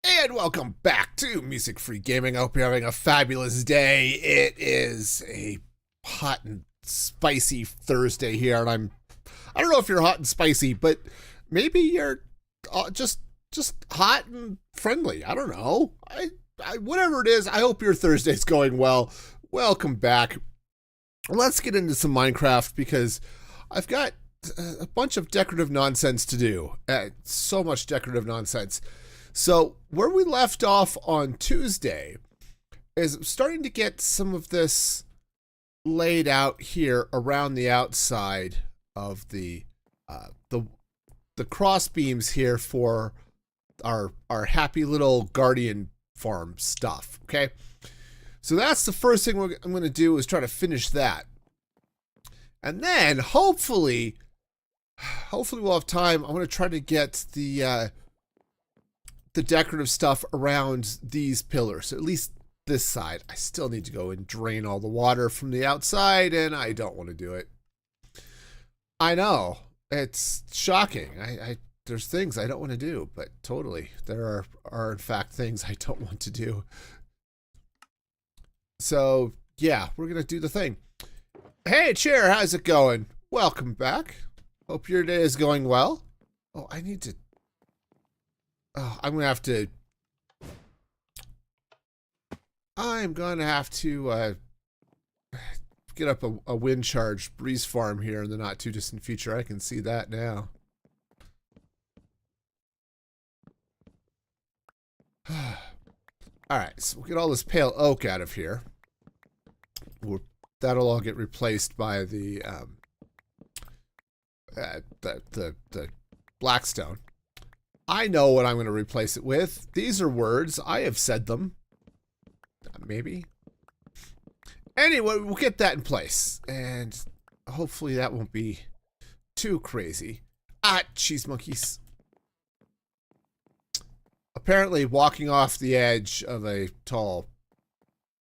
And welcome back to Music Free Gaming. I hope you're having a fabulous day. It is a hot and spicy Thursday here, and I don't know if you're hot and spicy, but maybe you're just hot and friendly. I don't know. Whatever it is, I hope your Thursday's going well. Welcome back. Let's get into some Minecraft because I've got a bunch of decorative nonsense to do. So much decorative nonsense. So where we left off on Tuesday is starting to get some of this laid out here around the outside of the cross beams here for our happy little guardian farm stuff. Okay, so that's the first thing I'm going to do is try to finish that, and then hopefully we'll have time. I'm going to try to get the decorative stuff around these pillars, at least this side. I still need to go and drain all the water from the outside, and I don't want to do it. I know, it's shocking. There's things I don't want to do, but totally, there are in fact things I don't want to do. So yeah, we're gonna do the thing. Hey Chair, how's it going? Welcome back. Hope your day is going well. Oh, I need to... Oh, I'm gonna have to get up a wind charge breeze farm here in the not too distant future. I can see that now. Alright, so we'll get all this pale oak out of here. That'll all get replaced by the blackstone. I know what I'm going to replace it with. These are words. I have said them. Maybe. Anyway, we'll get that in place. And hopefully that won't be too crazy. Ah, cheese monkeys. Apparently walking off the edge of a tall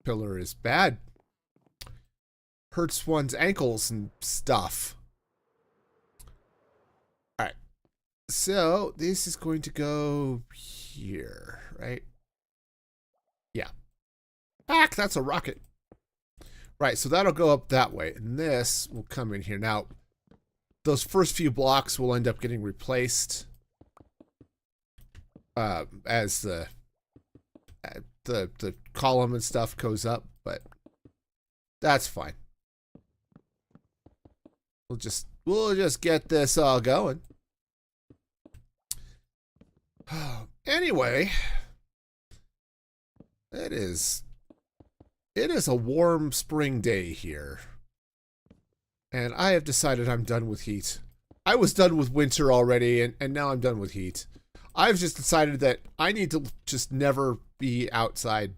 pillar is bad. Hurts one's ankles and stuff. Alright. So, this is going to go here, right? Yeah. Heck, that's a rocket. Right, so that'll go up that way, and this will come in here. Now, those first few blocks will end up getting replaced as the column and stuff goes up, but that's fine. We'll just get this all going. Anyway, it is a warm spring day here, and I have decided I'm done with heat. I was done with winter already, and now I'm done with heat. I've just decided that I need to just never be outside.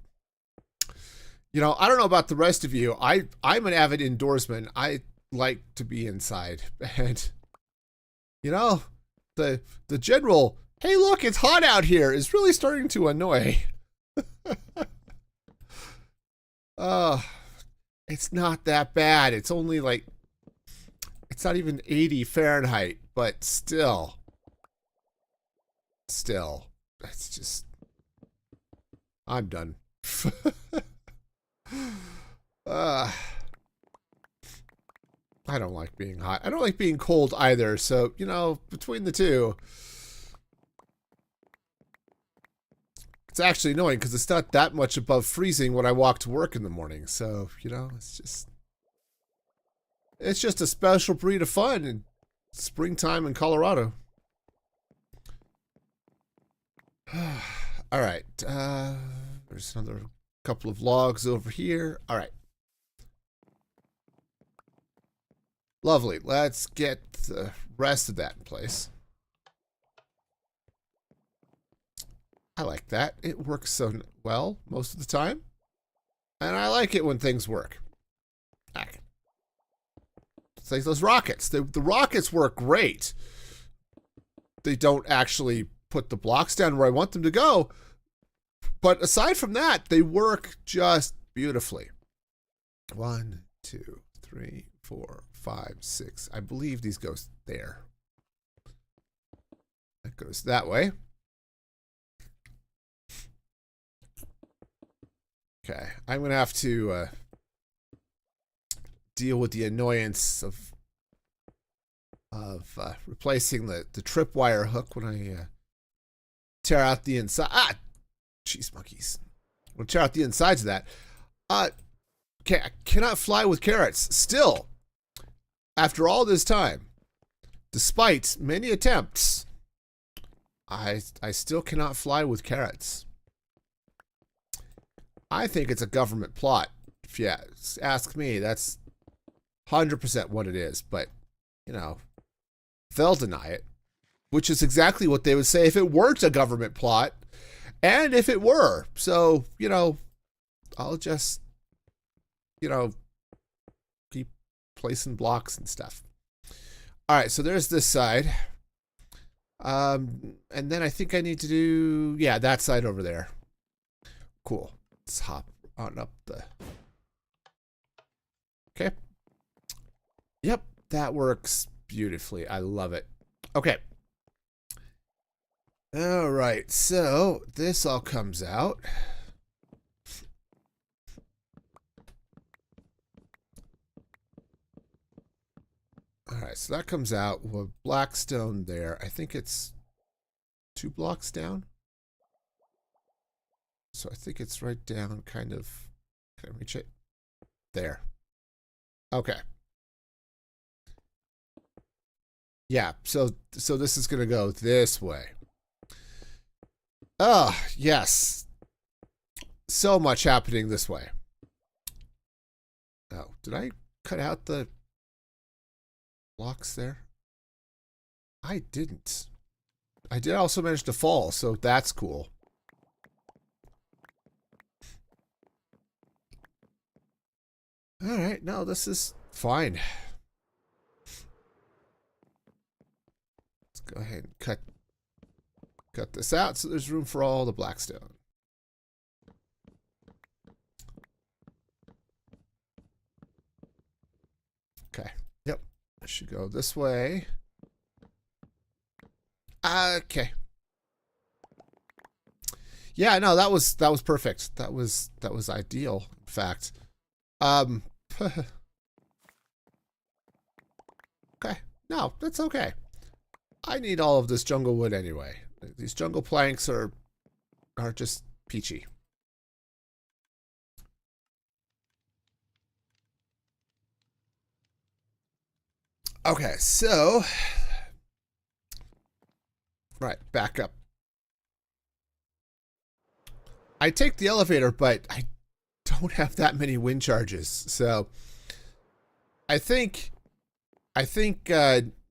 You know, I don't know about the rest of you. I'm an avid indoorsman. I like to be inside, and you know, the general, hey look, it's hot out here, is really starting to annoy. It's not that bad. It's only like, it's not even 80 Fahrenheit, but still, that's just, I'm done. I don't like being hot. I don't like being cold either. So, you know, between the two, it's actually annoying because it's not that much above freezing when I walk to work in the morning. So, you know, it's just a special breed of fun in springtime in Colorado. All right. There's another couple of logs over here. All right. Lovely. Let's get the rest of that in place. I like that. It works so well most of the time. And I like it when things work. It's like those rockets. The rockets work great. They don't actually put the blocks down where I want them to go. But aside from that, they work just beautifully. 1, 2, 3, 4, 5, 6. I believe these go there. That goes that way. Okay, I'm gonna have to deal with the annoyance of replacing the tripwire hook when I tear out the inside. Ah, jeez, monkeys! We'll tear out the insides of that. Okay, I cannot fly with carrots. Still, after all this time, despite many attempts, I still cannot fly with carrots. I think it's a government plot. If you ask me, that's 100% what it is. But, you know, they'll deny it, which is exactly what they would say if it weren't a government plot and if it were. So, you know, I'll just, you know, keep placing blocks and stuff. All right, so there's this side. And then I think I need to do, yeah, that side over there. Cool. Let's hop on up the... Okay. Yep, that works beautifully. I love it. Okay. All right, so this all comes out. All right, so that comes out with black stone there. I think it's 2 blocks down. So I think it's right down, kind of. Can I reach it? There. Okay. Yeah, so this is going to go this way. Oh, yes. So much happening this way. Oh, did I cut out the blocks there? I didn't. I did also manage to fall, so that's cool. All right, no, this is fine. Let's go ahead and cut this out so there's room for all the blackstone. Okay. Yep. I should go this way. Okay. Yeah, no, that was perfect. That was ideal, in fact. Okay. No, that's okay. I need all of this jungle wood anyway. These jungle planks are just peachy. Okay, so right, back up. I take the elevator, but I don't have that many wind charges. So I think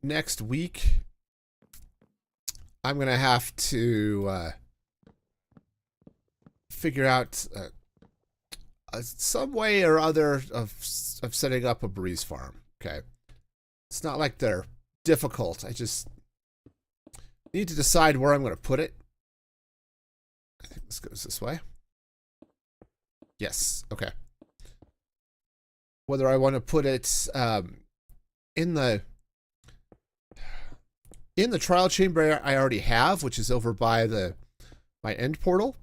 next week I'm gonna have to figure out some way or other of setting up a breeze farm. Okay, it's not like they're difficult. I just need to decide where I'm gonna put it. I think this goes this way. Yes. Okay. Whether I want to put it in the trial chamber I already have, which is over by my end portal,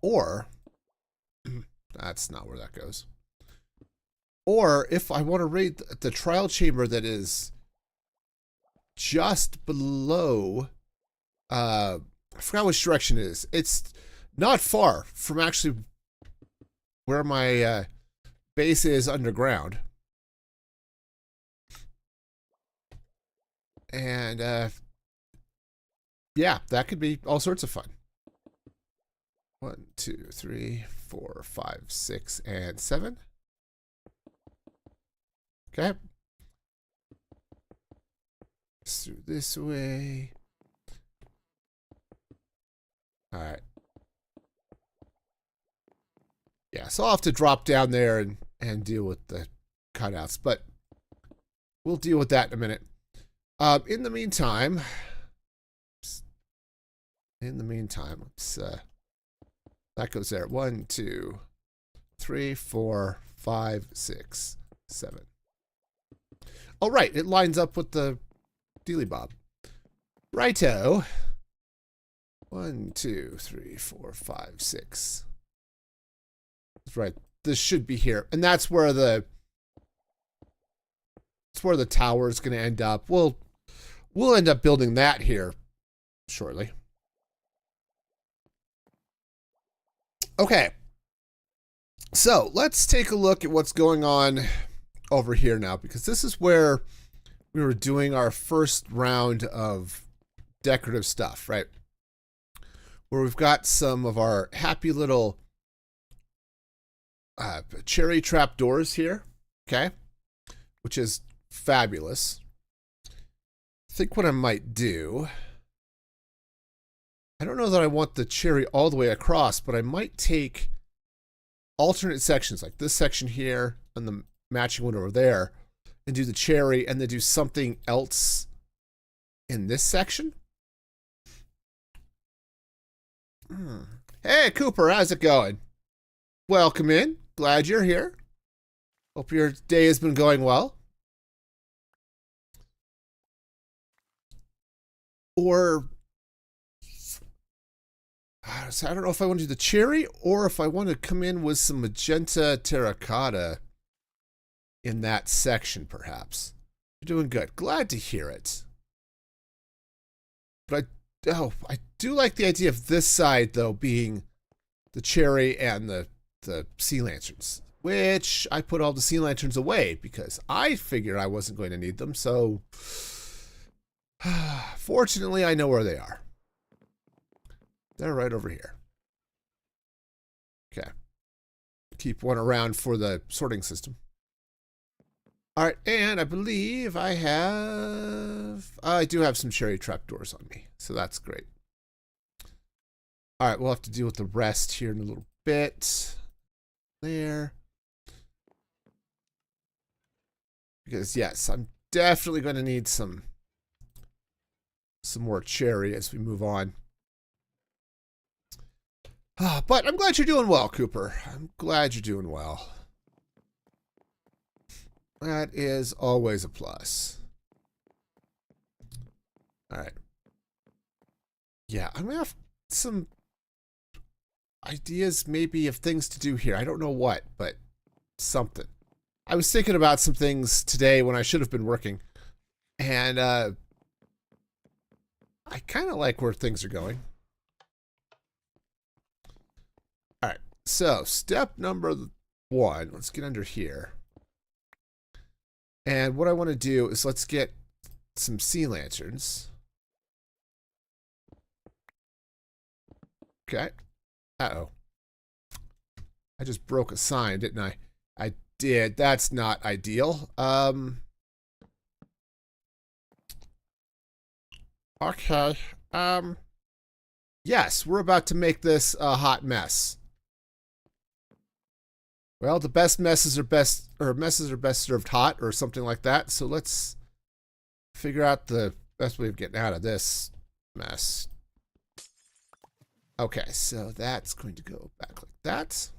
or that's not where that goes. Or if I want to raid the trial chamber that is just below, I forgot which direction it is. It's not far from actually where my base is underground. And yeah, that could be all sorts of fun. 1, 2, 3, 4, 5, 6, and 7. Okay. Through this way. All right. Yeah, so I'll have to drop down there and deal with the cutouts, but we'll deal with that in a minute. In the meantime, let's that goes there. 1, 2, 3, 4, 5, 6, 7. Oh, right, it lines up with the Dealy Bob. Righto. 1, 2, 3, 4, 5, 6. That's right. This should be here. And that's where the tower is going to end up. We'll end up building that here shortly. Okay. So let's take a look at what's going on over here now, because this is where we were doing our first round of decorative stuff, right? Where we've got some of our happy little cherry trapdoors here, okay? Which is fabulous. I think what I might do, I don't know that I want the cherry all the way across, but I might take alternate sections, like this section here and the matching one over there, and do the cherry, and then do something else in this section. Hey, Cooper, how's it going? Welcome in. Glad you're here. Hope your day has been going well. Or, I don't know if I want to do the cherry or if I want to come in with some magenta terracotta in that section, perhaps. You're doing good. Glad to hear it. But I do like the idea of this side, though, being the cherry and the sea lanterns, which I put all the sea lanterns away because I figured I wasn't going to need them. So, fortunately, I know where they are. They're right over here. Okay. Keep one around for the sorting system. All right, and I believe I do have some cherry trapdoors on me, so that's great. All right, we'll have to deal with the rest here in a little bit. There. Because, yes, I'm definitely going to need some more cherry as we move on. But I'm glad you're doing well, Cooper. I'm glad you're doing well. That is always a plus. All right. Yeah, I'm going to have some ideas maybe of things to do here. I don't know what, but something. I was thinking about some things today when I should have been working. And I kind of like where things are going. All right. So step number 1. Let's get under here. And what I want to do is let's get some sea lanterns. Okay. Uh-oh. I just broke a sign, didn't I? I did. That's not ideal. Okay. Yes, we're about to make this a hot mess. Well, the best messes are best served hot, or something like that. So let's figure out the best way of getting out of this mess. Okay, so that's going to go back like that.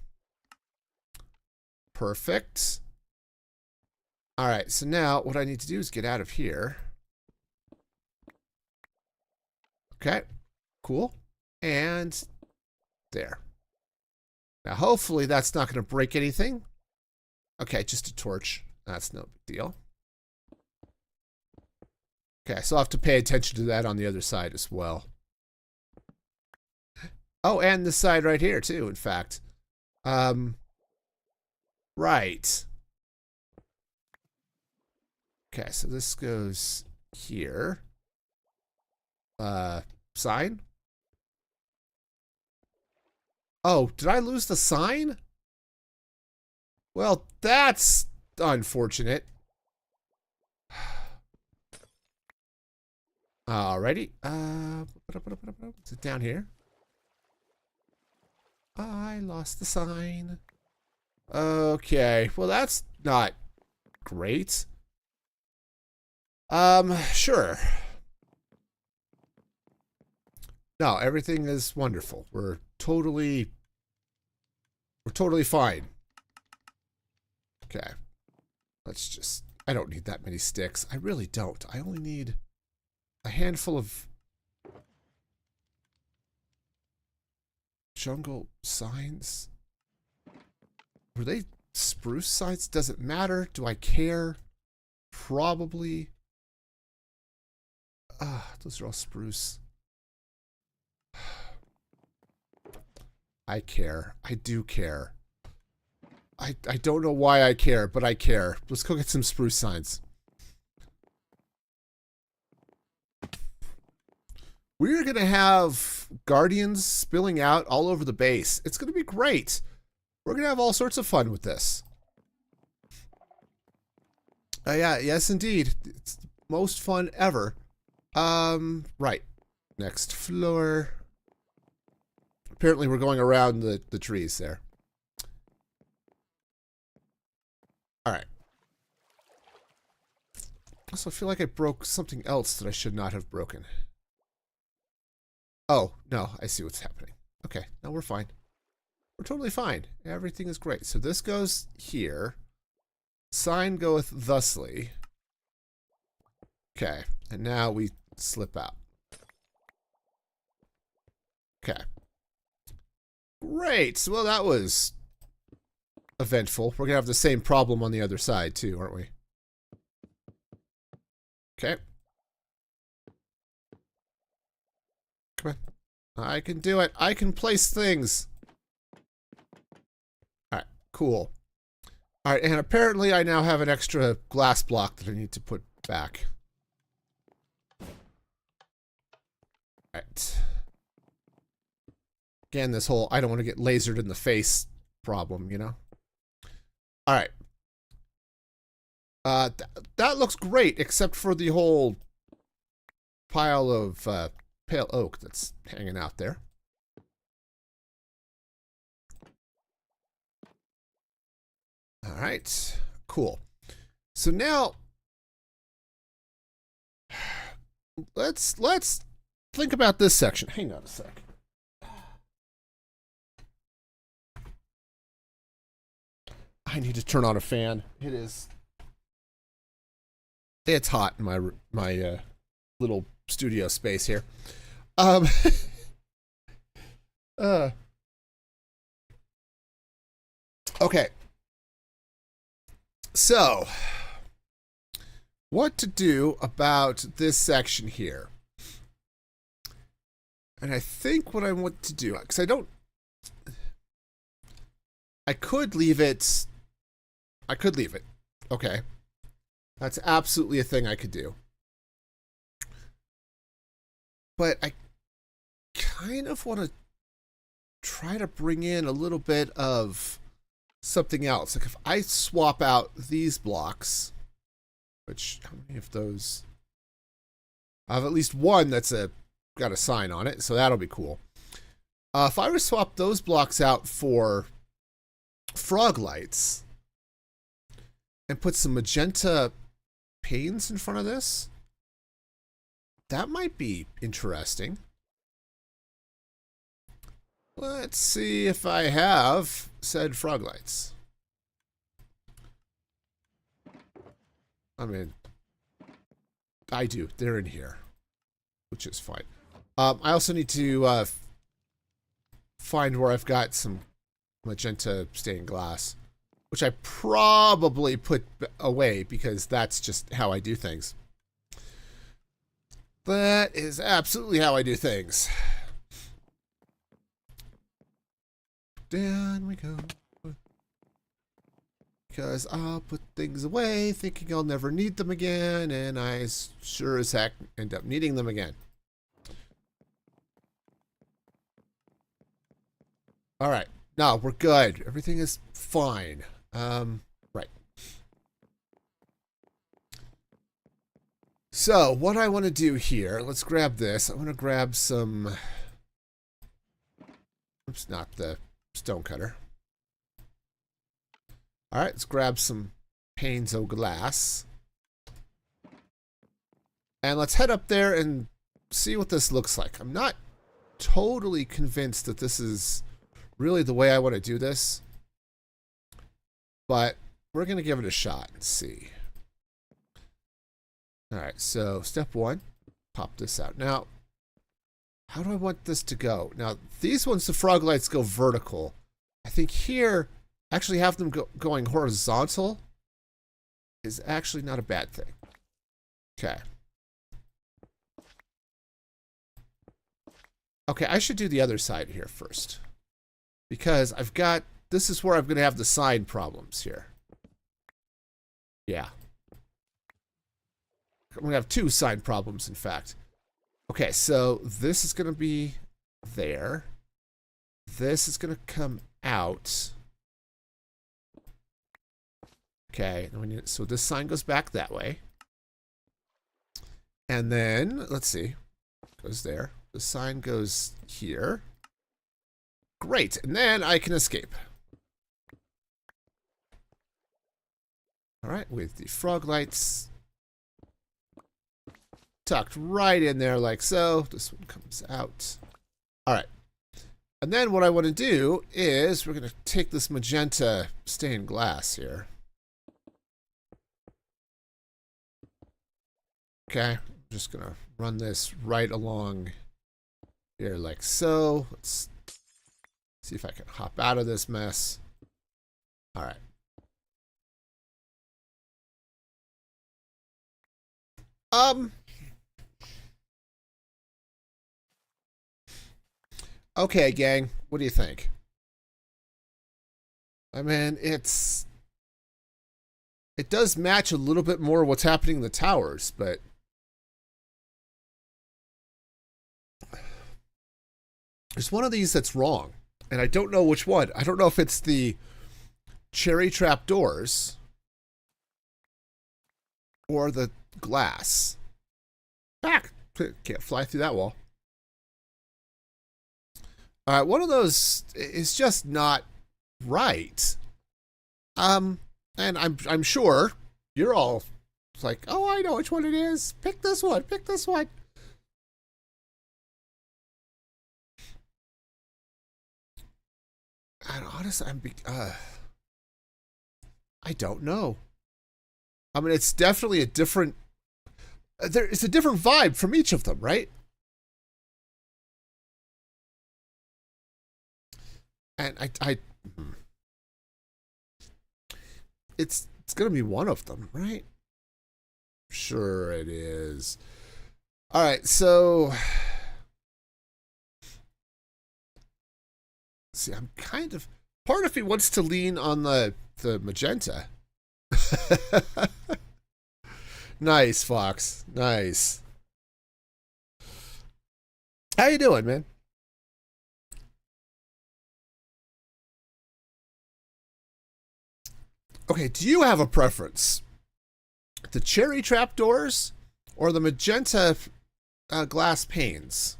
Perfect. All right, so now what I need to do is get out of here. Okay, cool. And there. Now, hopefully that's not going to break anything. Okay, just a torch. That's no big deal. Okay, so I'll have to pay attention to that on the other side as well. Oh, and this side right here, too, in fact. Right. Okay, so this goes here. Sign? Oh, did I lose the sign? Well, that's unfortunate. Alrighty. Is it down here? I lost the sign. Okay. Well, that's not great. Sure. No, everything is wonderful. We're totally fine. Okay. Let's just, I don't need that many sticks. I really don't. I only need a handful of jungle signs. Were they spruce signs? Does it matter? Do I care? Probably. Those are all spruce. I care. I do care. I don't know why I care, but I care. Let's go get some spruce signs. We're going to have guardians spilling out all over the base. It's going to be great. We're going to have all sorts of fun with this. Yes, indeed. It's the most fun ever. Right. Next floor. Apparently we're going around the trees there. Alright. Also, I feel like I broke something else that I should not have broken. Oh, no, I see what's happening. Okay, now we're fine. We're totally fine. Everything is great. So this goes here. Sign goeth thusly. Okay, and now we slip out. Okay. Great. Well, that was eventful. We're going to have the same problem on the other side, too, aren't we? Okay. Come on. I can do it. I can place things. Alright, cool. Alright, and apparently I now have an extra glass block that I need to put back. Alright. Again, this whole I don't want to get lasered in the face problem, you know? Alright. That looks great, except for the whole pile of pale oak that's hanging out there. Alright. Cool. So now let's think about this section. Hang on a sec. I need to turn on a fan. It's hot in my little studio space here. Okay. So, what to do about this section here? And I think what I want to do, because I could leave it. Okay. That's absolutely a thing I could do. But I kind of want to try to bring in a little bit of something else. Like if I swap out these blocks, which, how many of those? I have at least one that's got a sign on it, so that'll be cool. If I were to swap those blocks out for frog lights and put some magenta panes in front of this, that might be interesting. Let's see if I have said frog lights. I mean, I do. They're in here, which is fine. I also need to find where I've got some magenta stained glass, which I probably put away because that's just how I do things. That is absolutely how I do things. Down we go. Because I'll put things away thinking I'll never need them again, and I sure as heck end up needing them again. Alright. No, we're good. Everything is fine. Right. So, what I want to do here, let's grab this. I want to grab some... Oops, not the stone cutter. Alright, let's grab some panes of glass. And let's head up there and see what this looks like. I'm not totally convinced that this is really the way I want to do this. But we're going to give it a shot and see. Alright, so step one, pop this out. Now, how do I want this to go? Now, these ones, the frog lights go vertical. I think here, Actually have them going horizontal is actually not a bad thing. Okay. Okay, I should do the other side here first. Because I've got... This is where I'm going to have the sign problems here. Yeah. I'm going to have two sign problems, in fact. Okay, so this is going to be there. This is going to come out. Okay, so this sign goes back that way. And then, let's see. Goes there. The sign goes here. Great, and then I can escape. All right, with the frog lights tucked right in there like so. This one comes out. All right. And then what I want to do is we're going to take this magenta stained glass here. Okay, I'm just going to run this right along here like so. Let's see if I can hop out of this mess. All right. Okay, gang, what do you think? I mean, it does match a little bit more what's happening in the towers, but there's one of these that's wrong, and I don't know which one. I don't know if it's the cherry trapdoors or the glass. Back! Can't fly through that wall. All right, one of those is just not right. And I'm sure you're all like, oh, I know which one it is. Pick this one. Pick this one. And honestly, I don't know. I mean, it's definitely a different. It's a different vibe from each of them, right? And it's gonna be one of them, right? Sure it is. All right, so see, I'm kind of part of me wants to lean on the magenta. Nice, Fox. Nice. How you doing, man? Okay, do you have a preference? The cherry trapdoors or the magenta glass panes?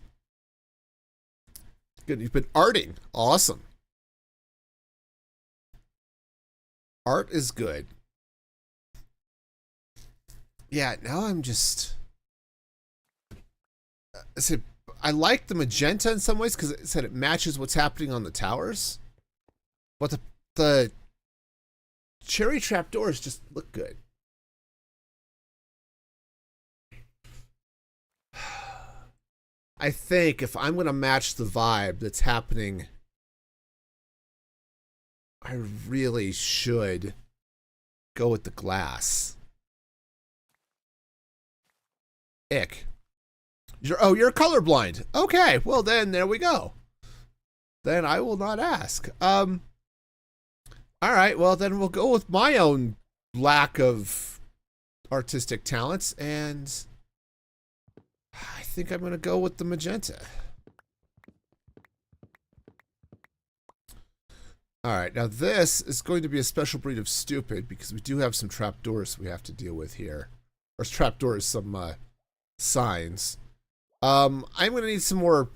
Good, you've been arting. Awesome. Art is good. Yeah, now I'm just... I like the magenta in some ways because it said it matches what's happening on the towers. But the cherry trapdoors just look good. I think if I'm going to match the vibe that's happening, I really should go with the glass. Ick. You're colorblind. Okay, well then there we go. Then I will not ask. All right, well then we'll go with my own lack of artistic talents, and I think I'm going to go with the magenta. All right, now this is going to be a special breed of stupid because we do have some trapdoors we have to deal with here. Or trapdoors, some signs. I'm going to need some more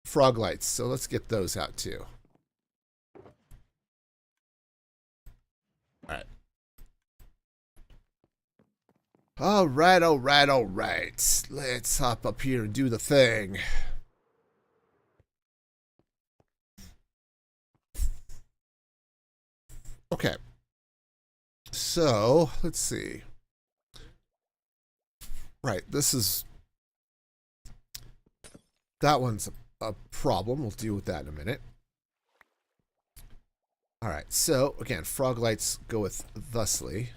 frog lights, so let's get those out too. All right. All right, all right, all right. Let's hop up here and do the thing. Okay. So, let's see. Right, this is... That one's a problem. We'll deal with that in a minute. All right, so again, frog lights go with thusly.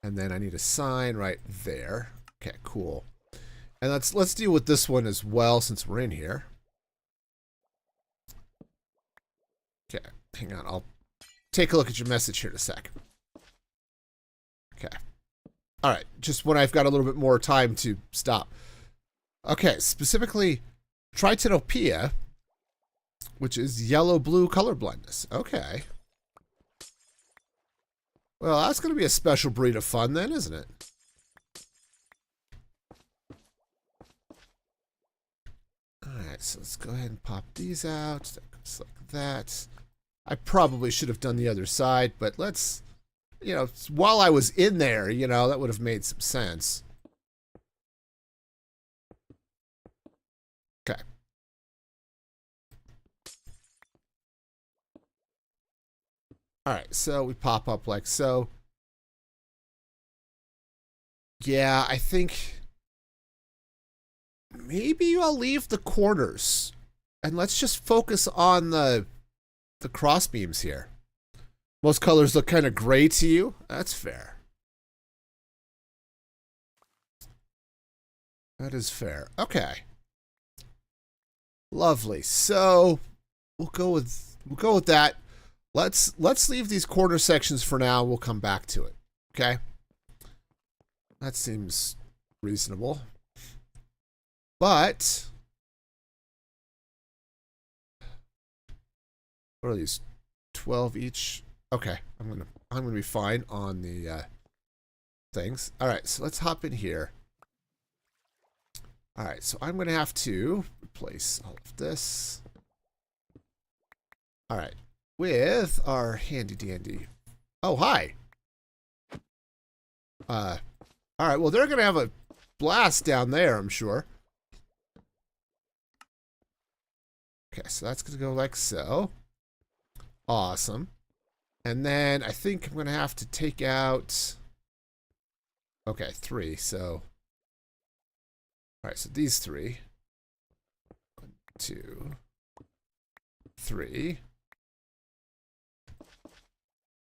And then I need a sign right there. Okay, cool. And let's deal with this one as well since we're in here. Okay, hang on. I'll take a look at your message here in a sec. Okay. All right, just when I've got a little bit more time to stop. Okay, specifically tritanopia, which is yellow-blue color blindness. Okay. Well, that's going to be a special breed of fun then, isn't it? Alright, so let's go ahead and pop these out. That goes like that. I probably should have done the other side, but let's, you know, while I was in there, you know, that would have made some sense. Okay. Alright, so we pop up like so. Yeah, I think maybe I'll leave the corners and let's just focus on the cross beams here. Most colors look kind of gray to you. That's fair. That is fair. Okay. Lovely. So we'll go with that. Let's leave these corner sections for now. We'll come back to it. Okay? That seems reasonable. But what are these? 12 each? Okay. I'm gonna be fine on the things. Alright, so let's hop in here. Alright, so I'm gonna have to replace all of this. Alright. With our handy dandy. Oh, hi. Alright, well they're gonna have a blast down there, I'm sure. Okay, so that's gonna go like so. Awesome. And then I think I'm gonna have to take out, okay, 3, so alright, so these 3. 1, 2, 3.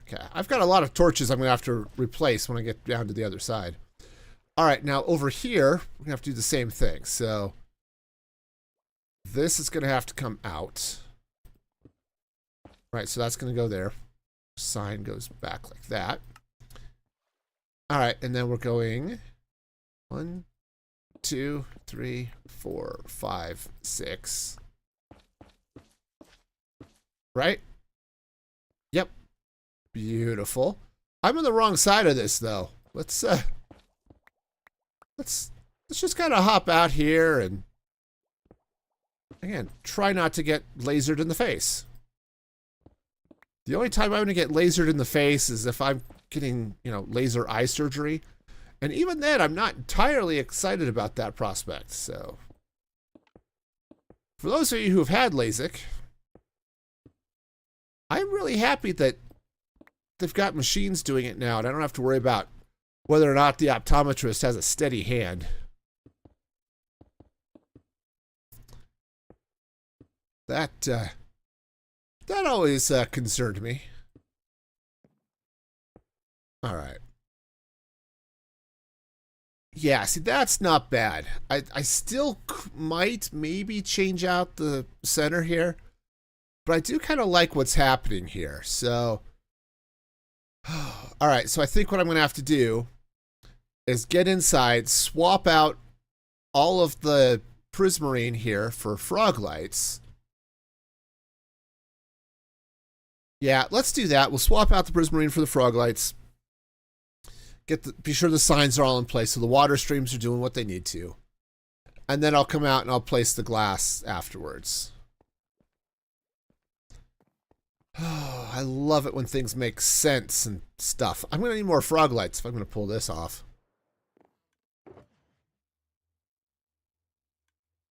Okay, I've got a lot of torches I'm gonna have to replace when I get down to the other side. Alright, now over here, we're gonna have to do the same thing. So this is gonna have to come out. Right, so that's gonna go there. Sign goes back like that. Alright, and then we're going 1, 2, 3, 4, 5, 6. Right? Yep. Beautiful. I'm on the wrong side of this though. Let's just kind of hop out here and again, try not to get lasered in the face. The only time I'm going to get lasered in the face is if I'm getting, you know, laser eye surgery. And even then, I'm not entirely excited about that prospect. So, for those of you who have had LASIK, I'm really happy that they've got machines doing it now, and I don't have to worry about whether or not the optometrist has a steady hand. That always concerned me. All right. Yeah, see, that's not bad. I still might maybe change out the center here, but I do kind of like what's happening here. So, all right, so I think what I'm going to have to do is get inside, swap out all of the prismarine here for frog lights. Yeah, let's do that. We'll swap out the prismarine for the frog lights. Be sure the signs are all in place so the water streams are doing what they need to. And then I'll come out and I'll place the glass afterwards. Oh, I love it when things make sense and stuff. I'm going to need more frog lights if I'm going to pull this off.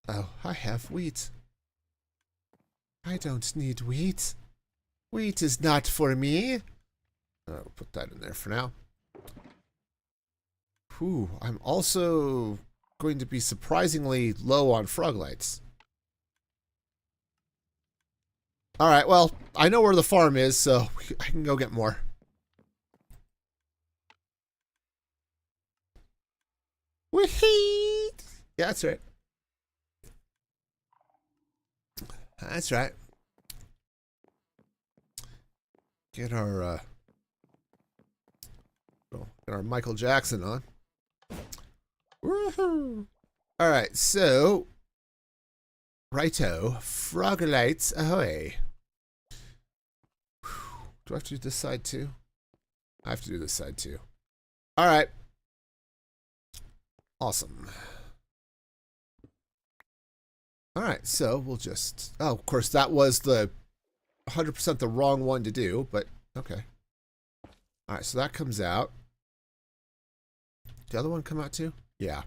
Oh, I have wheat. I don't need wheat. Wheat is not for me. I'll put that in there for now. Whew, I'm also going to be surprisingly low on frog lights. All right, well, I know where the farm is, so I can go get more. Wee-hee! Yeah, that's right. That's right. Get our Michael Jackson on. Woohoo! All right, so righto, frogalites ahoy. Do I have to do this side too? I have to do this side too. All right. Awesome. All right, so we'll just... Oh, of course, that was the 100% the wrong one to do, but okay. All right, so that comes out. Did the other one come out too? Yeah.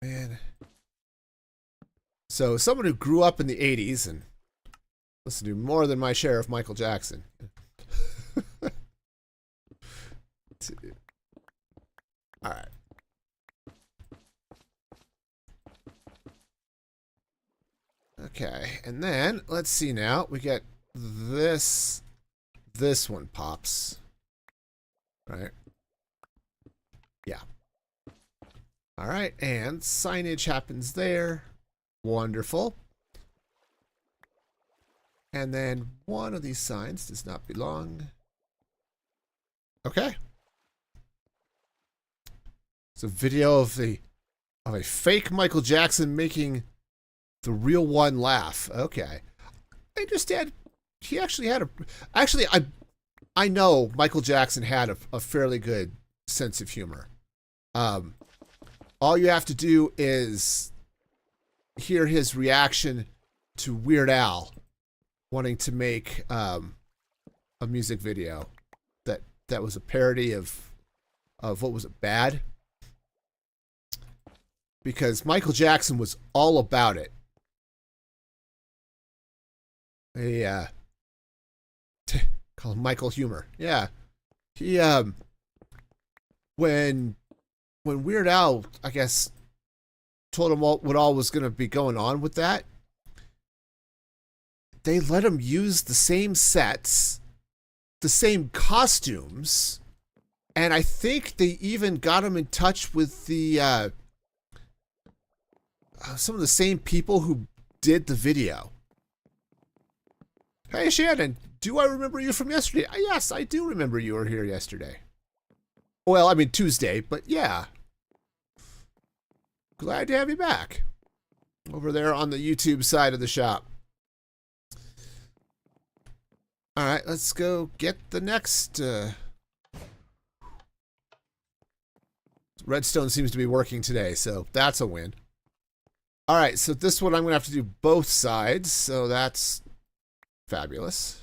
Man. So someone who grew up in the 80s and listened to more than my share of Michael Jackson. All right. Okay, and then let's see now. We get this. This one pops. Right? Yeah. All right, and signage happens there. Wonderful. And then one of these signs does not belong. Okay. It's a video of a fake Michael Jackson making the real one laugh. Okay. I understand. He actually had a... Actually, I know Michael Jackson had a fairly good sense of humor. All you have to do is hear his reaction to Weird Al wanting to make a music video that was a parody of what was it, Bad? Because Michael Jackson was all about it. Call him Michael Humor. Yeah. He when Weird Al, I guess, told him what all was going to be going on with that, they let him use the same sets, the same costumes, and I think they even got him in touch with the some of the same people who did the video. Hey, Shannon, do I remember you from yesterday? Yes, I do remember you were here yesterday. Well, I mean Tuesday, but yeah. Glad to have you back. Over there on the YouTube side of the shop. All right, let's go get the next... Redstone seems to be working today, so that's a win. All right, so this one I'm going to have to do both sides, so that's fabulous.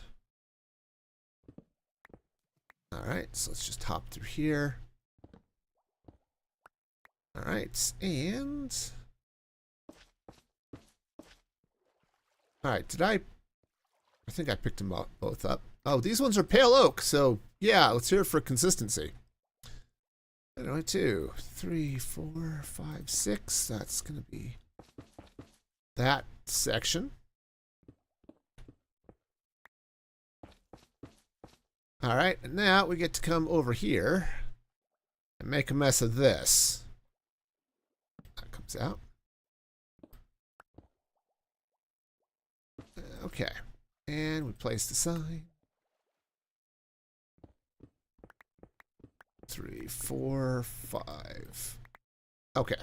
All right, so let's just hop through here. All right, and... All right, did I think I picked them both up. Oh, these ones are pale oak, so yeah, let's hear it for consistency. Anyway, 2, 3, 4, 5, 6. That's going to be that section. All right, and now we get to come over here and make a mess of this. That comes out. Okay, and we place the sign. 3, 4, 5. Okay.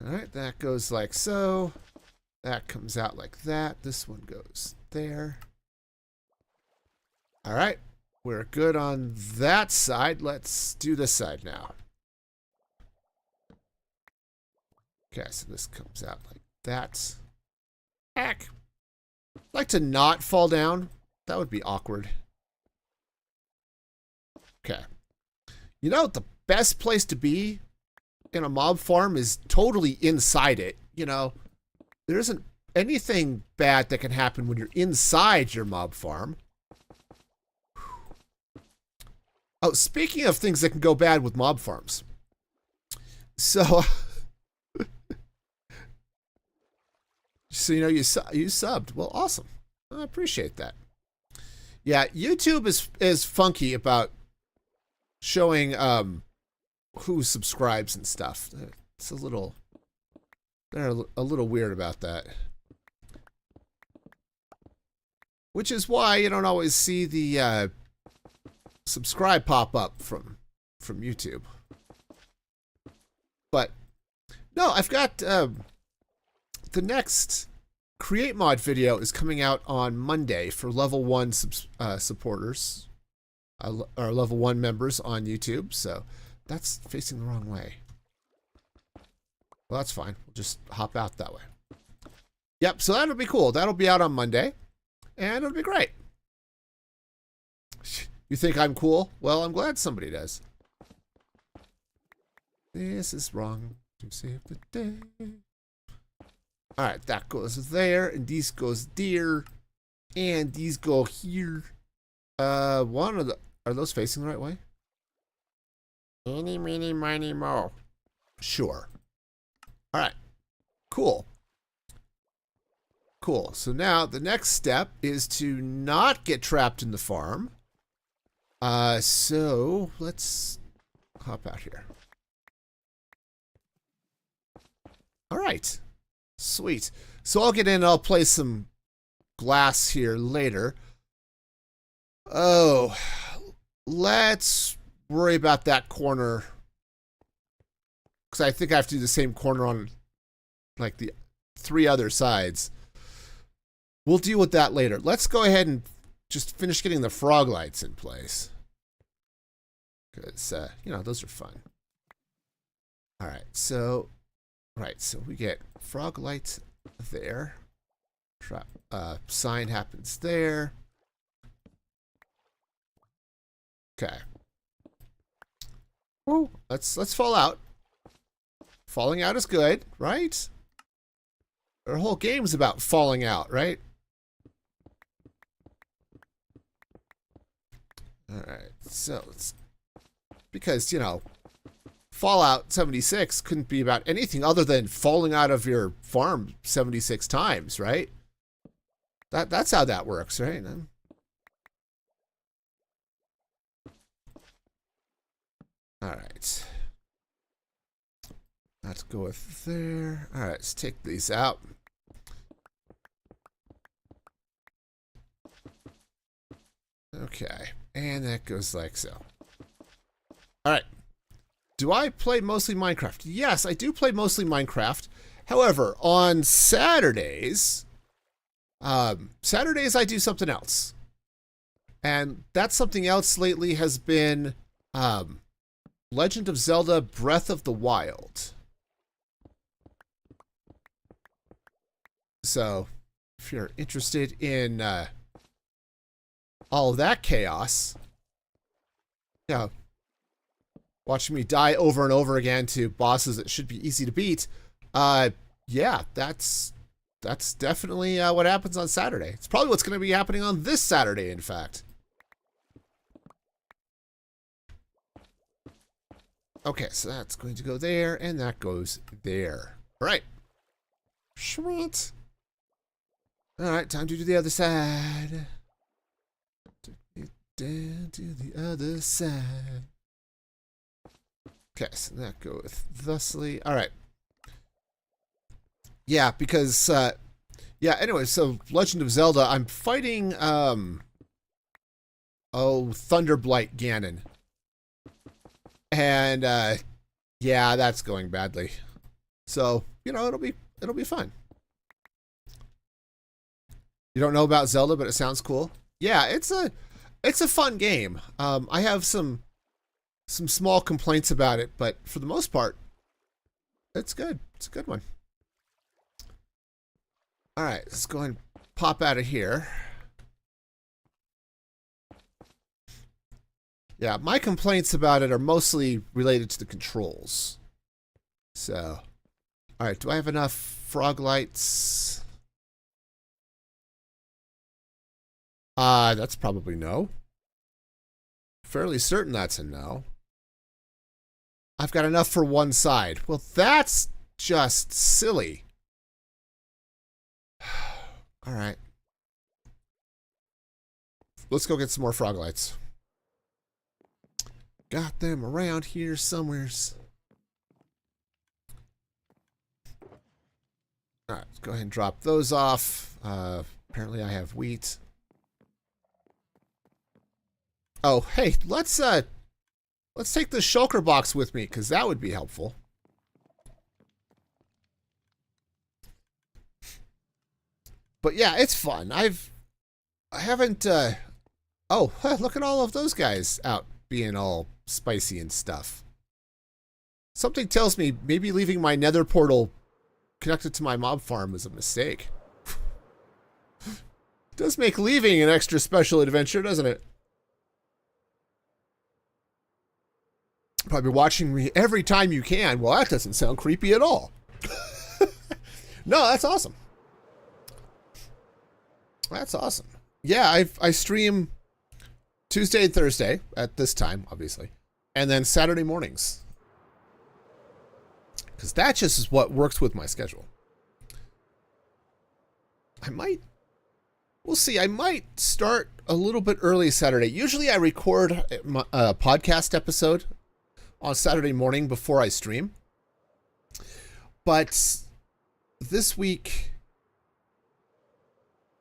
All right, that goes like so. That comes out like that. This one goes there. All right, we're good on that side. Let's do this side now. Okay, so this comes out like that. Heck. I'd like to not fall down. That would be awkward. Okay. You know, the best place to be in a mob farm is totally inside it. You know, there isn't anything bad that can happen when you're inside your mob farm. Oh, speaking of things that can go bad with mob farms. So, so you know, you subbed. Well, awesome. I appreciate that. Yeah, YouTube is funky about showing who subscribes and stuff. It's a little, they're a little weird about that. Which is why you don't always see the subscribe pop up from YouTube. But no, I've got the next Create Mod video is coming out on Monday for level 1 supporters, or level 1 members on YouTube. So that's facing the wrong way. Well, that's fine. We'll just hop out that way. Yep, so that'll be cool. That'll be out on Monday, and it'll be great. You think I'm cool? Well, I'm glad somebody does. This is wrong to save the day. All right, that goes there, and these goes there, and these go here. One of the, are those facing the right way? Eeny, meeny, miny, mo. Sure. All right, cool. Cool. So now the next step is to not get trapped in the farm. So let's hop out here. All right. Sweet. So I'll get in and I'll play some glass here later. Oh, let's worry about that corner. Because I think I have to do the same corner on like the 3 other sides. We'll deal with that later. Let's go ahead and just finish getting the frog lights in place. Because, you know, those are fun. All right, so... Right, so we get frog lights there. Sign happens there. Okay. Woo. Let's fall out. Falling out is good, right? Our whole game's about falling out, right? Alright, so it's because, you know, Fallout 76 couldn't be about anything other than falling out of your farm 76 times, right? That's how that works, right? All right. Let's go with there. All right, let's take these out. Okay, and that goes like so. All right. Do I play mostly Minecraft? Yes, I do play mostly Minecraft. However, on Saturdays, I do something else. And that something else lately has been Legend of Zelda Breath of the Wild. So, if you're interested in all of that chaos, yeah, watching me die over and over again to bosses that should be easy to beat, yeah, that's definitely what happens on Saturday. It's probably what's going to be happening on this Saturday, in fact. Okay, so that's going to go there, and that goes there. All right. Sweet. All right, time to do the other side. Down to the other side. Okay, so that goes thusly. All right. Yeah, because, yeah, anyway, so Legend of Zelda, I'm fighting, Thunderblight Ganon. And, yeah, that's going badly. So, you know, it'll be fun. You don't know about Zelda, but it sounds cool. Yeah, it's a fun game. I have some small complaints about it, but for the most part, it's good. It's a good one. All right, let's go and pop out of here. Yeah, my complaints about it are mostly related to the controls. So, all right, do I have enough frog lights? That's probably no. Fairly certain that's a no. I've got enough for one side. Well, that's just silly. All right. Let's go get some more frog lights. Got them around here somewheres. All right, let's go ahead and drop those off. Apparently I have wheat. Oh, hey, let's take the shulker box with me, because that would be helpful. But yeah, it's fun. I haven't, oh, look at all of those guys out being all spicy and stuff. Something tells me maybe leaving my nether portal connected to my mob farm was a mistake. It does make leaving an extra special adventure, doesn't it? Probably watching me every time you can. Well, that doesn't sound creepy at all. No, that's awesome. That's awesome. Yeah, I stream Tuesday and Thursday at this time, obviously, and then Saturday mornings, because that just is what works with my schedule. We'll see. I might start a little bit early Saturday. Usually I record a podcast episode on Saturday morning before I stream. But this week,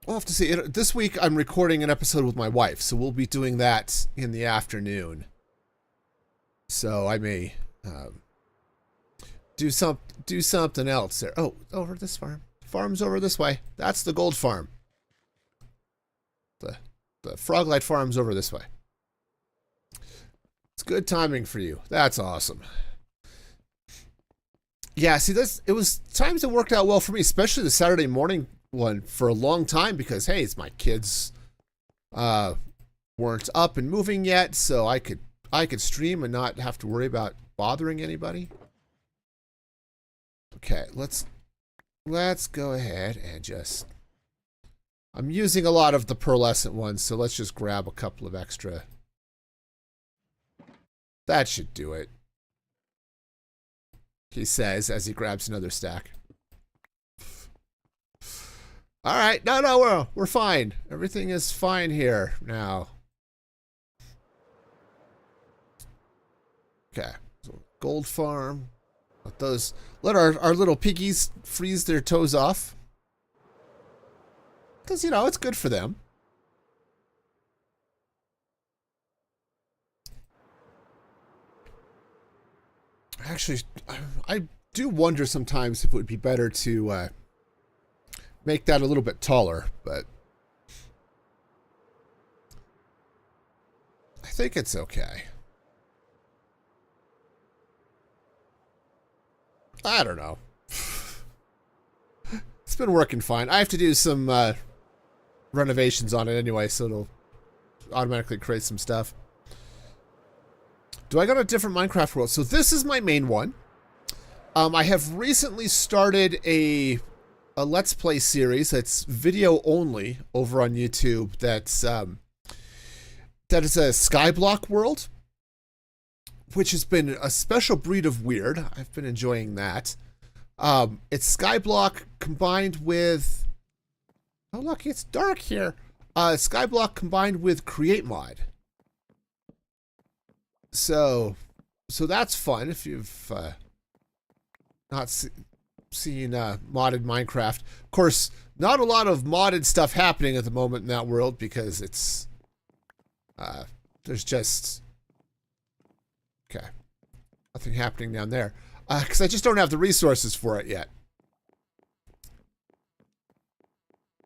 we'll have to see. This week I'm recording an episode with my wife, so we'll be doing that in the afternoon. So I may do something else there. Oh, over this farm. Farm's over this way. That's the gold farm. The Froglight farm's over this way. It's good timing for you. That's awesome. Yeah, see, it was times that worked out well for me, especially the Saturday morning one for a long time, because hey, it's my kids weren't up and moving yet, so I could stream and not have to worry about bothering anybody. Okay, let's go ahead and just, I'm using a lot of the pearlescent ones, so let's just grab a couple of extra. That should do it, he says as he grabs another stack. All right, no, we're fine. Everything is fine here now. Okay, so gold farm. Let our little piggies freeze their toes off, because you know it's good for them. Actually, I do wonder sometimes if it would be better to make that a little bit taller, but I think it's okay. I don't know. It's been working fine. I have to do some renovations on it anyway, so it'll automatically create some stuff. Do I go to a different Minecraft world? So this is my main one. I have recently started a Let's Play series that's video only over on YouTube. That is a Skyblock world, which has been a special breed of weird. I've been enjoying that. It's Skyblock combined with, oh look, it's dark here. Skyblock combined with Create Mod. So that's fun if you've not seen modded Minecraft. Of course, not a lot of modded stuff happening at the moment in that world, because it's there's just nothing happening down there, because I just don't have the resources for it yet.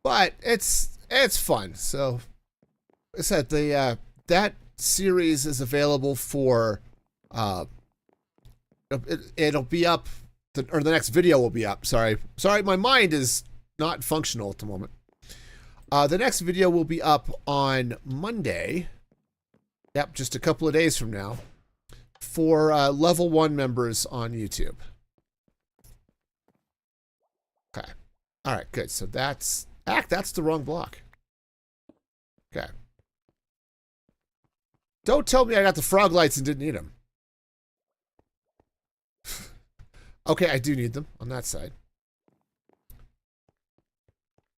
But it's fun. So I said that series is available for it'll be up, or the next video will be up. Sorry, my mind is not functional at the moment. The next video will be up on Monday. Yep, just a couple of days from now, for level 1 members on YouTube. Okay. All right, good. So that's the wrong block. Okay. Don't tell me I got the frog lights and didn't need them. Okay, I do need them on that side.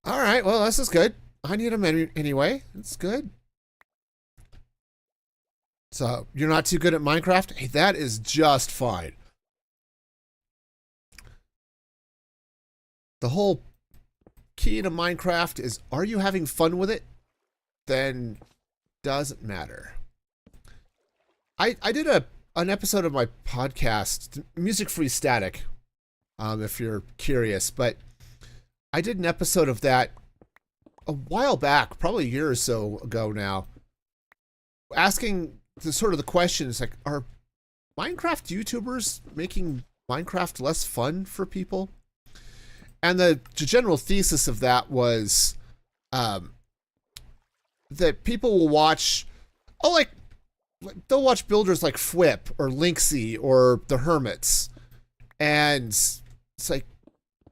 All right, well, this is good. I need them anyway. It's good. So, you're not too good at Minecraft? Hey, that is just fine. The whole key to Minecraft is, are you having fun with it? Then doesn't matter. I did an episode of my podcast, Music Free Static, if you're curious, but I did an episode of that a while back, probably a year or so ago now, asking the questions like, are Minecraft YouTubers making Minecraft less fun for people? And the general thesis of that was that people will watch, they'll watch builders like Fwip or Linksy or the Hermits, and it's like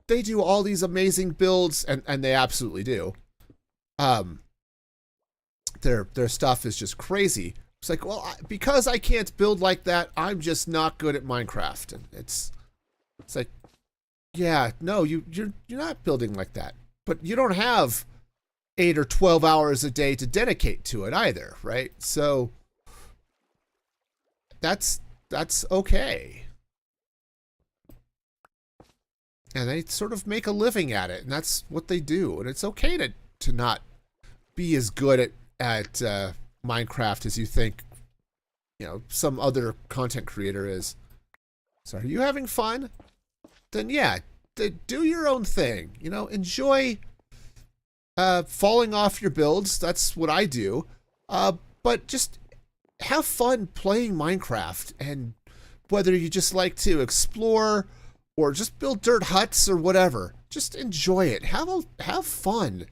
they do all these amazing builds, and they absolutely do. Their stuff is just crazy. It's like, well, because I can't build like that, I'm just not good at Minecraft. And it's like, yeah, no, you're not building like that, but you don't have 8 or 12 hours a day to dedicate to it either, right? So that's okay. And they sort of make a living at it, and that's what they do. And it's okay to not be as good at Minecraft as you think, some other content creator is. So are you having fun? Then yeah, do your own thing. Enjoy falling off your builds. That's what I do. But just have fun playing Minecraft, and whether you just like to explore or just build dirt huts or whatever, just enjoy it. Have fun.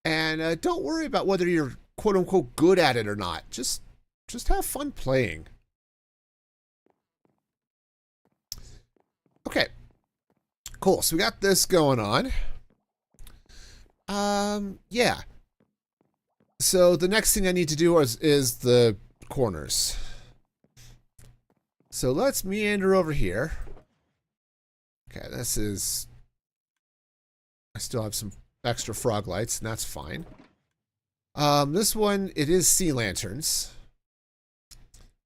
And don't worry about whether you're quote unquote good at it or not. Just have fun playing. Okay. Cool. So we got this going on. Yeah. So the next thing I need to do is the corners. So let's meander over here. Okay, this is... I still have some extra frog lights, and that's fine. This one, it is sea lanterns.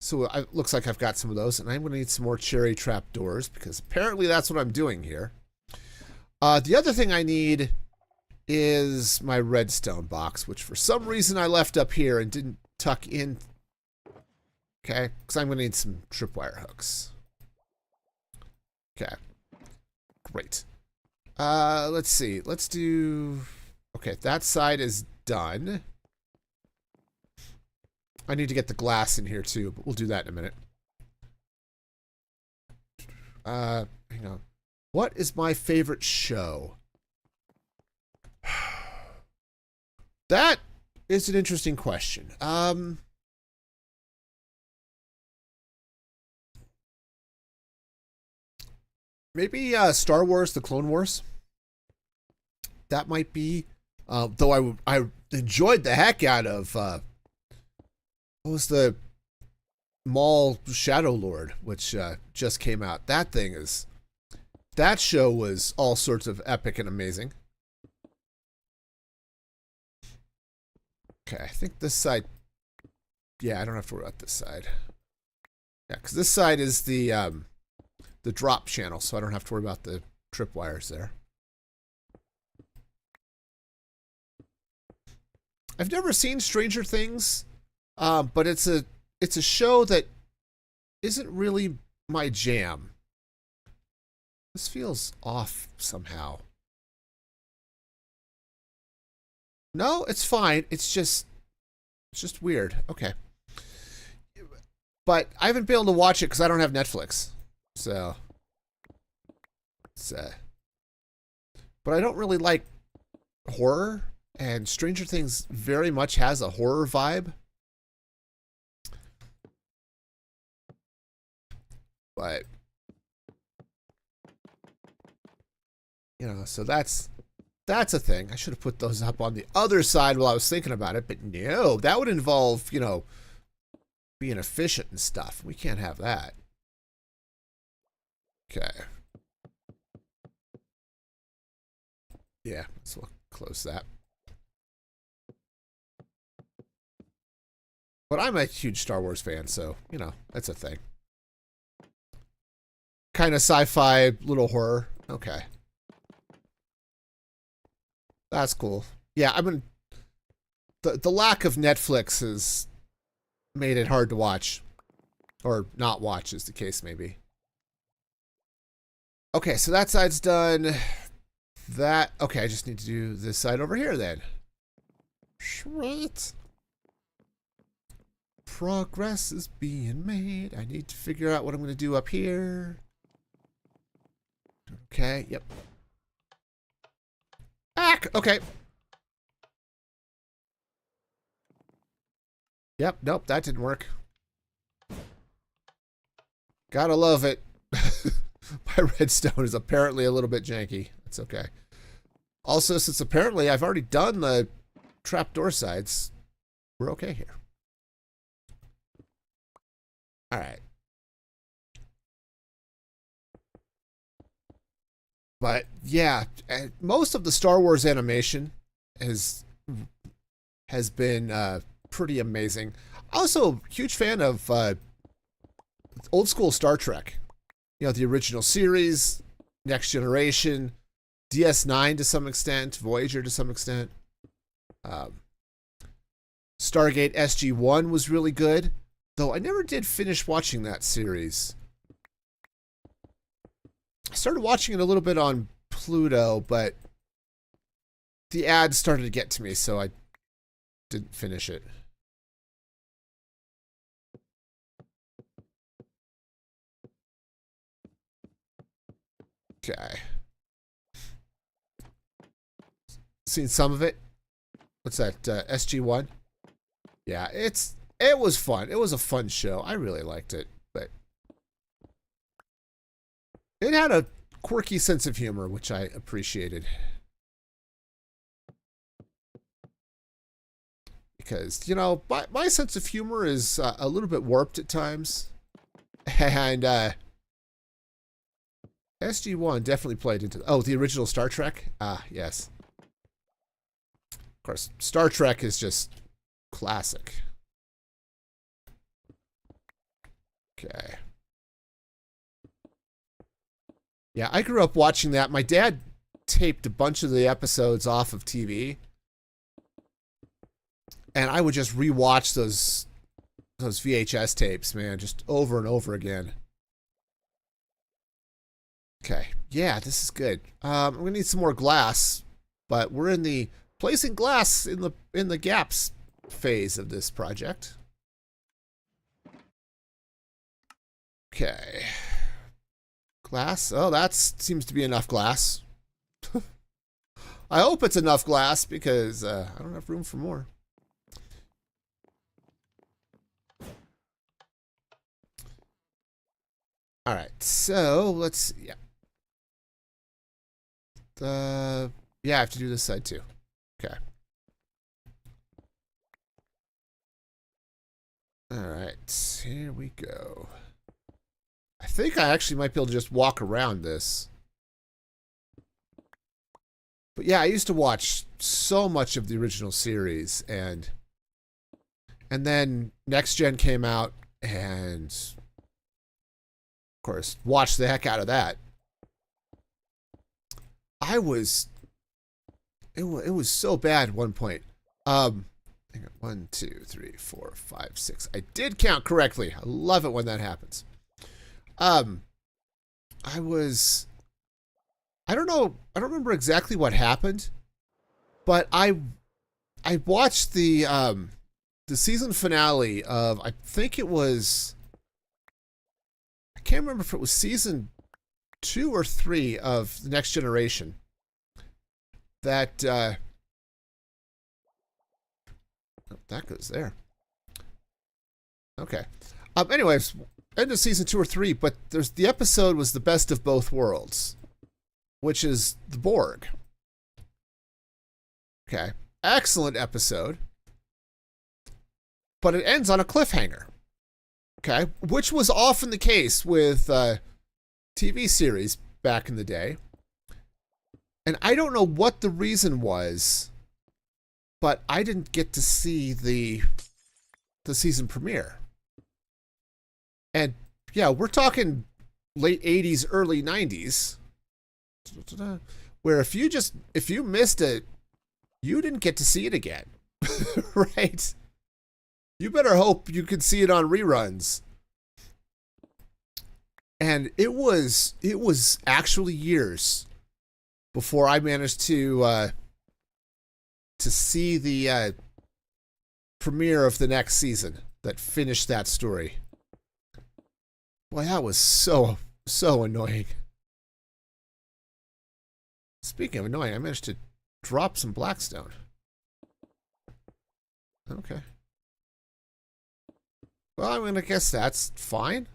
So it looks like I've got some of those, and I'm going to need some more cherry trap doors, because apparently that's what I'm doing here. The other thing I need is my redstone box, which for some reason I left up here and didn't tuck in. Okay, because I'm going to need some tripwire hooks. Okay, great. Let's see. Let's do... Okay, that side is done. I need to get the glass in here too, but we'll do that in a minute. Hang on. What is my favorite show? That is an interesting question. Maybe Star Wars: The Clone Wars. That might be. Though I enjoyed the heck out of what was the Maul Shadow Lord, which just came out. That show was all sorts of epic and amazing. Okay, I think this side. Yeah, I don't have to worry about this side. Yeah, because this side is the drop channel, so I don't have to worry about the tripwires there. I've never seen Stranger Things, but it's a show that isn't really my jam. This feels off somehow. No, it's fine. It's just weird. Okay. But I haven't been able to watch it because I don't have Netflix. So, but I don't really like horror, and Stranger Things very much has a horror vibe. But, so that's a thing. I should have put those up on the other side while I was thinking about it, but no, that would involve, being efficient and stuff. We can't have that. Okay. Yeah, so we'll close that. But I'm a huge Star Wars fan, so, you know, that's a thing. Kind of sci-fi, little horror. Okay. That's cool. Yeah, I mean, the lack of Netflix has made it hard to watch. Or not watch, as the case may be. Okay, so that side's done. That, okay, I just need to do this side over here then. Sweet. Progress is being made. I need to figure out what I'm going to do up here. Okay, yep. Okay. Yep, nope, that didn't work. Gotta love it. My redstone is apparently a little bit janky. That's okay. Also, since apparently I've already done the trapdoor sides, we're okay here. All right. But yeah, most of the Star Wars animation has been pretty amazing. Also, huge fan of old school Star Trek. You know, the original series, Next Generation, DS9 to some extent, Voyager to some extent. Stargate SG-1 was really good, though I never did finish watching that series. I started watching it a little bit on Pluto, but the ads started to get to me, so I didn't finish it. Okay. Seen some of it. What's that? SG-1? Yeah, it was fun. It was a fun show. I really liked it, but it had a quirky sense of humor, which I appreciated. Because, you know, my sense of humor is a little bit warped at times. And SG-1 definitely played into... Oh, the original Star Trek? Ah, yes. Of course, Star Trek is just classic. Okay. Yeah, I grew up watching that. My dad taped a bunch of the episodes off of TV. And I would just rewatch those VHS tapes, man, just over and over again. Okay, yeah, this is good. I'm gonna need some more glass, but we're in the placing glass in the gaps phase of this project. Okay, glass. Oh, that seems to be enough glass. I hope it's enough glass because I don't have room for more. All right, so let's yeah. Yeah, I have to do this side too. Okay. All right, here we go. I think I actually might be able to just walk around this. But yeah, I used to watch so much of the original series, and then Next Gen came out, and of course, watched the heck out of that. It was so bad at one point. Hang on, 1, 2, 3, 4, 5, 6. I did count correctly. I love it when that happens. I don't know. I don't remember exactly what happened, but I watched the season finale of, I think it was, I can't remember if it was season 2 or 3 of The Next Generation. That that goes there. Okay. Anyways, end of season 2 or 3, but the episode was the best of both worlds, which is the Borg. Okay. Excellent episode. But it ends on a cliffhanger. Okay. Which was often the case with TV series back in the day. And I don't know what the reason was, but I didn't get to see the season premiere. And yeah, we're talking late 80s, early 90s, where if you missed it, you didn't get to see it again. Right? You better hope you could see it on reruns. And it was actually years before I managed to see the premiere of the next season that finished that story. Boy, that was so annoying. Speaking of annoying, I managed to drop some Blackstone. Okay. Well, I'm gonna guess that's fine.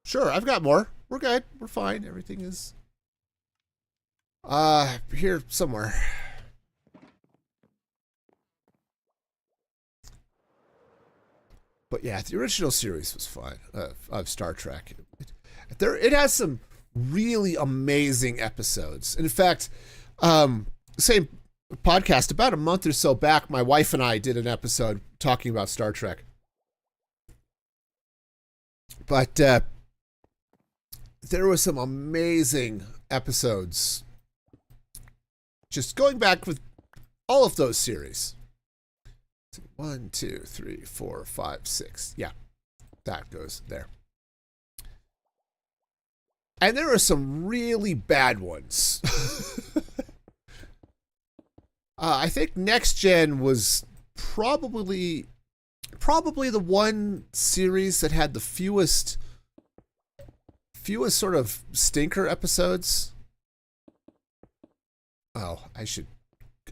Sure, I've got more. We're good. We're fine. Everything is here somewhere. But yeah, the original series was fine of Star Trek. It has some really amazing episodes. In fact, same podcast about a month or so back, my wife and I did an episode talking about Star Trek. But there were some amazing episodes. Just going back with all of those series. 1, 2, 3, 4, 5, 6. Yeah, that goes there. And there are some really bad ones. I think Next Gen was probably the one series that had the fewest sort of stinker episodes. Oh, I should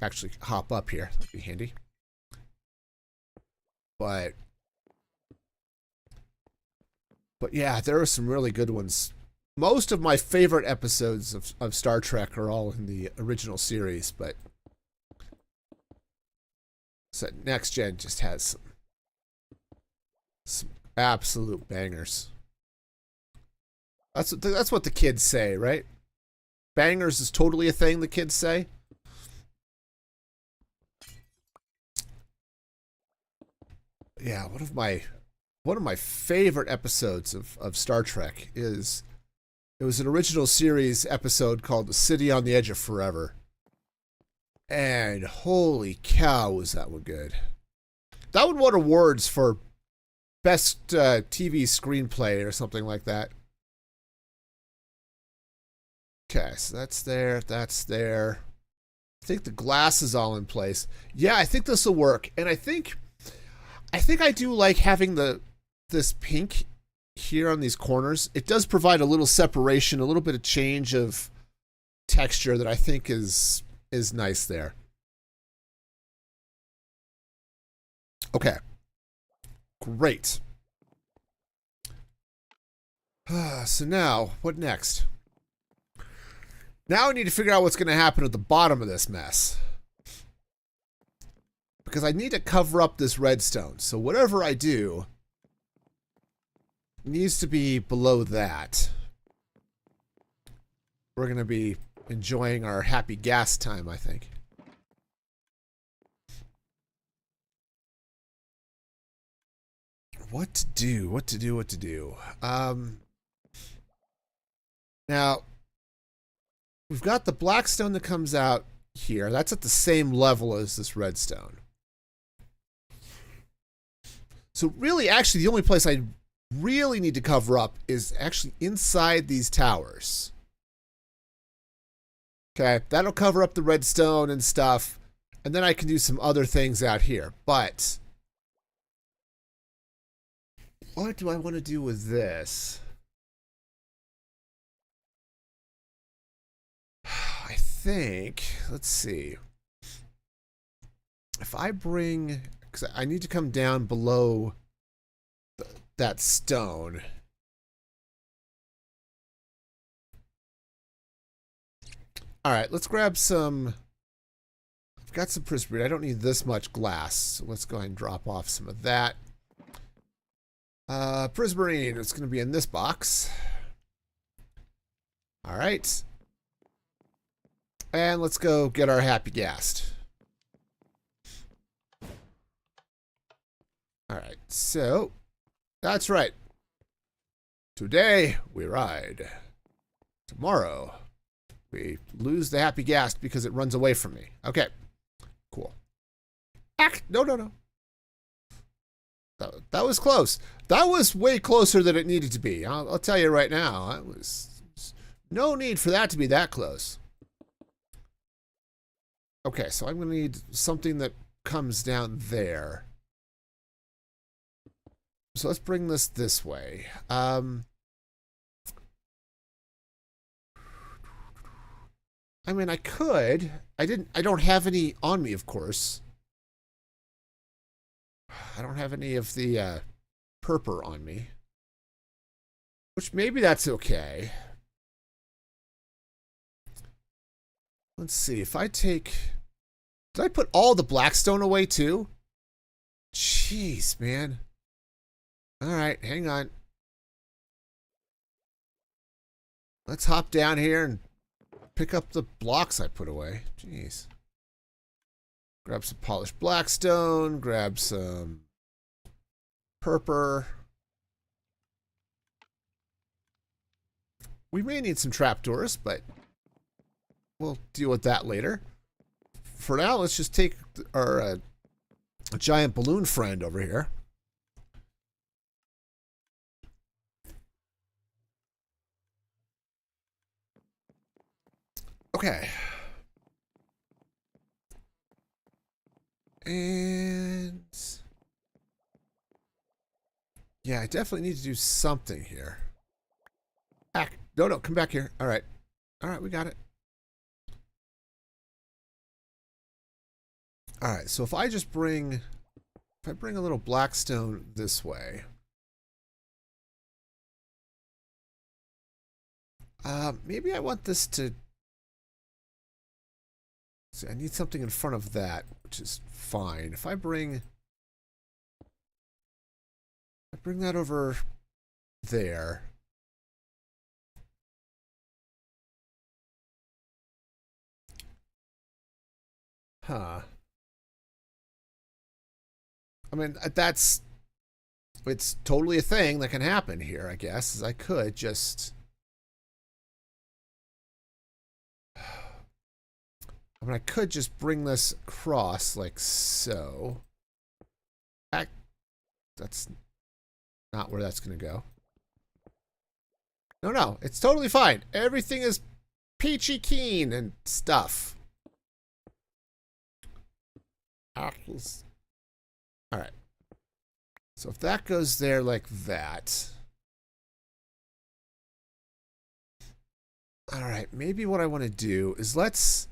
actually hop up here. That'd be handy. But yeah, there are some really good ones. Most of my favorite episodes of Star Trek are all in the original series, but so Next Gen just has some absolute bangers. That's what the kids say, right? Bangers is totally a thing the kids say. Yeah, one of my favorite episodes of Star Trek is it was an original series episode called The City on the Edge of Forever. And holy cow, was that one good. That one won awards for best TV screenplay or something like that. Okay, so that's there. I think the glass is all in place. Yeah, I think this will work. And I think I do like having this pink here on these corners. It does provide a little separation, a little bit of change of texture that I think is nice there. Okay. Great. So now, what next? Now I need to figure out what's going to happen at the bottom of this mess. Because I need to cover up this redstone. So whatever I do needs to be below that. We're going to be enjoying our happy gas time, I think. What to do? Now, we've got the blackstone that comes out here. That's at the same level as this redstone. So really, actually, the only place I really need to cover up is actually inside these towers. Okay, that'll cover up the redstone and stuff. And then I can do some other things out here. But what do I want to do with this? I think, let's see. If I bring, because I need to come down below that stone. All right, let's grab some. I've got some prismarine. I don't need this much glass, so let's go ahead and drop off some of that. Prismarine, it's going to be in this box. All right. And let's go get our happy ghast. All right, so that's right. Today we ride. Tomorrow we lose the happy ghast because it runs away from me. Okay, cool. No. That was close. That was way closer than it needed to be. I'll tell you right now. It was no need for that to be that close. Okay, so I'm going to need something that comes down there. So let's bring this way. I mean, I could. I don't have any on me, of course. I don't have any of the purple on me. Which maybe that's okay. Let's see. If I take... Did I put all the blackstone away too? Jeez, man. Alright, hang on. Let's hop down here and pick up the blocks I put away. Jeez. Grab some polished blackstone. Grab some purple. We may need some trapdoors, but we'll deal with that later. For now, let's just take our giant balloon friend over here. Okay. And yeah, I definitely need to do something here. No, come back here. All right, we got it. All right, so if I bring a little blackstone this way. Maybe I want this to... See, I need something in front of that, which is fine. If I bring that over there. Huh. I mean, it's totally a thing that can happen here, I guess, is I could just... I mean, I could just bring this across like so. That's not where that's going to go. No, it's totally fine. Everything is peachy keen and stuff. Apples. All right. So if that goes there like that. All right, maybe what I want to do is let's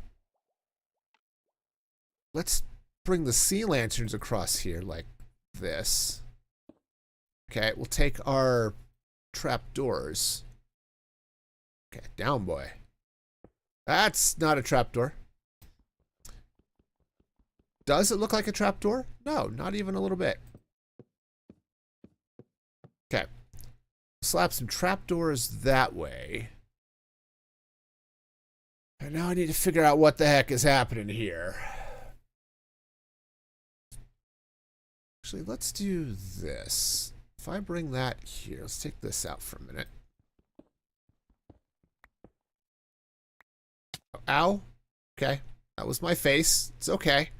bring the sea lanterns across here like this. Okay, we'll take our trapdoors. Okay, down boy. That's not a trapdoor. Does it look like a trapdoor? No, not even a little bit. Okay. Slap some trapdoors that way. And now I need to figure out what the heck is happening here. Actually, let's do this. If I bring that here, let's take this out for a minute. Ow. Okay. That was my face. It's okay.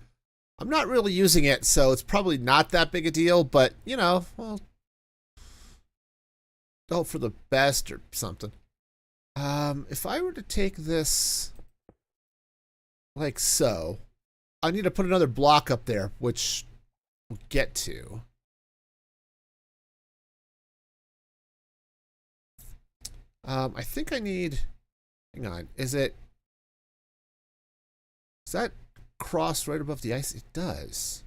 I'm not really using it, so it's probably not that big a deal, but, you know, well, hope for the best or something. If I were to take this like so, I need to put another block up there, which we'll get to. I think I need... Hang on. Is that cross right above the ice? It does.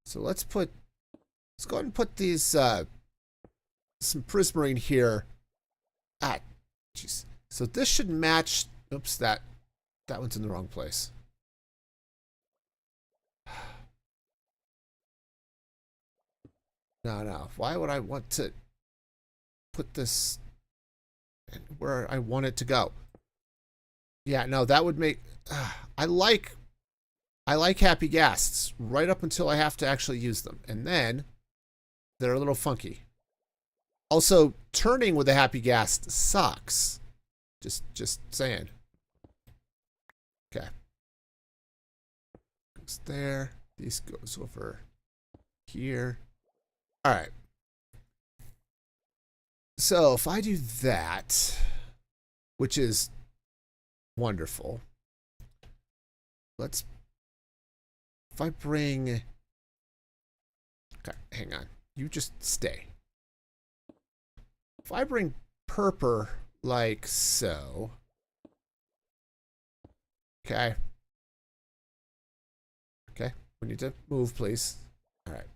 So let's go ahead and put these some prismarine here. Jeez. So this should match. Oops, that one's in the wrong place. No. Why would I want to put this? where I want it to go. Yeah, no, that would make... I like happy ghasts right up until I have to actually use them. And then they're a little funky. Also, turning with a happy ghast sucks. Just saying. Okay. Goes there. This goes over here. All right. So if I do that, which is wonderful, if I bring, okay, hang on, you just stay. If I bring Purper like so, okay, we need to move, please. All right,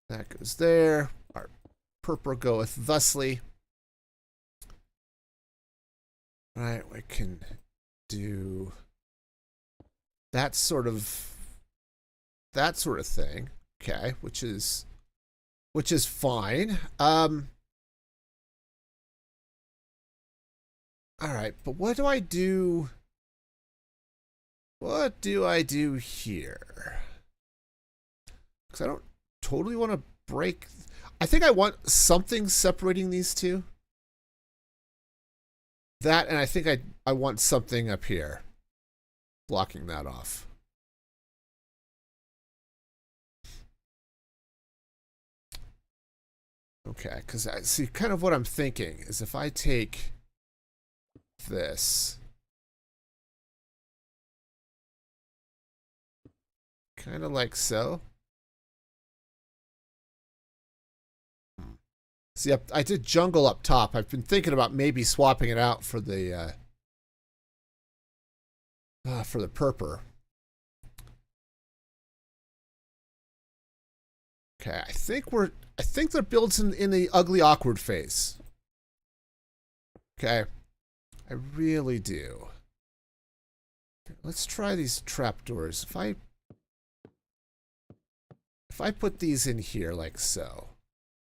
that goes there. Our Purper goeth thusly. All right, we can do that sort of thing. Okay, which is fine. All right, but what do I do? What do I do here? Because I don't totally want to break. I think I want something separating these two. That, and I think I want something up here blocking that off. Okay, because I see kind of what I'm thinking is if I take this, kind of like so. See, I did jungle up top. I've been thinking about maybe swapping it out for the purper. Okay, I think the build's in the ugly awkward phase. Okay, I really do. Let's try these trapdoors. If I put these in here like so,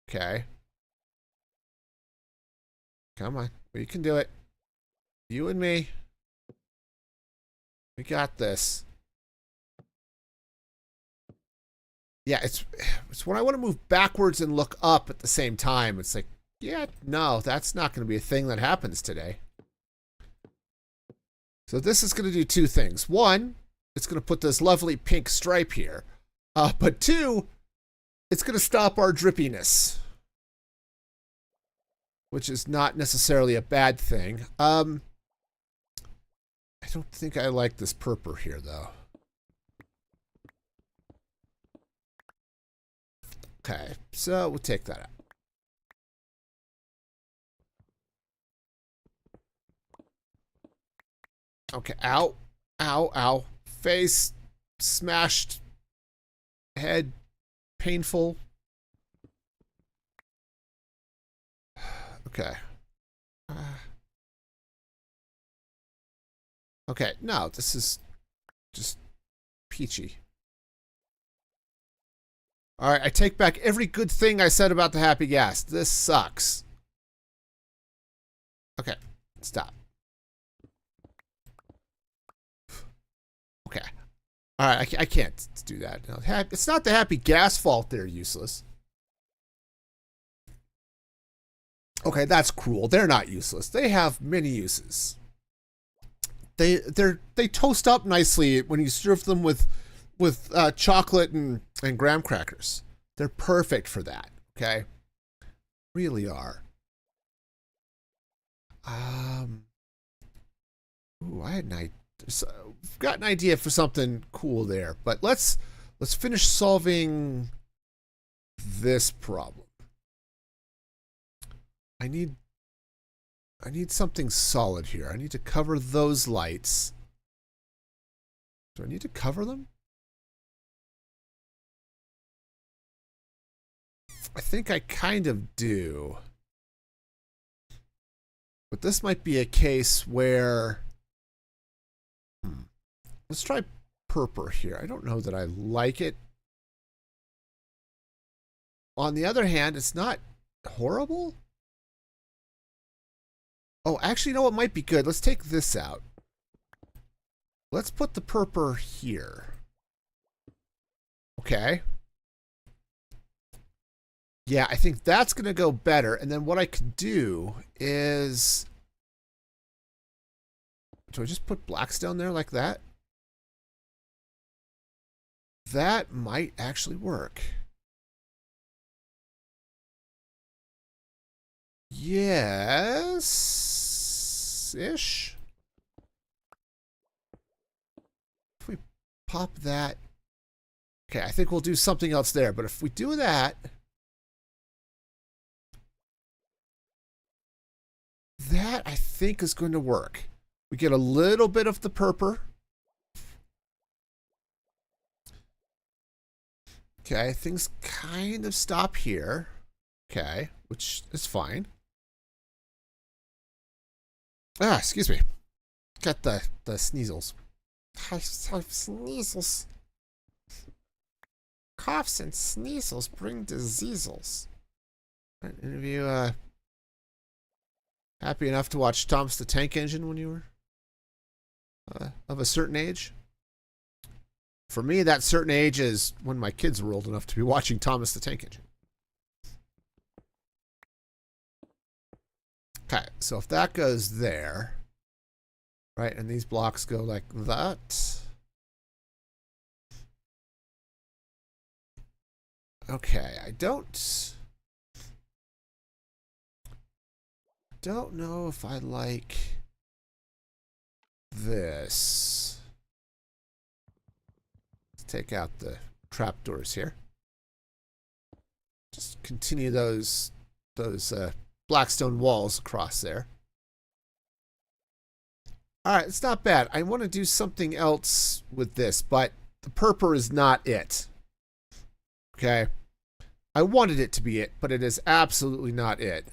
okay. Come on, we can do it. You and me. We got this. Yeah, it's when I want to move backwards and look up at the same time. It's like, yeah, no, that's not going to be a thing that happens today. So this is going to do two things. One, it's going to put this lovely pink stripe here. But two, it's going to stop our drippiness, which is not necessarily a bad thing. I don't think I like this purple here, though. Okay, so we'll take that out. Okay, ow, ow, ow. Face smashed. Head painful. Okay. Okay, no, this is just peachy. All right, I take back every good thing I said about the happy gas. This sucks. Okay, stop. Okay. All right, I can't do that. No, it's not the happy gas fault they're useless. Okay, that's cruel. They're not useless. They have many uses. They toast up nicely when you serve them with chocolate and graham crackers. They're perfect for that. Okay, really are. Ooh, I had an idea. I've got an idea for something cool there, but let's finish solving this problem. I need something solid here. I need to cover those lights. Do I need to cover them? I think I kind of do. But this might be a case where... Let's try purple here. I don't know that I like it. On the other hand, it's not horrible. Oh, actually, you know what might be good? Let's take this out. Let's put the purpur here. Okay. Yeah, I think that's going to go better. And then what I could do is... Do I just put blackstone there like that? That might actually work. Yes-ish. If we pop that... Okay, I think we'll do something else there. But if we do that... That, I think, is going to work. We get a little bit of the purpur. Okay, things kind of stop here. Okay, which is fine. Ah, excuse me. Got the sneezels. I have sneezels. Coughs and sneezels bring diseases. Any of you happy enough to watch Thomas the Tank Engine when you were of a certain age? For me, that certain age is when my kids were old enough to be watching Thomas the Tank Engine. Okay, so if that goes there, right, and these blocks go like that. Okay, I don't know if I like this. Let's take out the trapdoors here. Just continue those blackstone walls across there. All right, it's not bad. I want to do something else with this, but the purpur is not it. Okay. I wanted it to be it, but it is absolutely not it.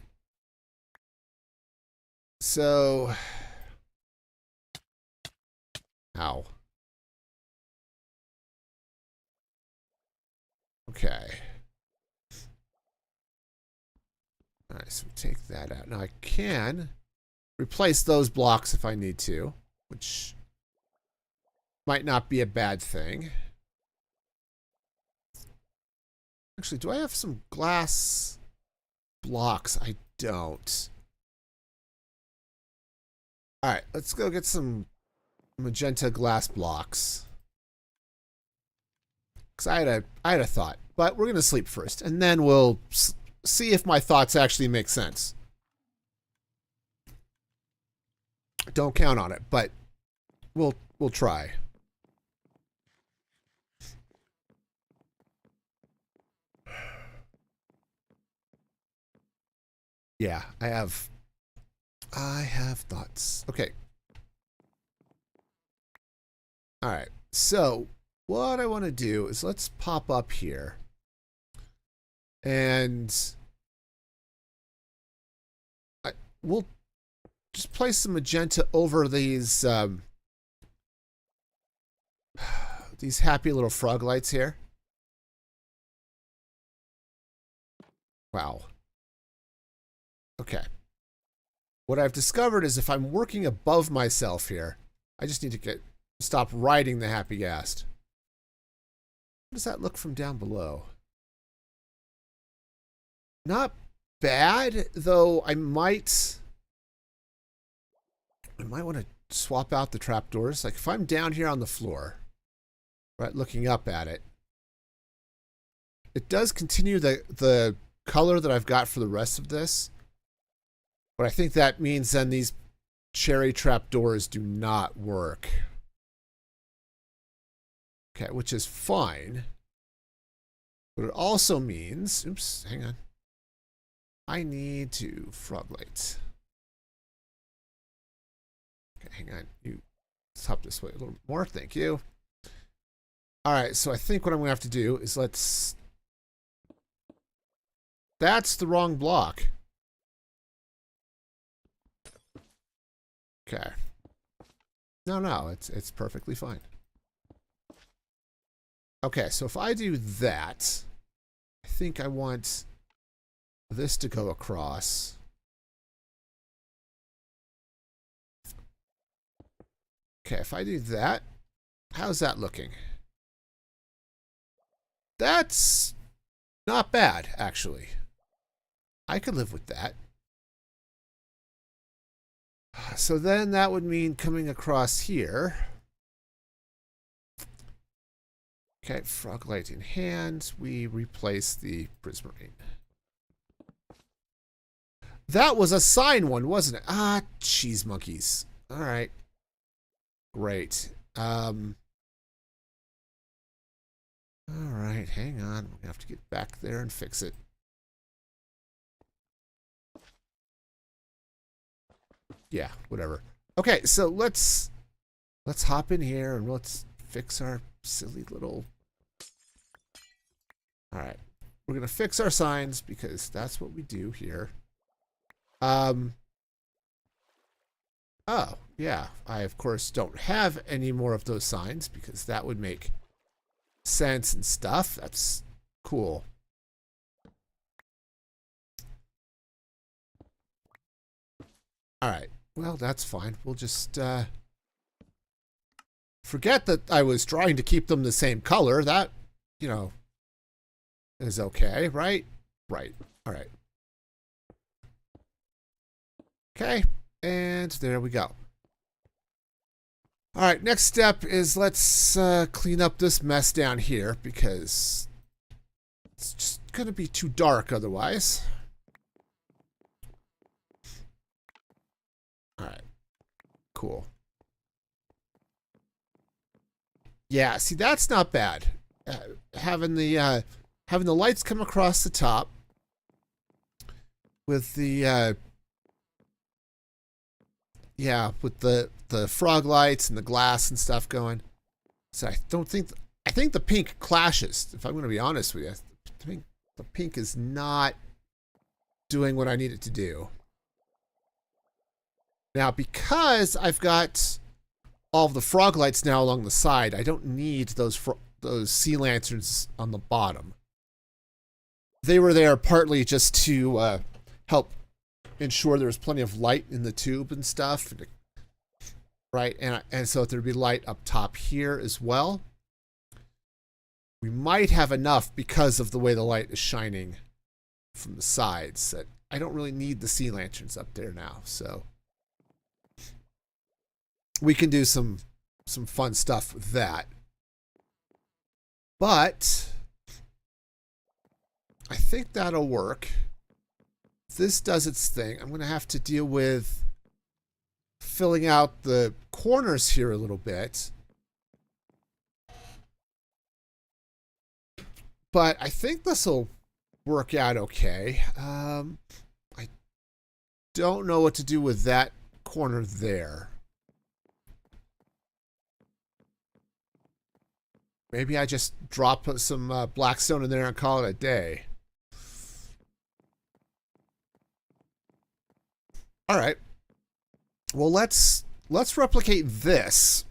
So, ow. Okay. All right, so we take that out. Now I can replace those blocks if I need to, which might not be a bad thing. Actually, do I have some glass blocks? I don't. All right, let's go get some magenta glass blocks. Because I had a thought, but we're going to sleep first, and then we'll see if my thoughts actually make sense. Don't count on it, but we'll try. Yeah, I have thoughts. Okay. All right. So what I want to do is let's pop up here and we'll just place some magenta over these happy little frog lights here. Wow. Okay. What I've discovered is if I'm working above myself here, I just need to stop riding the happy ghast. How does that look from down below? Not bad, though I might want to swap out the trapdoors. Like if I'm down here on the floor, right, looking up at it, it does continue the color that I've got for the rest of this. But I think that means then these cherry trapdoors do not work. Okay, which is fine. But it also means, oops, hang on. I need to frog light. Okay, hang on. Let's hop this way a little bit more. Thank you. All right, so I think what I'm going to have to do is that's the wrong block. Okay. No, it's perfectly fine. Okay, so if I do that, I think I want this to go across. Okay, if I do that, how's that looking? That's not bad, actually. I could live with that. So then that would mean coming across here. Okay, frog light in hand. We replace the prismarine. That was a sign one, wasn't it? Ah, cheese monkeys. All right. Great. All right, hang on. We're gonna have to get back there and fix it. Yeah, whatever. Okay, so let's hop in here and let's fix our silly little. All right, we're gonna fix our signs because that's what we do here. Oh, yeah. I, of course, don't have any more of those signs because that would make sense and stuff. That's cool. All right. Well, that's fine. We'll just forget that I was trying to keep them the same color. That, you know, is okay, right? Right. All right. Okay. And there we go. All right, next step is let's clean up this mess down here because it's just going to be too dark otherwise. All right, cool. Yeah, see, that's not bad. Having the lights come across the top with the yeah, with the frog lights and the glass and stuff going. So I think the pink clashes, if I'm going to be honest with you. I think the pink is not doing what I need it to do. Now, because I've got all of the frog lights now along the side, I don't need those sea lanterns on the bottom. They were there partly just to help ensure there was plenty of light in the tube and stuff, right? And so there'd be light up top here as well. We might have enough because of the way the light is shining from the sides that I don't really need the sea lanterns up there now. So we can do some fun stuff with that. But I think that'll work. If this does its thing, I'm going to have to deal with filling out the corners here a little bit. But I think this will work out okay. I don't know what to do with that corner there. Maybe I just drop some blackstone in there and call it a day. All right. Well, let's replicate this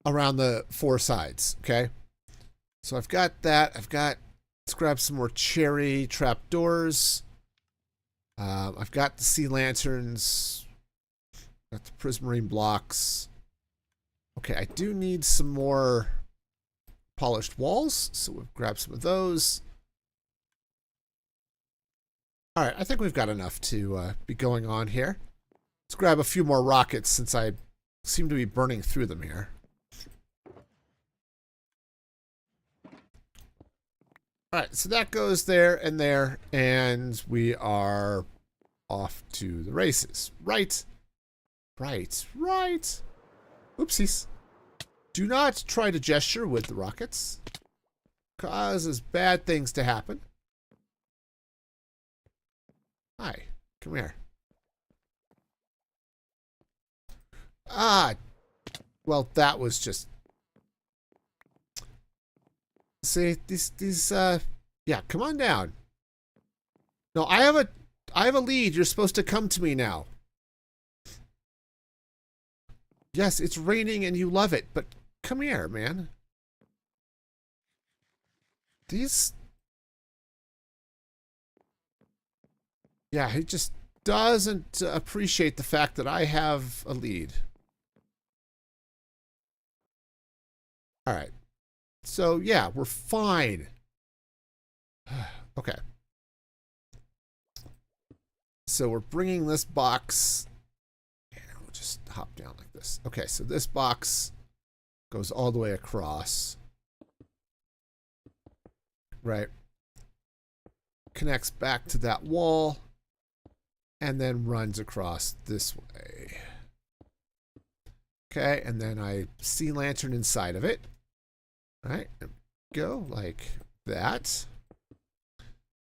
around the four sides, okay? So I've got that. Let's grab some more cherry trapdoors. I've got the sea lanterns. Got the prismarine blocks. Okay, I do need some more polished walls, so we'll grab some of those. All right, I think we've got enough to be going on here. Let's grab a few more rockets since I seem to be burning through them here. All right, so that goes there, and we are off to the races. Right. Oopsies. Do not try to gesture with the rockets. Causes bad things to happen. Hi, come here. Ah, well, that was just... See, these yeah, come on down. No, I have a lead. You're supposed to come to me now. Yes, it's raining and you love it, but come here, man. These... Yeah, he just doesn't appreciate the fact that I have a lead. So yeah, we're fine. Okay. So we're bringing this box, and we'll just hop down like this. Okay, so this box goes all the way across. Right. Connects back to that wall, and then runs across this way. Okay, and then I sea lantern inside of it. All right, go like that.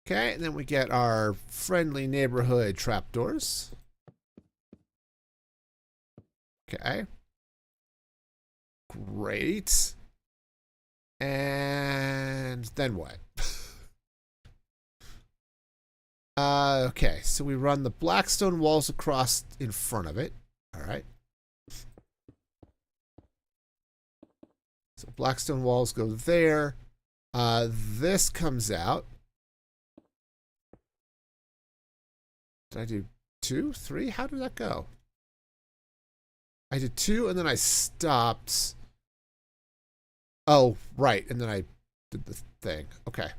Okay, and then we get our friendly neighborhood trapdoors. Okay. Great. And then what? Okay, so we run the blackstone walls across in front of it. All right. So blackstone walls go there. This comes out. Did I do 2, 3? How did that go? I did 2 and then I stopped. Oh, right. And then I did the thing. Okay.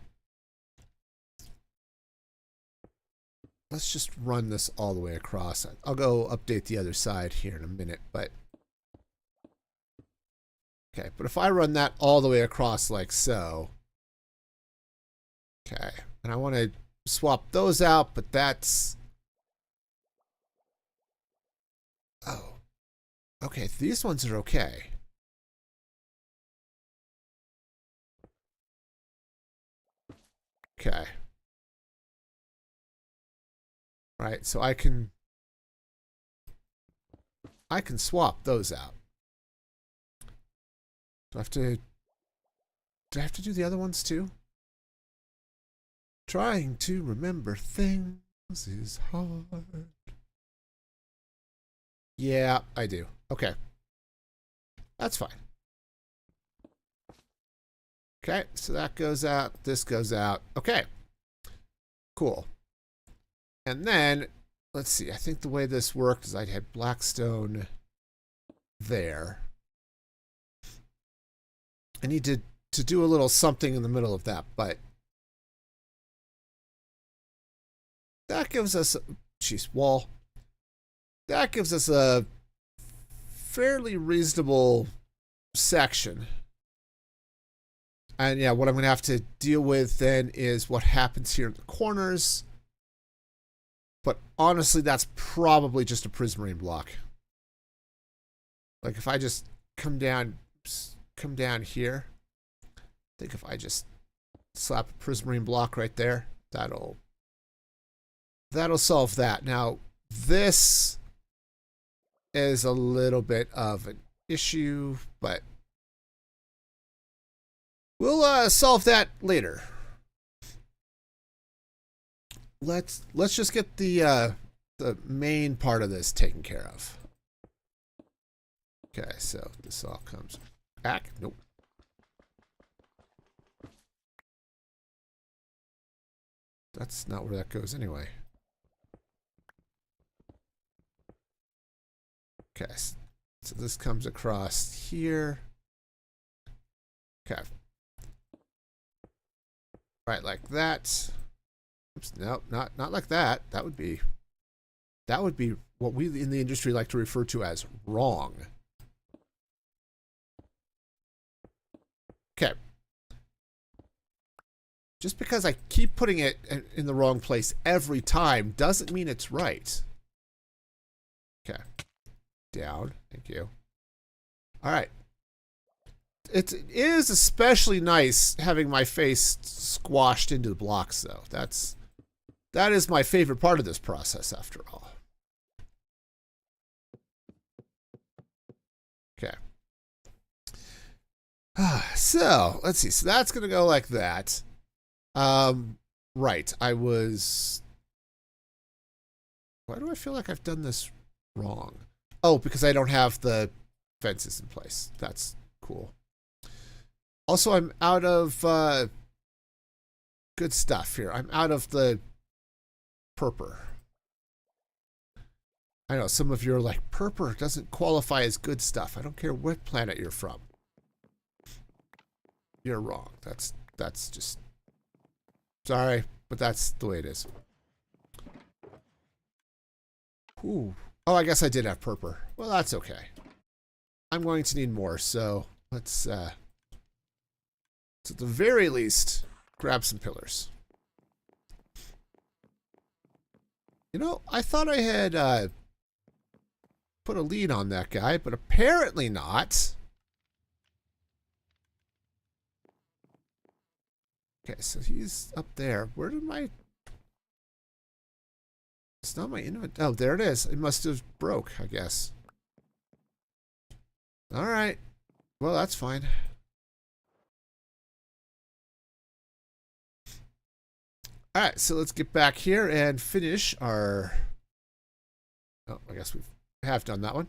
Let's just run this all the way across. I'll go update the other side here in a minute, but okay, but if I run that all the way across like so, okay, and I want to swap those out, but that's, oh, okay, these ones are okay. Okay. Right, so I can swap those out. Do I have to do the other ones too? Trying to remember things is hard. Yeah, I do. Okay. That's fine. Okay, so that goes out, this goes out. Okay. Cool. And then, let's see, I think the way this worked is I had blackstone there. I need to do a little something in the middle of that, but that gives us, wall. That gives us a fairly reasonable section. And yeah, what I'm going to have to deal with then is what happens here in the corners. But honestly, that's probably just a prismarine block. Like if I just come down here, I think if I just slap a prismarine block right there, that'll solve that. Now, this is a little bit of an issue, but we'll solve that later. Let's just get the main part of this taken care of. Okay, so this all comes back. Nope. That's not where that goes anyway. Okay, so this comes across here. Okay. Right, like that. Oops, no, not like that. That would be what we in the industry like to refer to as wrong. Okay. Just because I keep putting it in the wrong place every time doesn't mean it's right. Okay. Down. Thank you. All right. It is especially nice having my face squashed into the blocks, though. That is my favorite part of this process, after all. Okay. So, let's see. So that's going to go like that. Right. Why do I feel like I've done this wrong? Oh, because I don't have the fences in place. That's cool. Also, I'm out of good stuff here. I'm out of the purple. I know some of you are like, purple doesn't qualify as good stuff. I don't care what planet you're from. You're wrong. That's just... Sorry, but that's the way it is. Ooh. Oh, I guess I did have purple. Well, that's okay. I'm going to need more, so let's at the very least, grab some pillars. You know, I thought I had put a lead on that guy, but apparently not. Okay, so he's up there. Where did my... It's not my inventory. Oh, there it is. It must have broke, I guess. All right. Well, that's fine. All right, so let's get back here and finish our... Oh, I guess we have done that one.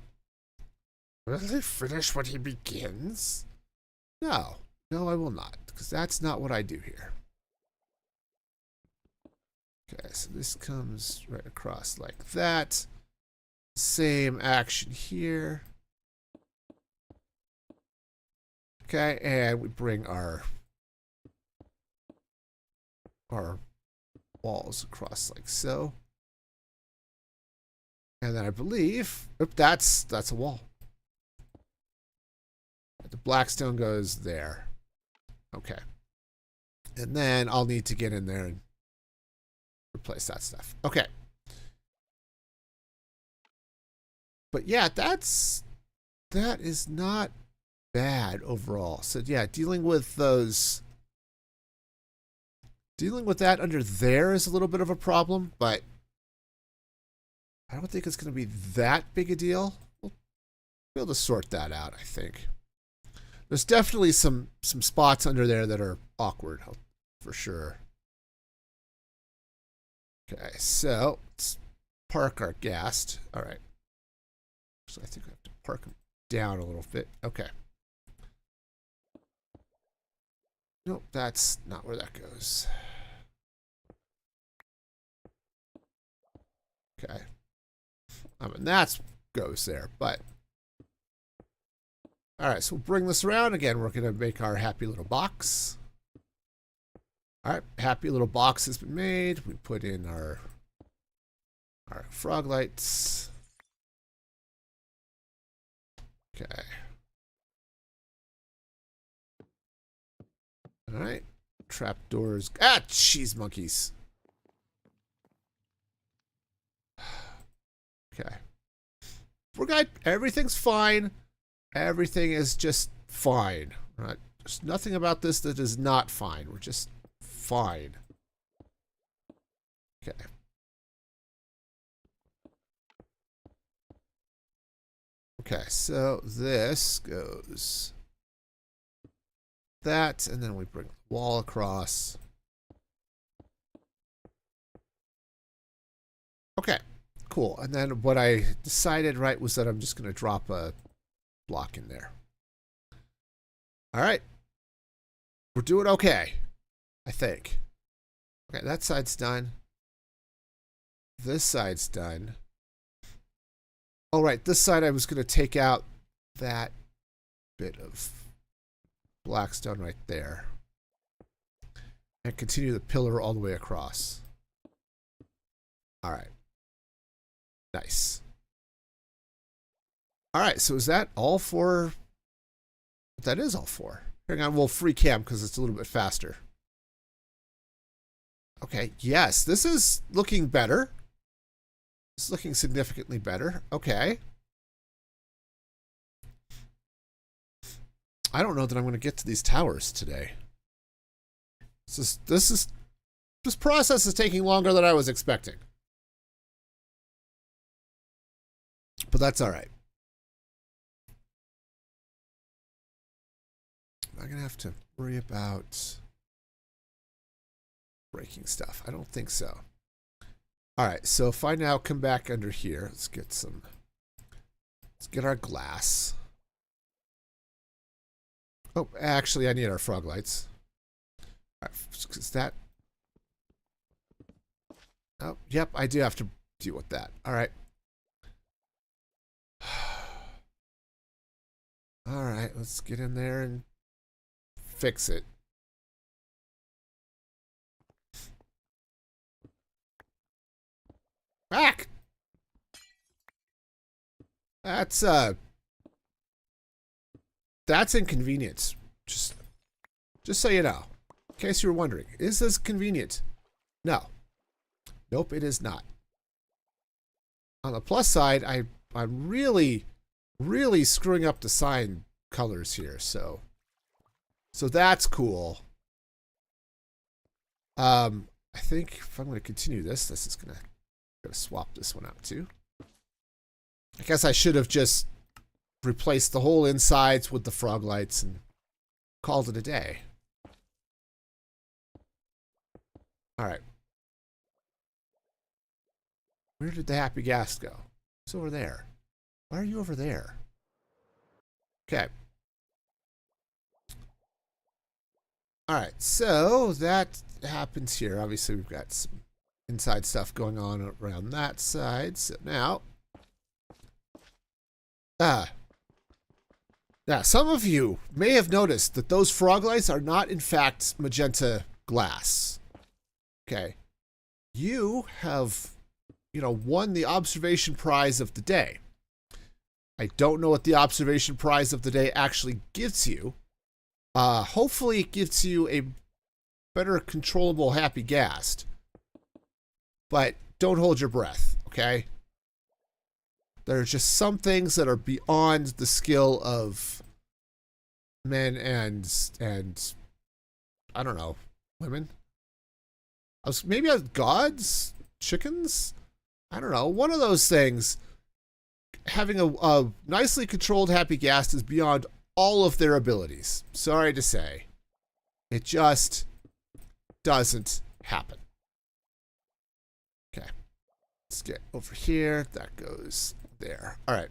Will he finish when he begins? No. No, I will not, because that's not what I do here. Okay, so this comes right across like that. Same action here. Okay, and we bring our walls across like so. And then I believe, that's a wall. The blackstone goes there. Okay. And then I'll need to get in there and replace that stuff. Okay. But yeah, that is not bad overall. So yeah, dealing with that under there is a little bit of a problem, but I don't think it's going to be that big a deal. We'll be able to sort that out, I think. There's definitely some spots under there that are awkward, for sure. Okay, so let's park our ghast. All right. So I think I have to park them down a little bit. Okay. Nope, that's not where that goes. Okay. I mean, that goes there, but... All right, so we'll bring this around. Again, we're going to make our happy little box. All right, happy little box has been made. We put in our frog lights. Okay. All right, trapdoors. Ah, cheese monkeys. Okay. We're good. Everything's fine. Everything is just fine. Right? There's nothing about this that is not fine. We're just fine. Okay. Okay, so this goes that, and then we bring the wall across. Okay, cool. And then what I decided, right, was that I'm just going to drop a block in there. All right. We're doing okay, I think. Okay, that side's done. This side's done. All right, this side I was going to take out that bit of blackstone right there and continue the pillar all the way across. All right. Nice. All right, so is that all for... That is all for. Hang on, we'll free cam because it's a little bit faster. Okay, yes, this is looking better. It's looking significantly better. Okay. I don't know that I'm going to get to these towers today. This process is taking longer than I was expecting. But that's all right. Am I going to have to worry about breaking stuff? I don't think so. All right, so if I now come back under here, let's get our glass. Oh, actually, I need our frog lights. All right, is that... Oh, yep, I do have to deal with that. All right. All right, let's get in there and fix it. Back! That's inconvenient. Just so you know. In case you were wondering. Is this convenient? No. Nope, it is not. On the plus side, I'm really screwing up the sign colors here, so that's cool. I think if I'm going to continue this is going to swap this one out too. I guess I should have just replaced the whole insides with the frog lights and called it a day. All right. Where did the happy gas go? It's over there. Why are you over there? Okay. All right, so that happens here. Obviously, we've got some inside stuff going on around that side. So now, now some of you may have noticed that those frog lights are not, in fact, magenta glass. Okay, you have, won the observation prize of the day. I don't know what the observation prize of the day actually gives you. Hopefully it gives you a better controllable happy gas. But don't hold your breath, okay? There are just some things that are beyond the skill of men and I don't know, women. Maybe gods? Chickens? I don't know. One of those things. Having a nicely controlled happy gas is beyond all of their abilities. Sorry to say. It just doesn't happen. Okay. Let's get over here. That goes there. All right.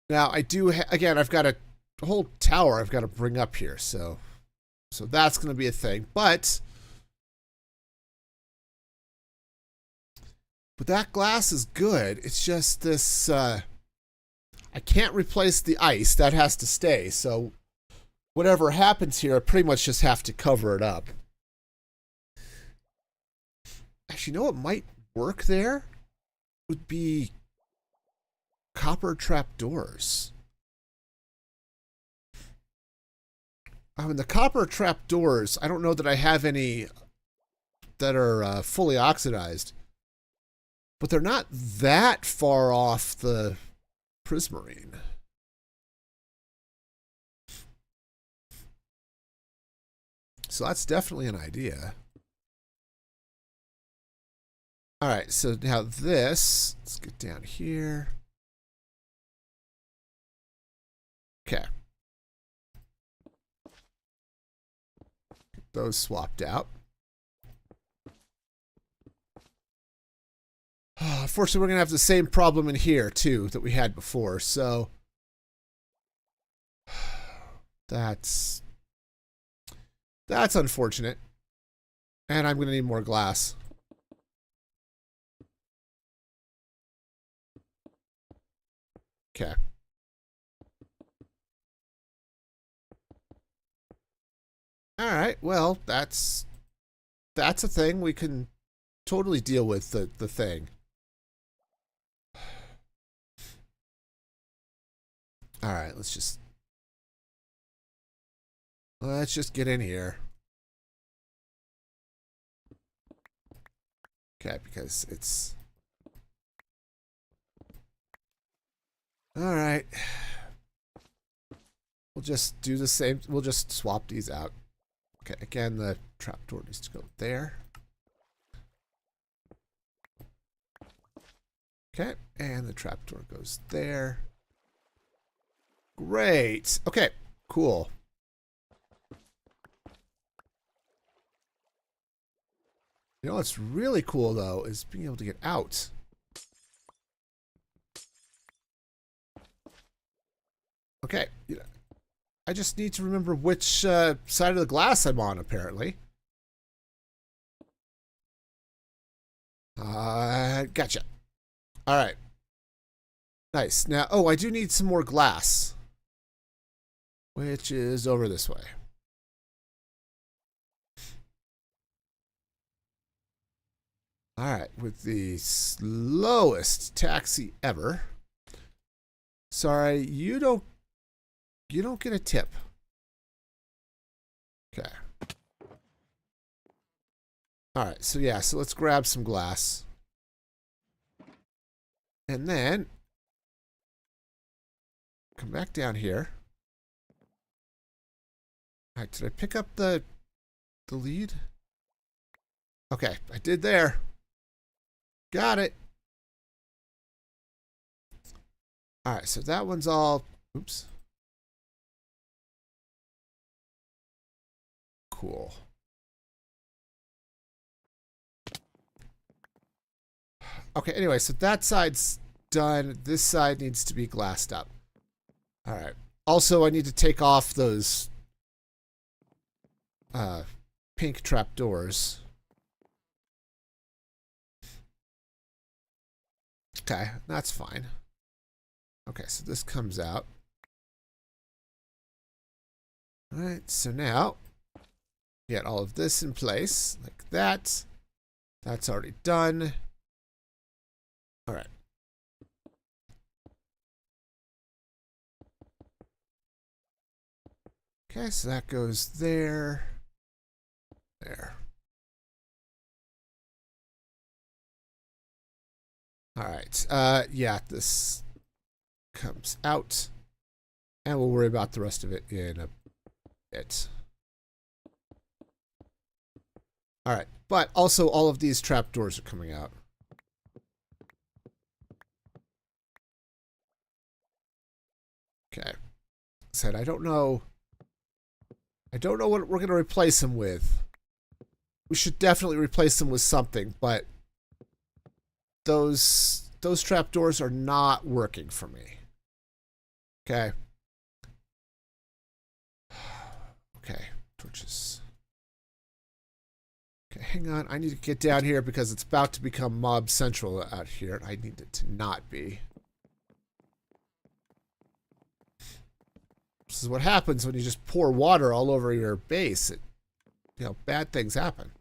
Now, I do, again, I've got a whole tower I've got to bring up here. So that's going to be a thing. But that glass is good. It's just this, I can't replace the ice. That has to stay. So whatever happens here, I pretty much just have to cover it up. Actually, you know what might work there? Would be copper trapdoors. I mean, the copper trapdoors, I don't know that I have any that are fully oxidized. But they're not that far off the prismarine. So that's definitely an idea. All right, so now this, let's get down here. Okay. Get those swapped out. Unfortunately, we're going to have the same problem in here, too, that we had before. So that's unfortunate. And I'm going to need more glass. Okay. All right. Well, that's a thing. We can totally deal with the thing. All right, let's just get in here. Okay, because it's all right. We'll just do the same. We'll just swap these out. Okay, again, the trapdoor needs to go there. Okay, and the trapdoor goes there. Great. Okay, cool. You know what's really cool, though, is being able to get out. Okay, I just need to remember which side of the glass I'm on, apparently. Gotcha. All right. Nice. Now, oh, I do need some more glass. which is over this way. All right, with the slowest taxi ever. Sorry, you don't get a tip. Okay. All right, so yeah, so let's grab some glass. And then come back down here. All right, did I pick up the lead? Okay, I did there. Got it. All right, so that one's all, oops. Cool. Okay, anyway, so that side's done. This side needs to be glassed up. All right. Also, I need to take off those pink trapdoors. Okay, that's fine. Okay, so this comes out. All right, so now get all of this in place like that. That's already done. All right. Okay, so that goes there. There. All right. Yeah, this comes out. And we'll worry about the rest of it in a bit. All right. But also all of these trapdoors are coming out. Okay. Said I don't know what we're going to replace them with. We should definitely replace them with something, but those trapdoors are not working for me. Okay. Okay, torches. Okay, hang on. I need to get down here because it's about to become mob central out here. I need it to not be. This is what happens when you just pour water all over your base. Bad things happen.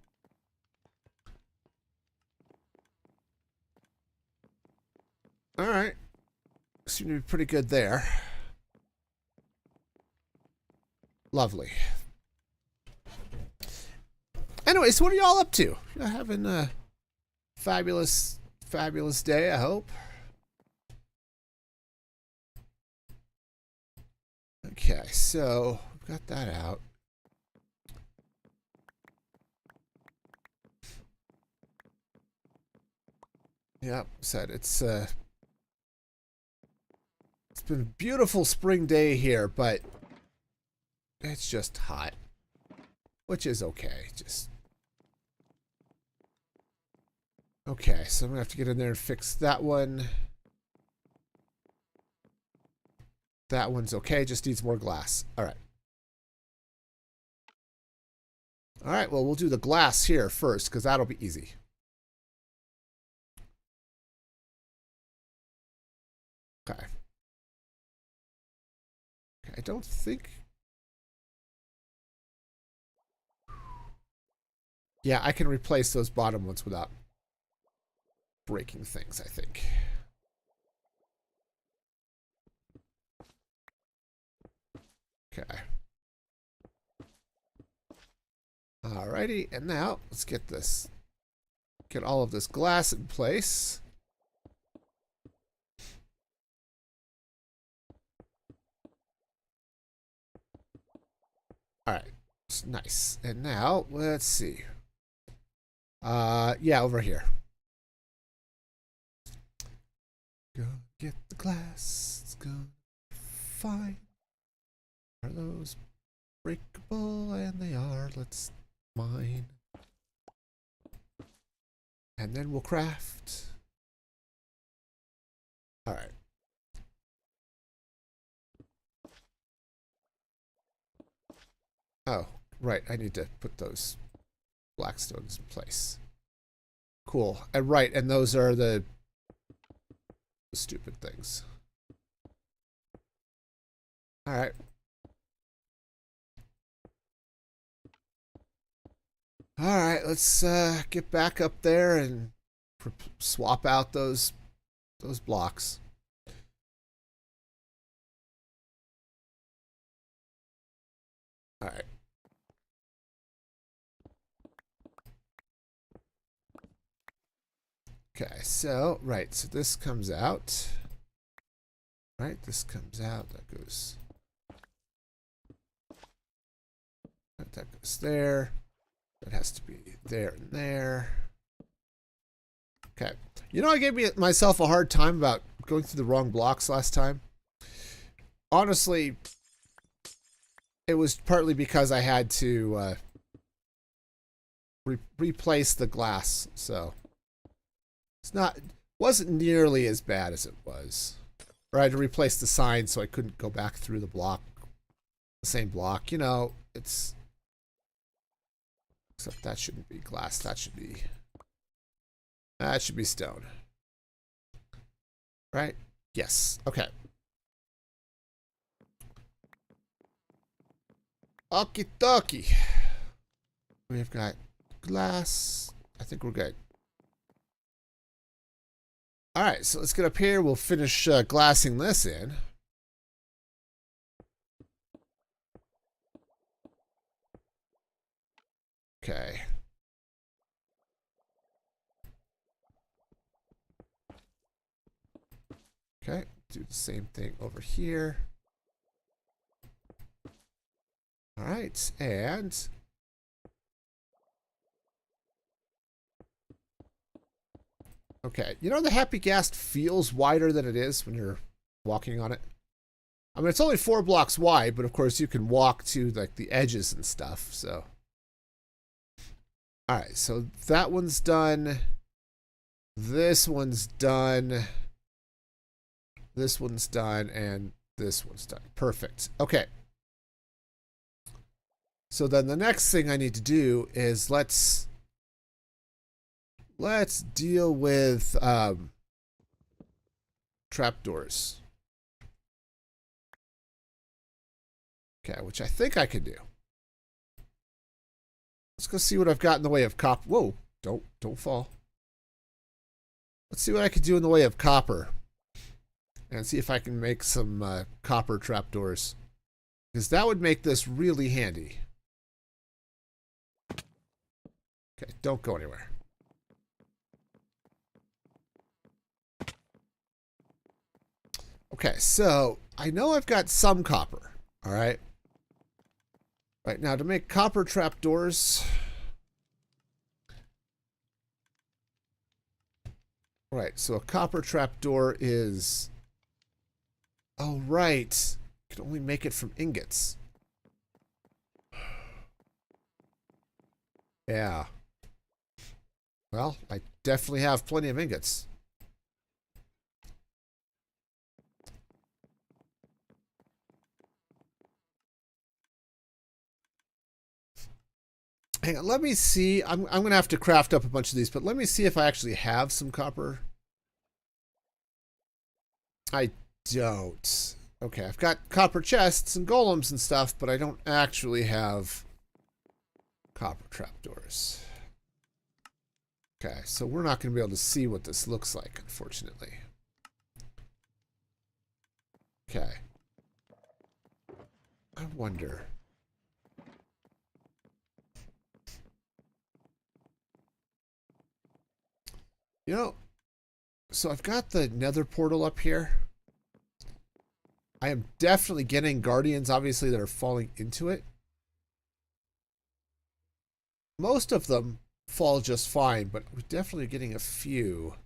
All right. Seem to be pretty good there. Lovely. Anyways, what are y'all up to? You're having a fabulous, fabulous day, I hope. Okay, so we've got that out. Yep, said it's been a beautiful spring day here, but it's just hot, which is okay. Just okay, so I'm gonna have to get in there and fix that one. That one's okay, just needs more glass. All right. All right, well, we'll do the glass here first because that'll be easy. Okay. I don't think... Yeah, I can replace those bottom ones without breaking things, I think. Okay. Alrighty, and now let's get this. Get all of this glass in place. Alright, nice. And now, let's see. Yeah, over here. Go get the glass. It's gonna be fine. Are those breakable? And they are. Let's mine. And then we'll craft. Alright. Oh, right. I need to put those black stones in place. Cool. And right, and those are the stupid things. Alright. All right, let's get back up there and swap out those blocks. All right. Okay, so so this comes out. Right, this comes out. That goes. That goes there. That has to be there and there. Okay. You know, I gave myself a hard time about going through the wrong blocks last time. Honestly, it was partly because I had to replace the glass, so wasn't nearly as bad as it was. Or I had to replace the sign so I couldn't go back through the same block. You know, except that shouldn't be glass. That should be stone. Right? Yes. Okay. Okie dokie. We've got glass. I think we're good. All right, so let's get up here. We'll finish glassing this in. Okay. Okay, do the same thing over here. All right, and okay, you know the Happy Ghast feels wider than it is when you're walking on it. I mean, it's only 4 blocks wide, but of course you can walk to like the edges and stuff. So, all right, so that one's done. This one's done. This one's done, and this one's done. Perfect. Okay. So then the next thing I need to do is let's deal with trapdoors. Okay, which I think I can do. Let's go see what I've got in the way of copper. Whoa, don't fall. Let's see what I can do in the way of copper. And see if I can make some copper trapdoors. Because that would make this really handy. Okay, don't go anywhere. Okay, so I know I've got some copper. All right. Right now, to make copper trapdoors. Right, so a copper trapdoor is. Oh, right. You can only make it from ingots. Yeah. Well, I definitely have plenty of ingots. Hang on, let me see. I'm going to have to craft up a bunch of these, but let me see if I actually have some copper. I don't. Okay, I've got copper chests and golems and stuff, but I don't actually have copper trapdoors. Okay, so we're not going to be able to see what this looks like, unfortunately. Okay. I wonder. You know, so I've got the nether portal up here. I am definitely getting guardians, obviously, that are falling into it. Most of them fall just fine, but we're definitely getting a few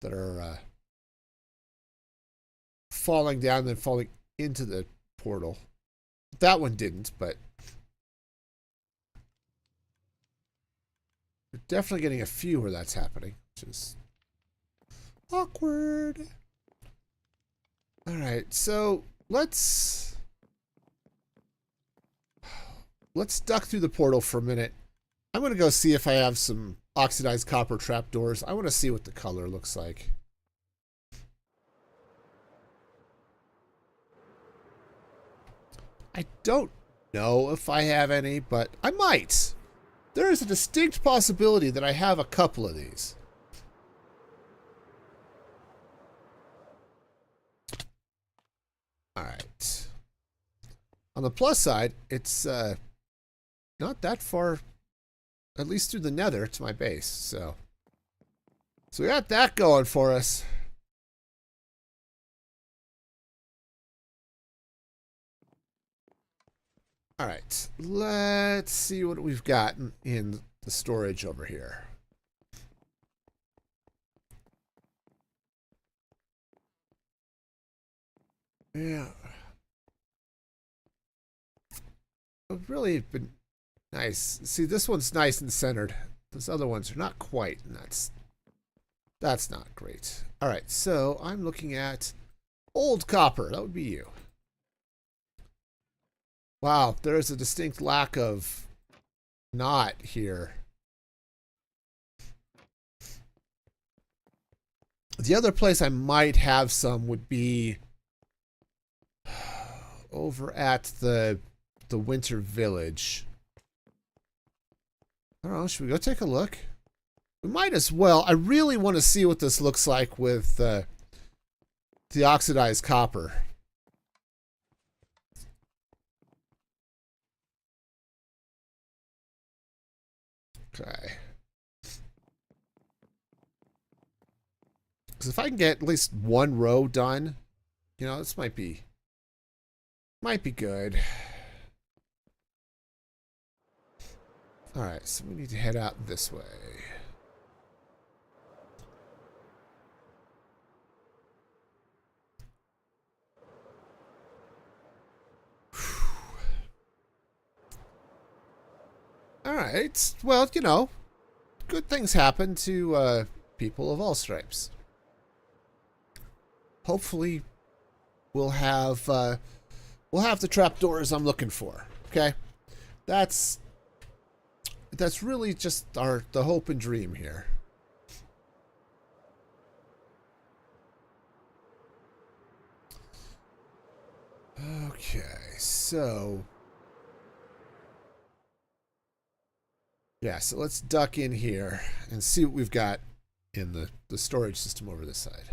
that are falling down and then falling into the portal. That one didn't, but we're definitely getting a few where that's happening, which is awkward. All right, so let's duck through the portal for a minute. I'm going to go see if I have some oxidized copper trapdoors. I want to see what the color looks like. I don't know if I have any, but I might. There is a distinct possibility that I have a couple of these. All right. On the plus side, it's not that far, at least through the nether, to my base. So we got that going for us. All right, let's see what we've got in the storage over here. Yeah. It's really been nice. See, this one's nice and centered. Those other ones are not quite, and that's not great. All right, so I'm looking at old copper. That would be you. Wow, there's a distinct lack of knot here. The other place I might have some would be over at the winter village. I don't know, should we go take a look? We might as well. I really want to see what this looks like with the oxidized copper. Okay. Because if I can get at least one row done, you know, this might be good. All right, so we need to head out this way. All right. Well, you know, good things happen to people of all stripes. Hopefully, we'll have the trapdoors I'm looking for. Okay, that's really just the hope and dream here. Okay, so yeah, so let's duck in here and see what we've got in the storage system over this side.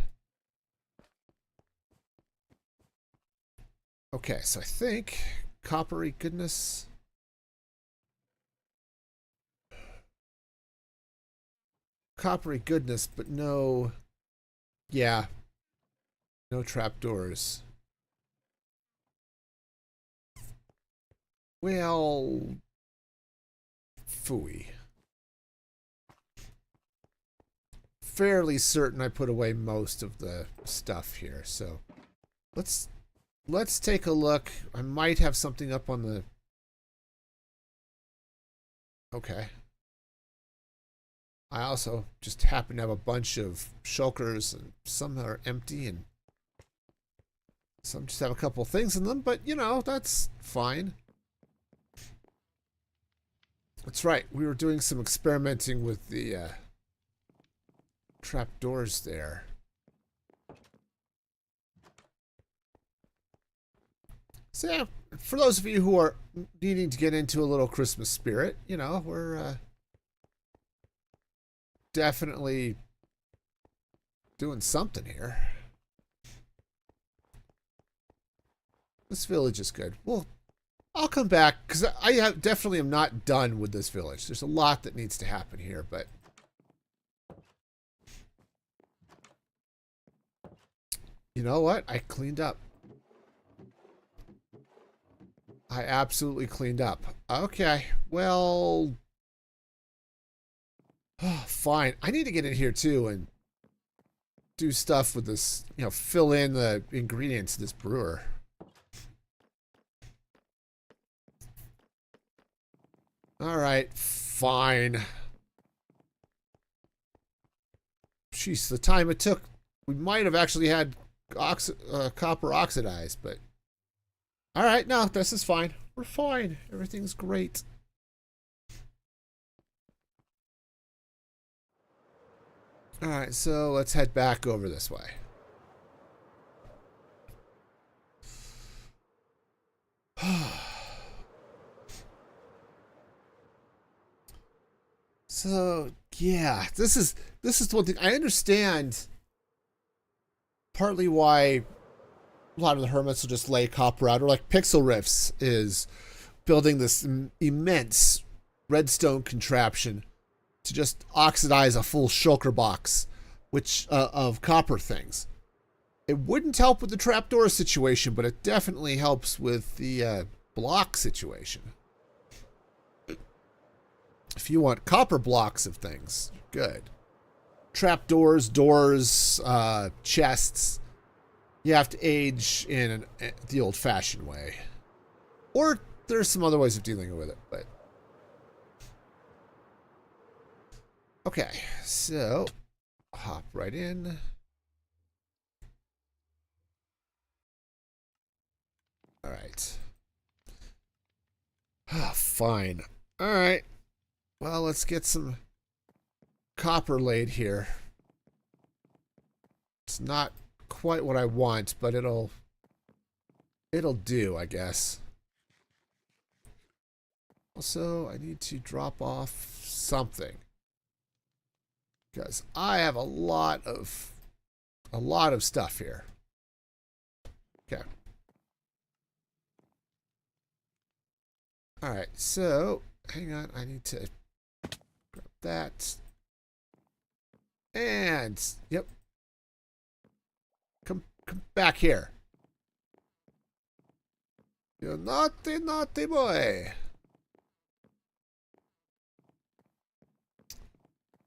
Okay, so I think coppery goodness. Coppery goodness, but no, yeah, no trapdoors. Well, phooey. Fairly certain I put away most of the stuff here, so let's take a look. I might have something up on the... Okay. I also just happen to have a bunch of shulkers, and some are empty, and some just have a couple things in them, but, you know, that's fine. That's right, we were doing some experimenting with the trapdoors there. So yeah, for those of you who are needing to get into a little Christmas spirit, you know, we're definitely doing something here. This village is good. Well, I'll come back, because I definitely am not done with this village. There's a lot that needs to happen here, but... You know what? I cleaned up. I absolutely cleaned up. Okay, well... fine. I need to get in here, too, and do stuff with this, you know, fill in the ingredients of this brewer. All right, fine. Jeez, the time it took. We might have actually had copper oxidized, but... All right, no, this is fine. We're fine. Everything's great. All right, so let's head back over this way. So yeah, this is one thing I understand. Partly why a lot of the hermits will just lay copper out, or like Pixel Riffs is building this immense redstone contraption to just oxidize a full shulker box, which of copper things. It wouldn't help with the trapdoor situation, but it definitely helps with the block situation. If you want copper blocks of things, good. Trapdoors, doors, chests, you have to age in the old-fashioned way. Or there's some other ways of dealing with it, but... Okay, so hop right in. All right. Ah, fine. All right. Well, let's get some copper laid here. It's not quite what I want, but it'll do, I guess. Also, I need to drop off something, because I have a lot of stuff here. Okay. All right. So, hang on. I need to grab that. And yep. Come back here. You naughty, naughty boy.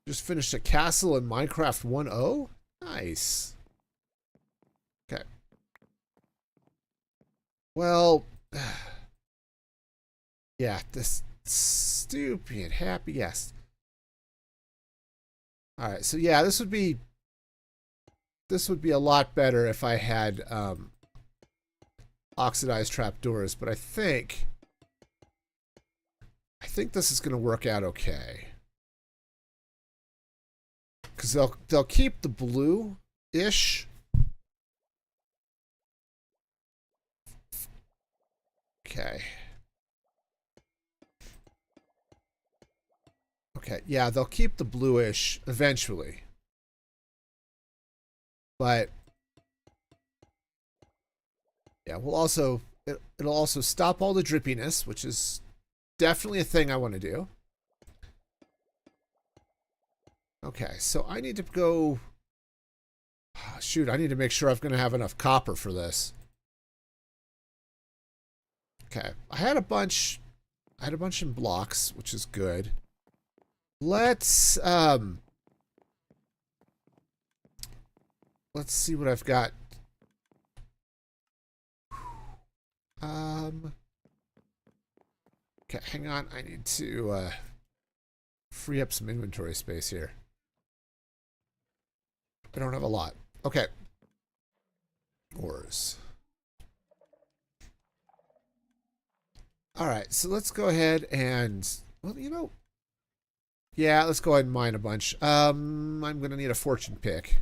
Just finished a castle in Minecraft 1.0? Nice. Okay. Well, yeah, this stupid happy guest. All right, so yeah, this would be a lot better if I had oxidized trapdoors, but I think this is going to work out okay. Because they'll keep the blue-ish. Okay. Okay, yeah, they'll keep the bluish eventually. But yeah, it'll also stop all the drippiness, which is definitely a thing I want to do. Okay, so I need to go... Oh, shoot, I need to make sure I'm going to have enough copper for this. Okay, I had a bunch in blocks, which is good. Let's see what I've got. Okay, hang on. I need to free up some inventory space here. I don't have a lot. Okay. Ores. All right, so let's go ahead and, well, you know, yeah, let's go ahead and mine a bunch. I'm going to need a fortune pick.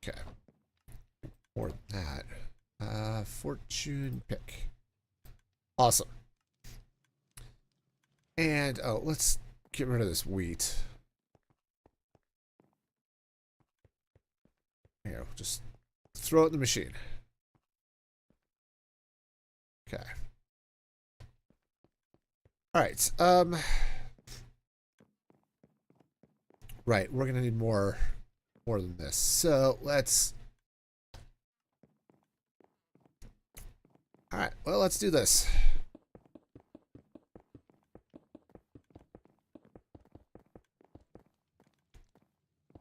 Okay. More than that. Fortune pick. Awesome. And, oh, let's get rid of this wheat. Here, just throw it in the machine. Okay. All right. Right, we're gonna need more than this. So let's. All right. Well, let's do this.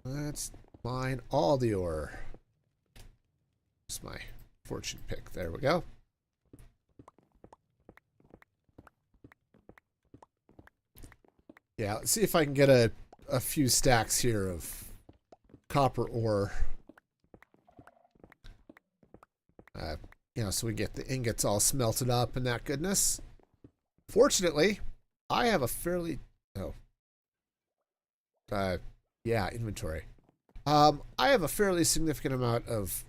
Let's mine all the ore. It's my fortune pick. There we go. Yeah, let's see if I can get a few stacks here of copper ore. You know, so we get the ingots all smelted up and that goodness. Fortunately, I have a fairly... Oh. Yeah, inventory. I have a fairly significant amount of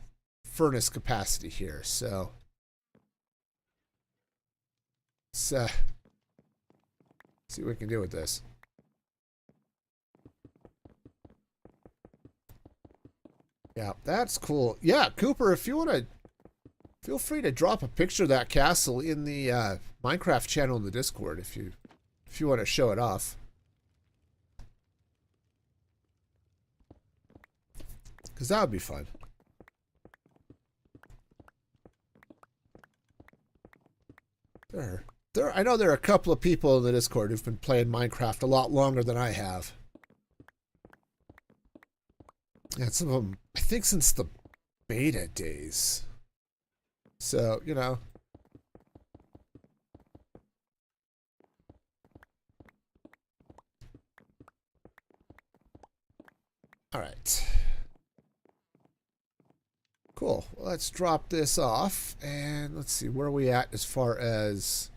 furnace capacity here, so... It's, See what we can do with this. Yeah, that's cool. Yeah, Cooper, if you want to, feel free to drop a picture of that castle in the Minecraft channel in the Discord if you want to show it off. Because that would be fun. I know there are a couple of people in the Discord who've been playing Minecraft a lot longer than I have. And some of them, I think since the beta days. So, you know. All right. Cool. Well, let's drop this off. And let's see, where are we at as far as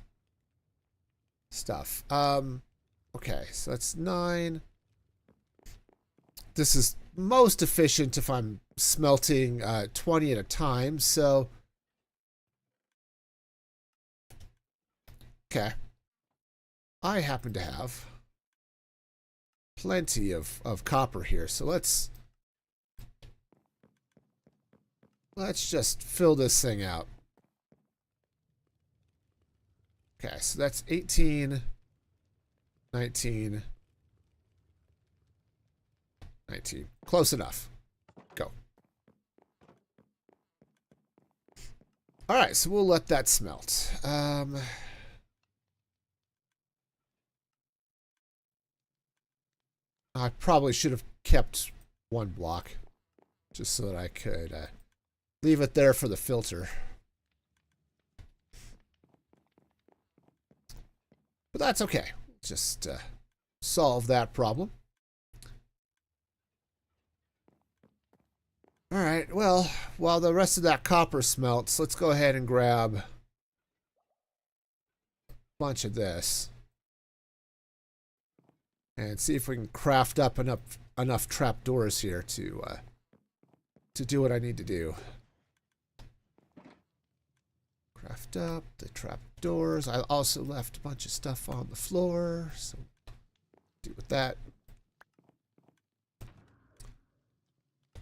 stuff? Okay, so that's 9. This is most efficient if I'm smelting 20 at a time, so okay. I happen to have plenty of copper here, so let's just fill this thing out. Okay, so that's 18, 19, 19. Close enough. Go. All right, so we'll let that smelt. I probably should have kept 1 block just so that I could leave it there for the filter. But that's okay. Just solve that problem. All right, well, while the rest of that copper smelts, let's go ahead and grab a bunch of this. And see if we can craft up enough trapdoors here to do what I need to do. Craft up the trapdoors. I also left a bunch of stuff on the floor, so do with that.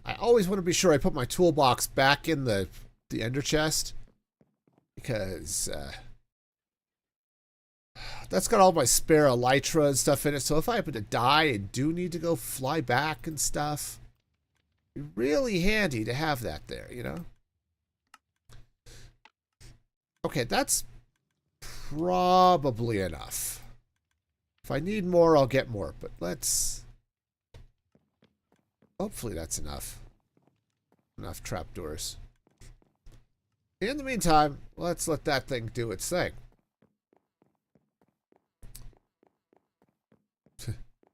I always want to be sure I put my toolbox back in the ender chest, because that's got all my spare elytra and stuff in it, so if I happen to die and do need to go fly back and stuff, it'd be really handy to have that there, you know? Okay, that's probably enough. If I need more, I'll get more, but let's... Hopefully that's enough. Enough trapdoors. In the meantime, let's let that thing do its thing.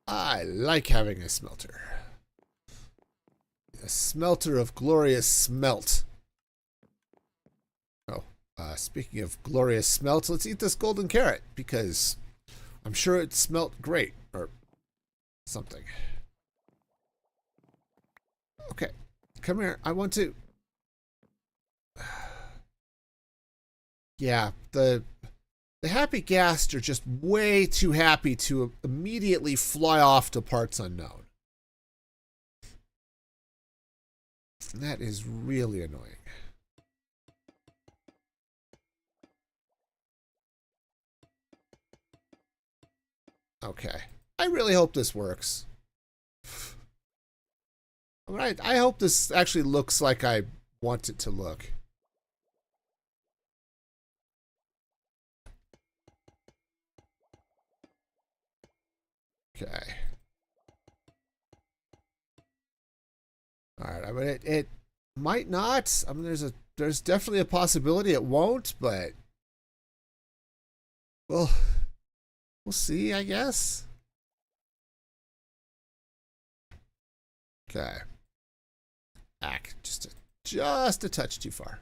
I like having a smelter. A smelter of glorious smelt. Oh, speaking of glorious smelt, let's eat this golden carrot, because I'm sure it smelt great, or something. Okay, come here. I want to... Yeah, the happy ghast are just way too happy to immediately fly off to parts unknown. And that is really annoying. Okay. I really hope this works. I hope this actually looks like I want it to look. Okay. All right. I mean, it might not. I mean, there's definitely a possibility it won't, but well, we'll see, I guess. Okay. Just a touch too far.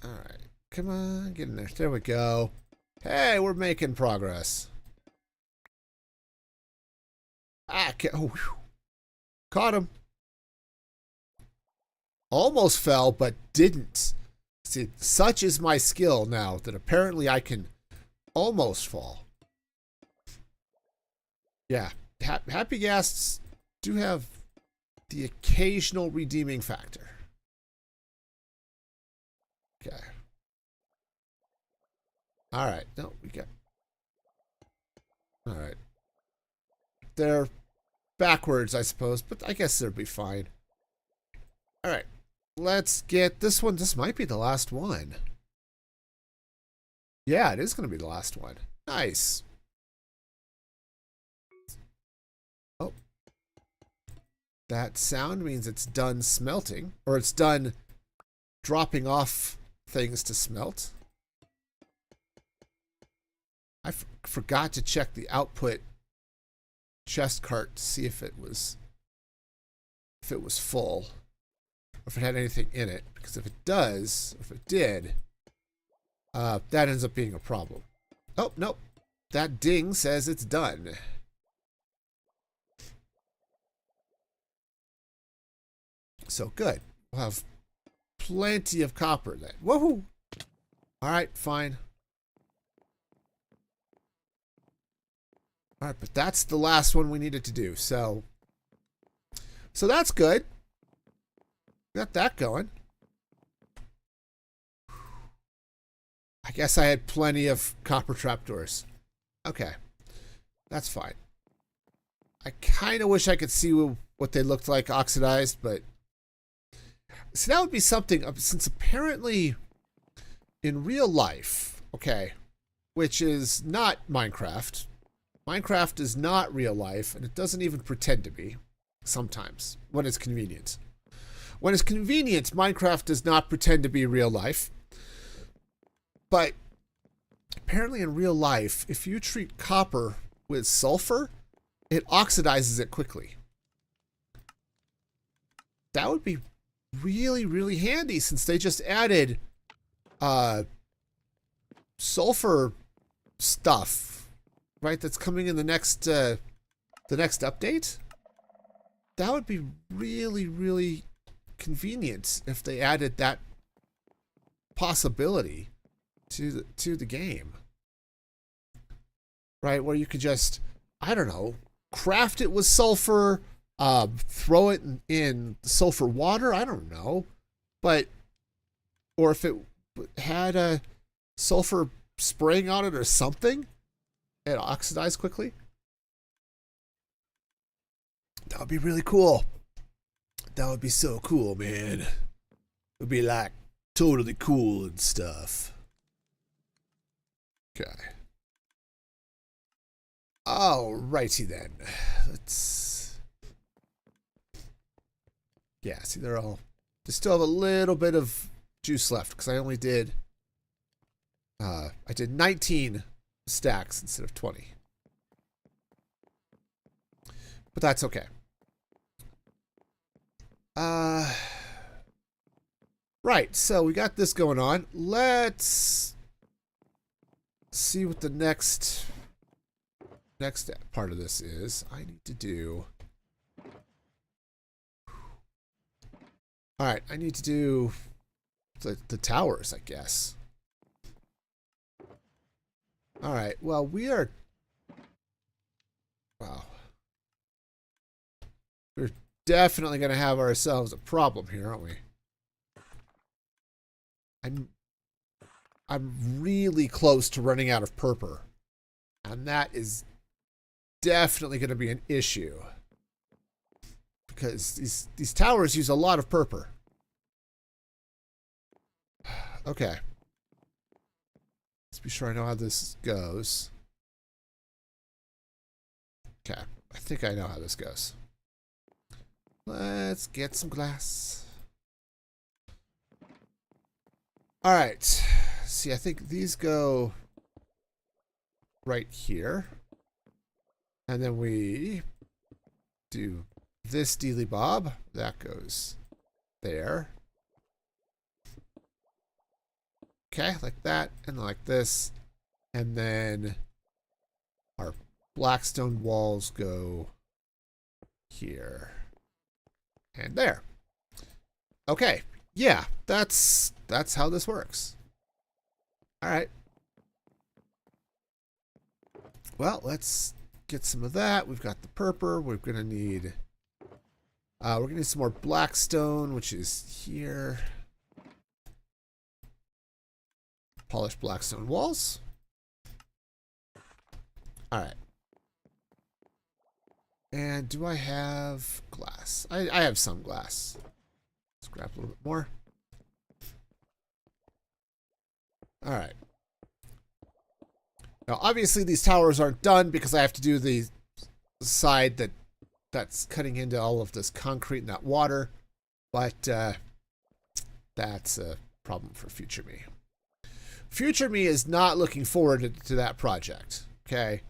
All right. Come on, get in there. There we go. Hey, we're making progress. Oh, whew. Caught him. almost fell, but didn't. See, such is my skill now that apparently I can almost fall. Yeah, happy ghasts do have the occasional redeeming factor. Okay. All right. No, we got. All right. They're backwards, I suppose, but I guess they'll be fine. All right. Let's get this one. This might be the last one. Yeah, it is going to be the last one. Nice. Oh. That sound means it's done smelting, or it's done dropping off things to smelt. I forgot to check the output chest cart to see if it was full, or if it had anything in it. Because if it does, if it did, that ends up being a problem. Oh, nope. That ding says it's done. So good. We'll have plenty of copper then. Woohoo! All right, fine. All right, but that's the last one we needed to do. So that's good. Got that going. I guess I had plenty of copper trapdoors. Okay, that's fine. I kind of wish I could see what they looked like oxidized, but so that would be something, since apparently in real life, okay, which is not Minecraft. Minecraft is not real life, and it doesn't even pretend to be sometimes when it's convenient. When it's convenient, Minecraft does not pretend to be real life. But apparently in real life, if you treat copper with sulfur, it oxidizes it quickly. That would be really, really handy, since they just added sulfur stuff, right? That's coming in the next update. That would be really, really convenient if they added that possibility to the game, right? Where you could just, I don't know, craft it with sulfur, throw it in sulfur water. I don't know, but or if it had a sulfur spraying on it or something, it oxidized quickly. That would be really cool. That would be so cool, man. It would be like totally cool and stuff. Okay. Alrighty then. Let's. Yeah, see, they still have a little bit of juice left because I only did. I did 19 stacks instead of 20. But that's okay. Right, so we got this going on. Let's see what the next part of this is. I need to do. All right, I need to do the towers, I guess. All right, well, we are. Wow. We're definitely going to have ourselves a problem here, aren't we? I'm really close to running out of purple. And that is definitely going to be an issue. Because these towers use a lot of purple. Okay. Let's be sure I know how this goes. Okay. I think I know how this goes. Let's get some glass. All right. See, I think these go right here. And then we do this dealy bob. That goes there. Okay, like that, and like this. And then our blackstone walls go here. And there. Okay. Yeah, that's how this works. All right. Well, let's get some of that. We've got the purple. We're gonna need some more blackstone, which is here. Polished blackstone walls. All right. And do I have glass? I have some glass. Let's grab a little bit more. All right. Now, obviously, these towers aren't done because I have to do the side that's cutting into all of this concrete and that water. But that's a problem for future me. Future me is not looking forward to that project. Okay?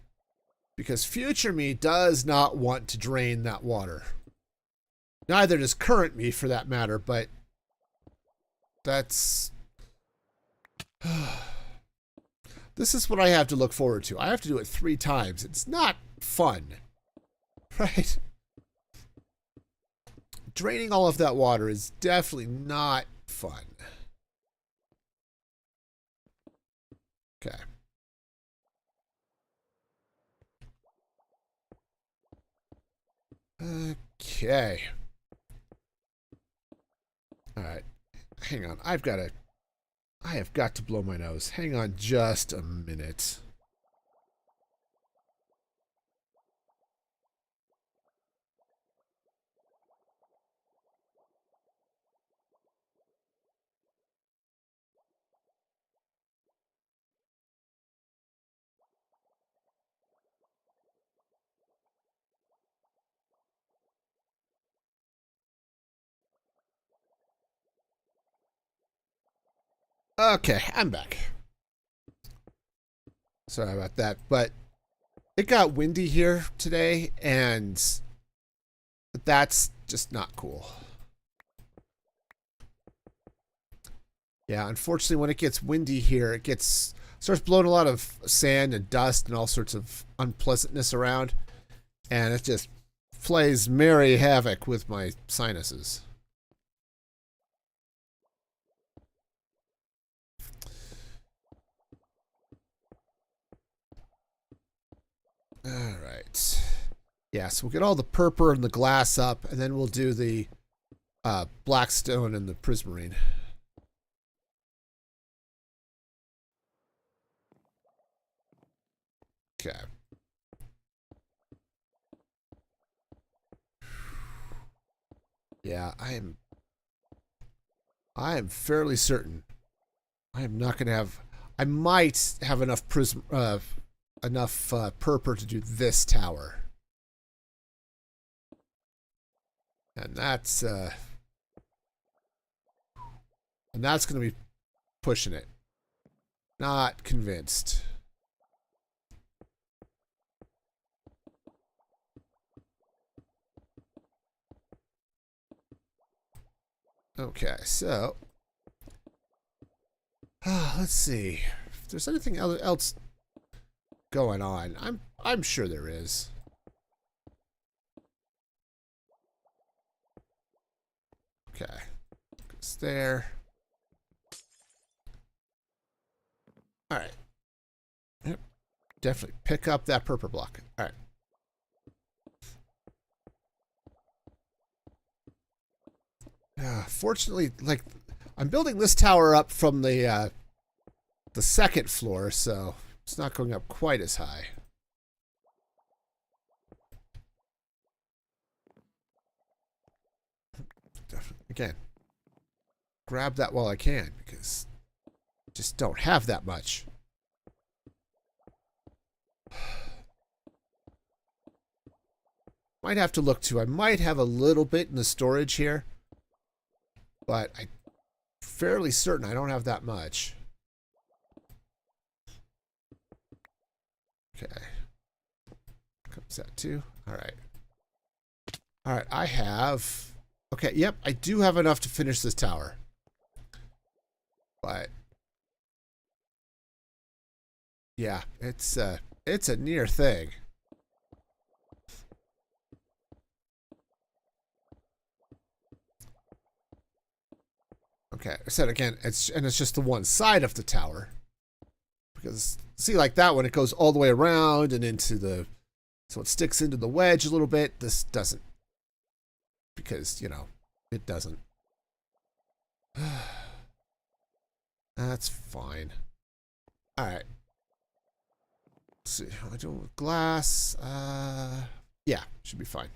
Because future me does not want to drain that water. Neither does current me, for that matter, but that's... This is what I have to look forward to. I have to do it 3 times. It's not fun. Right? Draining all of that water is definitely not fun. Okay. Okay. All right. Hang on. I have got to blow my nose. Hang on just a minute. Okay, I'm back. Sorry about that, but it got windy here today, and that's just not cool. Yeah, unfortunately, when it gets windy here, it starts blowing a lot of sand and dust and all sorts of unpleasantness around, and it just plays merry havoc with my sinuses. All right. Yeah, so we'll get all the purple and the glass up, and then we'll do the blackstone and the prismarine. Okay. Yeah, I am fairly certain I am not going to have. I might have enough purple to do this tower, and that's going to be pushing it. Not convinced. Okay, so let's see if there's anything else going on. I'm sure there is. Okay, goes there. All right. Yep. Definitely pick up that purple block. All right. Fortunately, like, I'm building this tower up from the second floor, so it's not going up quite as high. Definitely. Again, grab that while I can, because I just don't have that much. Might have to look too. I might have a little bit in the storage here, but I'm fairly certain I don't have that much. Okay. Comes that too. All right. All right. I have. Okay. Yep. I do have enough to finish this tower. But yeah, it's a near thing. Okay, I said again, it's just the one side of the tower. Because, see, like that one, it goes all the way around and into the... So it sticks into the wedge a little bit. This doesn't. Because, you know, it doesn't. That's fine. Alright. Let's see. How I do with glass? Yeah, should be fine.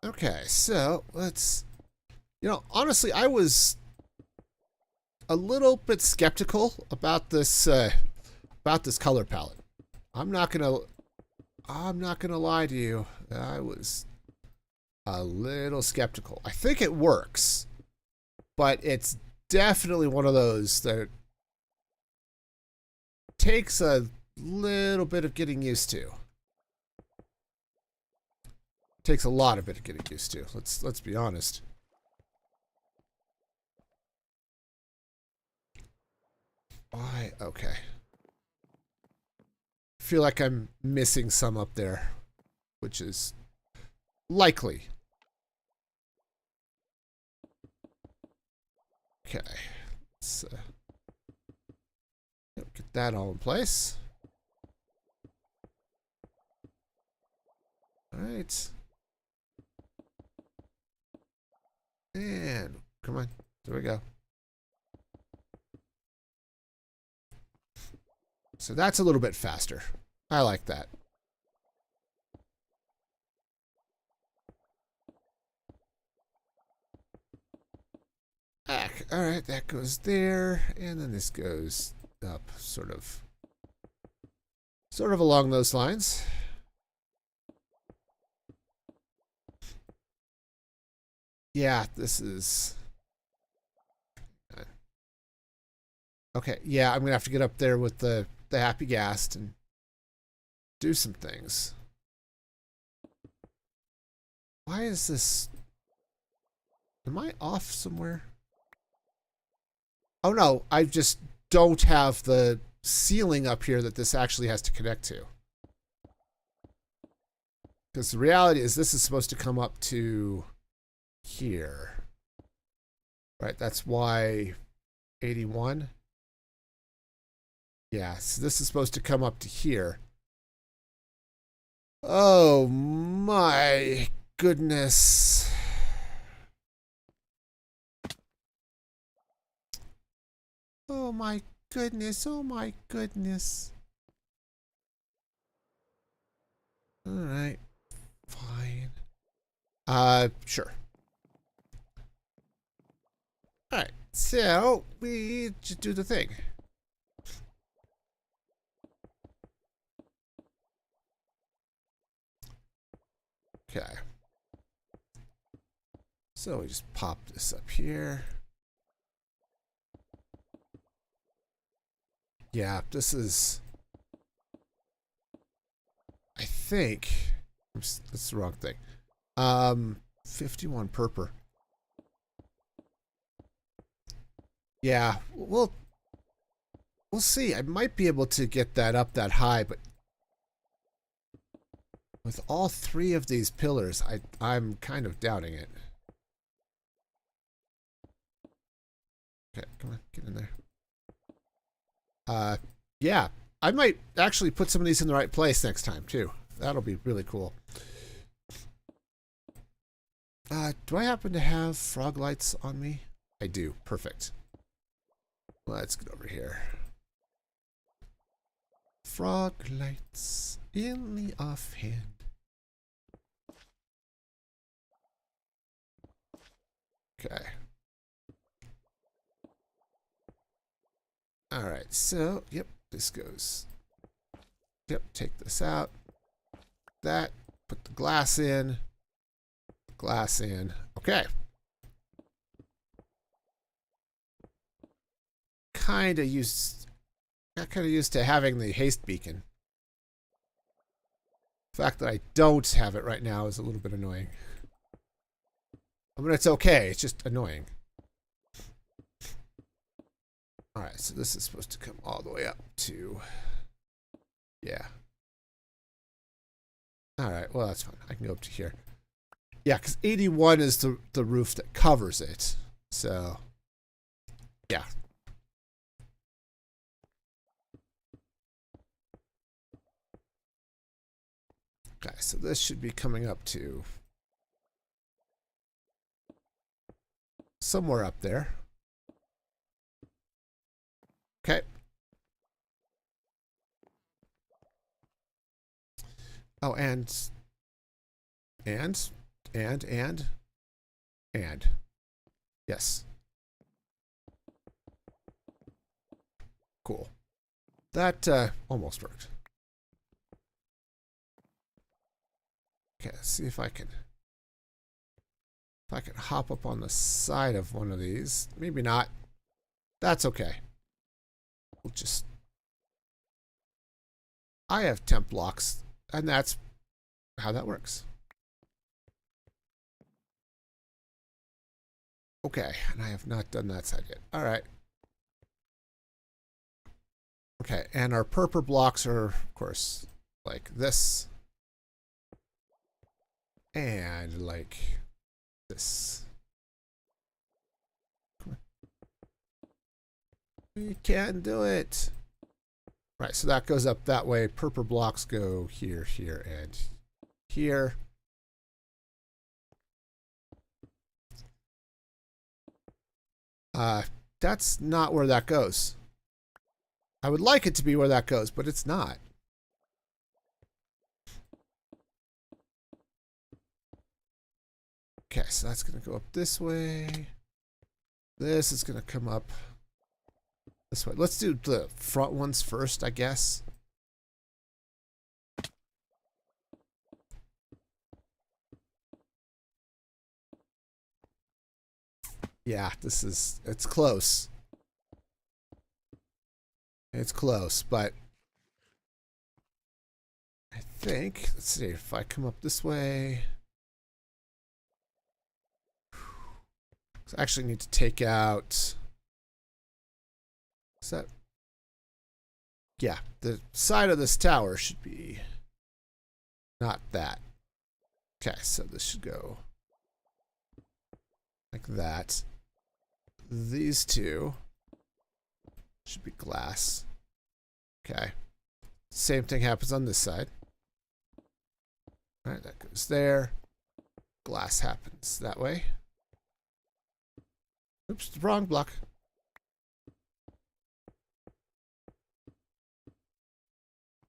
Okay, so let's... You know, honestly, I was a little bit skeptical about this color palette. I'm not gonna lie to you. I was a little skeptical. I think it works, but it's definitely one of those that takes a little bit of getting used to. Takes a lot of bit of getting used to. Let's be honest. Why? Okay. I feel like I'm missing some up there, which is likely. Okay. Let's get that all in place. All right. And come on. There we go. So that's a little bit faster. I like that. All right, that goes there, and then this goes up, sort of along those lines. Yeah, this is... Okay, yeah, I'm gonna have to get up there with the happy ghast and do some things. Why is this... Am I off somewhere? Oh no, I just don't have the ceiling up here that this actually has to connect to. Because the reality is this is supposed to come up to here. Right, that's why 81. Yeah, so this is supposed to come up to here. Oh my goodness. Oh my goodness, oh my goodness. Alright, fine. Sure. Alright, so we just do the thing. Okay. So we just pop this up here. Yeah, this is... I think... Oops, that's the wrong thing. 51 purper. Yeah, we'll see. I might be able to get that up that high, but with all three of these pillars, I'm kind of doubting it. Okay, come on, get in there. Yeah, I might actually put some of these in the right place next time, too. That'll be really cool. Do I happen to have frog lights on me? I do. Perfect. Let's get over here. Frog lights in the offhand. Okay. Alright, so, yep, this goes. Yep, take this out. That, put the glass in. Glass in. Okay. Got kind of used to having the haste beacon. The fact that I don't have it right now is a little bit annoying. I mean, it's okay. It's just annoying. Alright, so this is supposed to come all the way up to... Yeah. All right, well, that's fine. I can go up to here. Yeah, because 81 is the roof that covers it. So, yeah. Okay, so this should be coming up to somewhere up there. Okay. Oh, and yes. Cool. That almost worked. Okay, let's see if I can hop up on the side of one of these. Maybe not. That's okay. We'll just I have temp blocks, and that's how that works. Okay, and I have not done that side yet. All right. Okay, and our purple blocks are, of course, like this. And like this. We can do it. Right, so that goes up that way. Purple blocks go here, here, and here. That's not where that goes. I would like it to be where that goes, but it's not. Okay, so that's going to go up this way. This is going to come up this way. Let's do the front ones first, I guess. Yeah, it's close. It's close, but I think, let's see, if I come up this way. So I actually need to take out, is that, yeah, the side of this tower should be not that. Okay, so this should go like that. These two should be glass. Okay. Same thing happens on this side. All right, that goes there. Glass happens that way. Oops, the wrong block.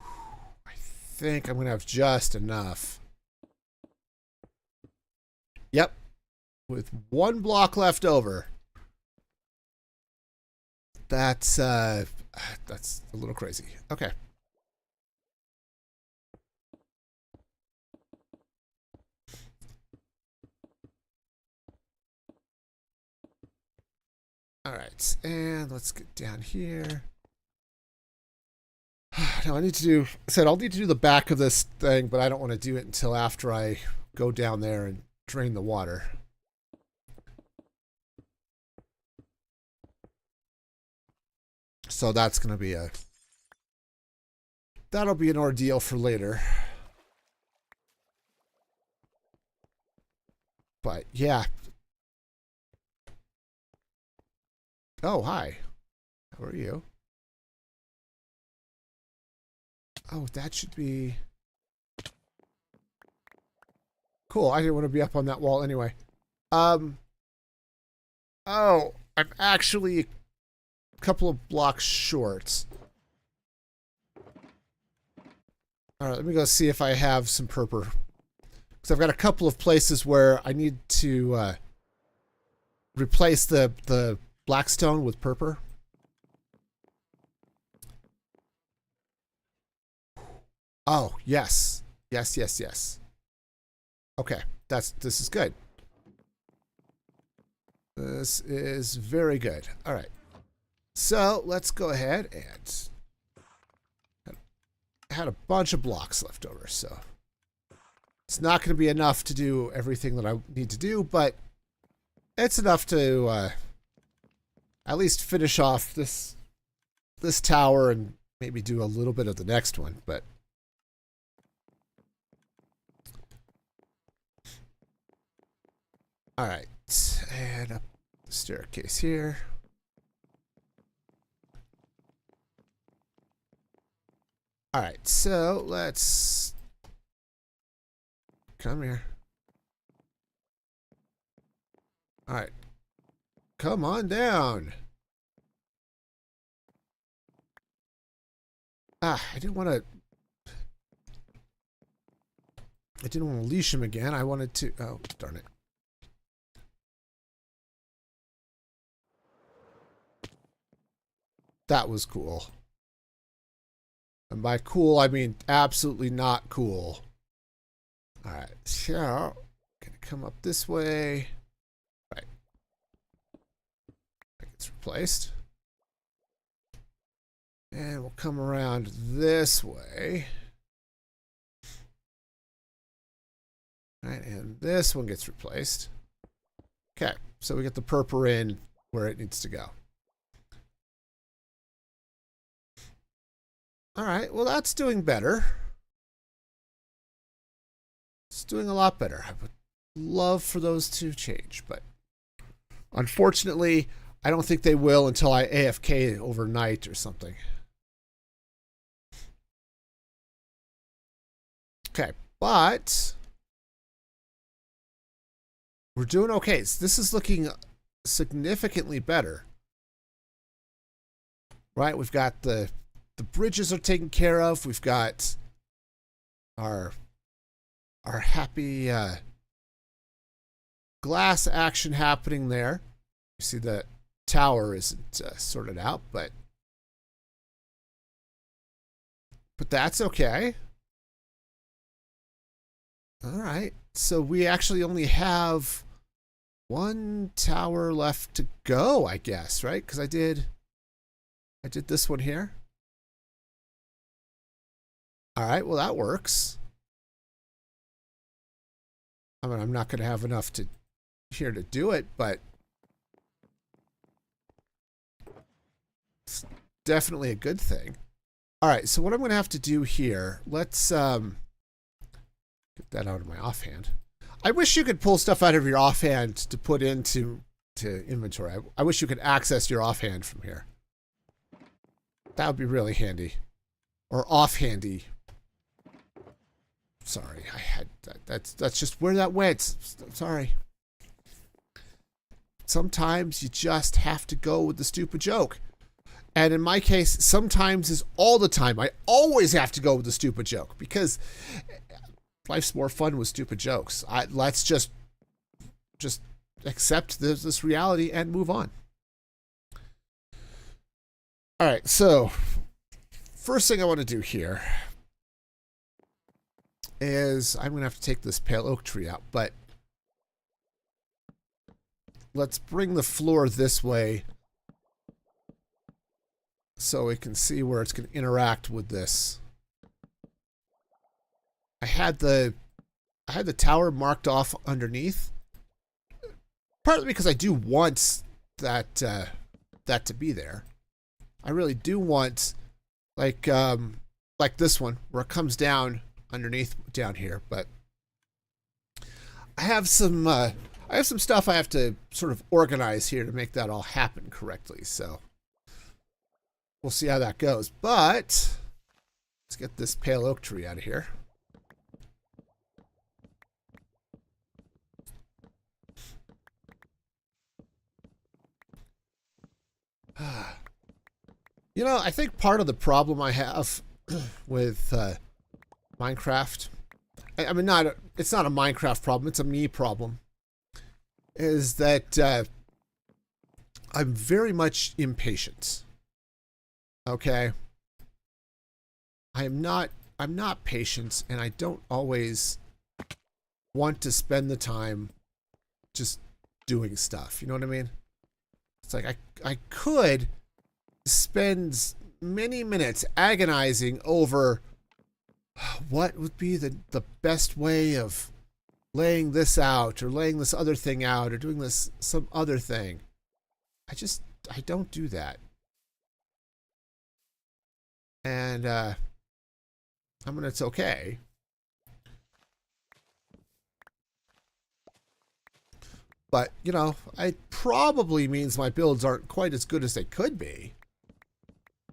I think I'm going to have just enough. Yep. With one block left over. That's a little crazy. Okay. All right, and let's get down here. Now I need to do, I said I'll need to do the back of this thing, but I don't want to do it until after I go down there and drain the water. So that's going to be that'll be an ordeal for later. But yeah. Oh, hi. How are you? Oh, that should be cool. I didn't want to be up on that wall anyway. Oh, I'm actually a couple of blocks short. All right, let me go see if I have some purple. Because I've got a couple of places where I need to replace the blackstone with purple. Oh, yes. Yes, yes, yes. Okay, this is good. This is very good. All right. So let's go ahead and I had a bunch of blocks left over, so it's not going to be enough to do everything that I need to do, but it's enough to at least finish off this tower and maybe do a little bit of the next one, but All right, and up the staircase here. All right, so let's come here. All right, come on down. Ah, I didn't want to leash him again. I wanted to, oh, darn it. That was cool. And by cool, I mean absolutely not cool. All right, so gonna come up this way. Right, that gets replaced, and we'll come around this way. All right, and this one gets replaced. Okay, so we get the purple in where it needs to go. All right, well, that's doing better. It's doing a lot better. I would love for those to change, but unfortunately, I don't think they will until I AFK overnight or something. Okay, but we're doing okay. So this is looking significantly better. Right, we've got the bridges are taken care of. We've got our happy glass action happening there. You see the tower isn't sorted out, but that's okay. All right, so we actually only have one tower left to go, I guess, right? Because I did this one here. All right, well, that works. I mean, I'm not going to have enough here to do it, but it's definitely a good thing. All right, so what I'm going to have to do here, let's get that out of my offhand. I wish you could pull stuff out of your offhand to put into inventory. I wish you could access your offhand from here. That would be really handy. Or offhandy. Sorry, I had that's just where that went. Sorry. Sometimes you just have to go with the stupid joke. And in my case, sometimes is all the time. I always have to go with the stupid joke because life's more fun with stupid jokes. Let's just accept this reality and move on. All right, so first thing I want to do here is I'm going to have to take this pale oak tree out, but let's bring the floor this way so we can see where it's going to interact with this. I had the tower marked off underneath, partly because I do want that to be there. I really do want like this one where it comes down underneath down here, but I have some stuff I have to sort of organize here to make that all happen correctly. So we'll see how that goes. But let's get this pale oak tree out of here. You know, I think part of the problem I have with Minecraft, I mean, it's not a Minecraft problem, it's a me problem, is that I'm very much impatient. Okay? I'm not patient, and I don't always want to spend the time just doing stuff. You know what I mean? It's like I could spend many minutes agonizing over what would be the best way of laying this out or laying this other thing out or doing this some other thing. I don't do that. And I mean, it's okay. But, you know, it probably means my builds aren't quite as good as they could be.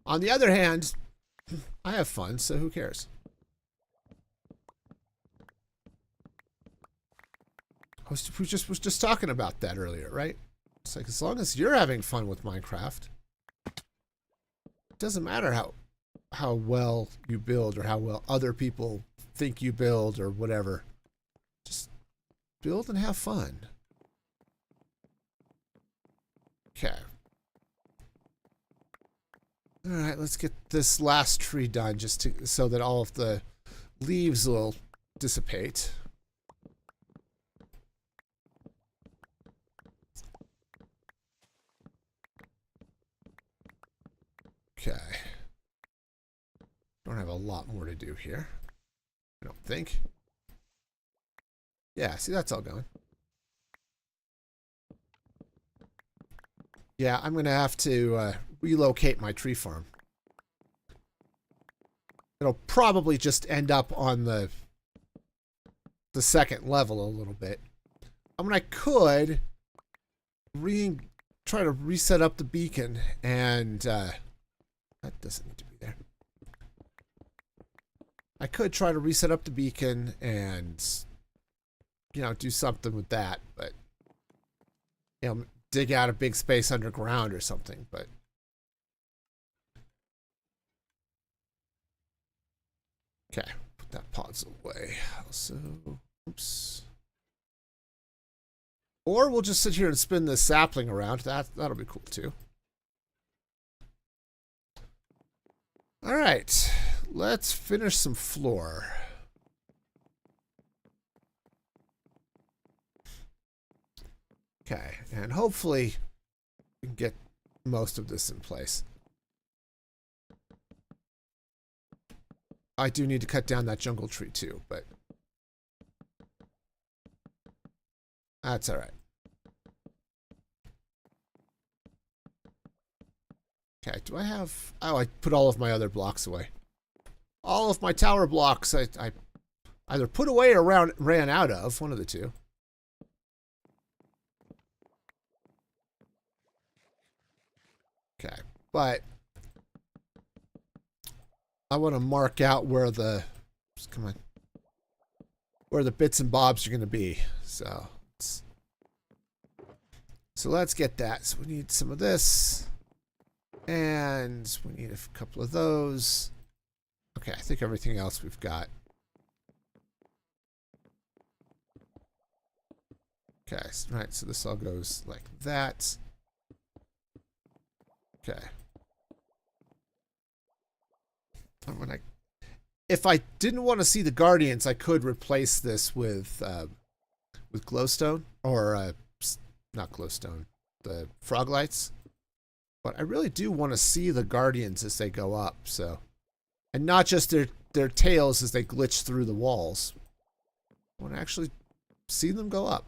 On the other hand, I have fun, so who cares? We was just talking about that earlier, right? It's like, as long as you're having fun with Minecraft, it doesn't matter how well you build or how well other people think you build or whatever. Just build and have fun. Okay. All right, let's get this last tree done so that all of the leaves will dissipate. Okay. Don't have a lot more to do here, I don't think. Yeah, see, that's all going. Yeah, I'm going to have to relocate my tree farm. It'll probably just end up on the second level a little bit. I mean, I could try to reset up the beacon, and that doesn't need to be there. I could try to reset up the beacon and, you know, do something with that, but, you know, dig out a big space underground or something, but okay, put that pause away. Also, oops. Or we'll just sit here and spin this sapling around. That'll be cool too. All right, let's finish some floor. Okay, and hopefully we can get most of this in place. I do need to cut down that jungle tree too, but that's all right. Okay, do I have... Oh, I put all of my other blocks away. All of my tower blocks I either put away or ran out of, one of the two. Okay, but I want to mark out where the... Come on. Where the bits and bobs are going to be. So let's get that. So we need some of this. And we need a couple of those. Okay, I think everything else we've got. Okay, right, so this all goes like that. Okay. If I didn't want to see the Guardians, I could replace this with glowstone, or not glowstone, the frog lights. But I really do want to see the Guardians as they go up, so, and not just their tails as they glitch through the walls. I want to actually see them go up.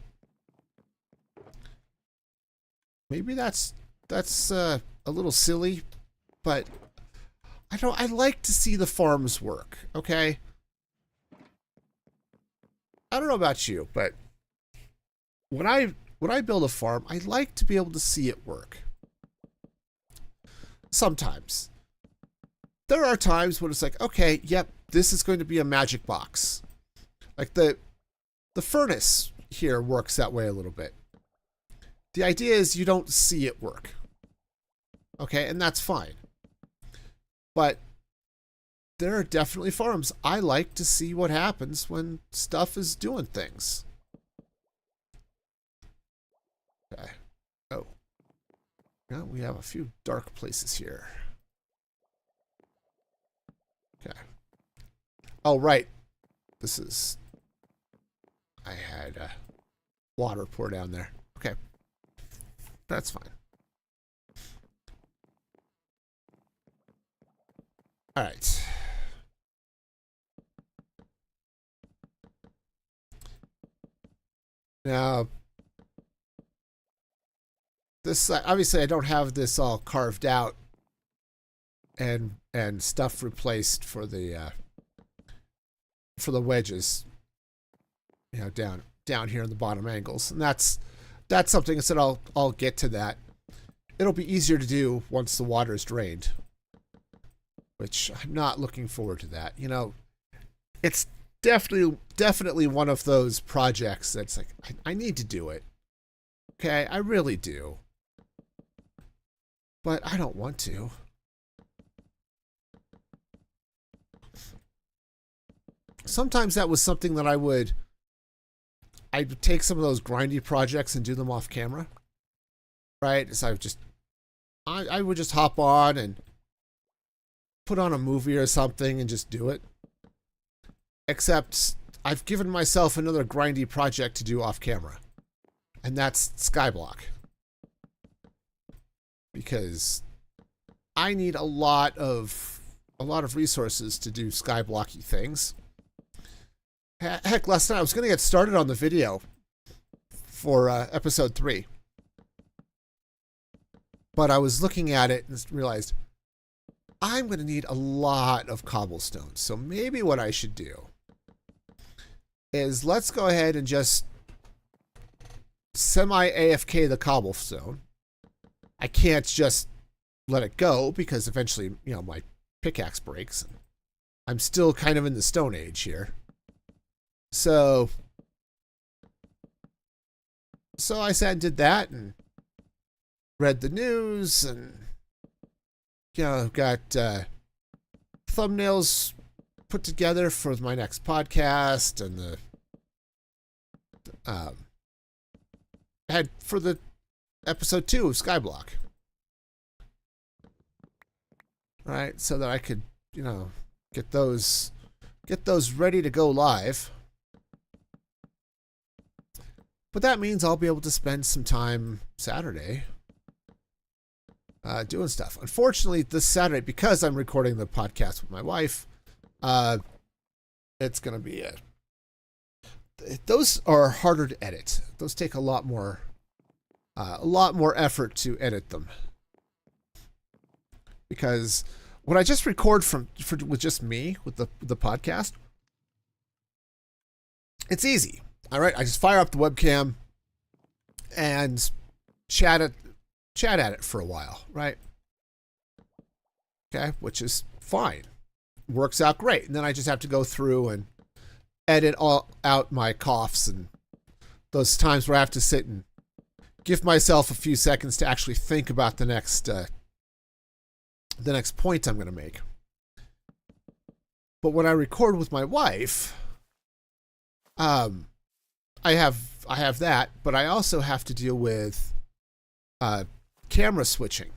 Maybe that's a little silly, but I like to see the farms work, okay? I don't know about you, but when I build a farm, I like to be able to see it work. Sometimes. There are times when it's like, okay, yep, this is going to be a magic box. Like the furnace here works that way a little bit. The idea is you don't see it work. Okay, and that's fine. But there are definitely farms I like to see what happens when stuff is doing things. Okay. Oh. Now we have a few dark places here. Okay. Oh, right. This is... I had water pour down there. Okay. That's fine. All right. Now, this obviously I don't have this all carved out and stuff replaced for the wedges, you know, down here in the bottom angles, and that's that's something I said I'll get to that. It'll be easier to do once the water is drained, which I'm not looking forward to that. You know, it's definitely one of those projects that's like, I need to do it. Okay, I really do. But I don't want to. Sometimes that was something that I'd take some of those grindy projects and do them off camera. Right? So I would just hop on and put on a movie or something and just do it. Except I've given myself another grindy project to do off camera. And that's Skyblock. Because I need a lot of resources to do skyblocky things. Heck, last night I was going to get started on the video for episode 3. But I was looking at it and realized I'm going to need a lot of cobblestone. So maybe what I should do is let's go ahead and just semi-AFK the cobblestone. I can't just let it go because eventually, you know, my pickaxe breaks. I'm still kind of in the Stone Age here. So I sat and did that and read the news and, you know, got thumbnails put together for my next podcast and the had for the episode 2 of Skyblock. Right, so that I could, you know, get those ready to go live. But that means I'll be able to spend some time Saturday doing stuff. Unfortunately, this Saturday, because I'm recording the podcast with my wife, it's going to be those are harder to edit. Those take a lot more effort to edit them. Because when I just record with just me with the podcast, it's easy. All right, I just fire up the webcam and chat at it for a while, right? Okay, which is fine. Works out great. And then I just have to go through and edit all out my coughs and those times where I have to sit and give myself a few seconds to actually think about the next point I'm going to make. But when I record with my wife, I have that, but I also have to deal with camera switching.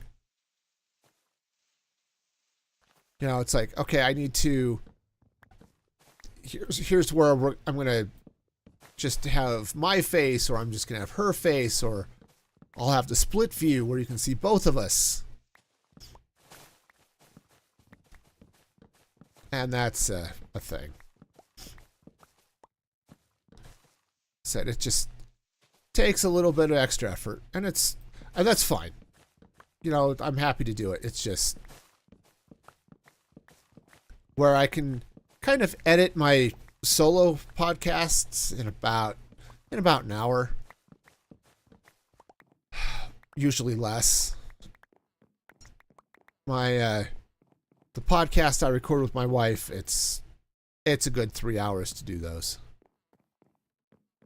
You know, it's like, okay, I need to. Here's where I'm going to just have my face, or I'm just going to have her face, or I'll have the split view where you can see both of us. And that's a thing. Said it just takes a little bit of extra effort, and that's fine. You know, I'm happy to do it. It's just where I can kind of edit my solo podcasts in about an hour, usually less. My the podcast I record with my wife, it's a good 3 hours to do those.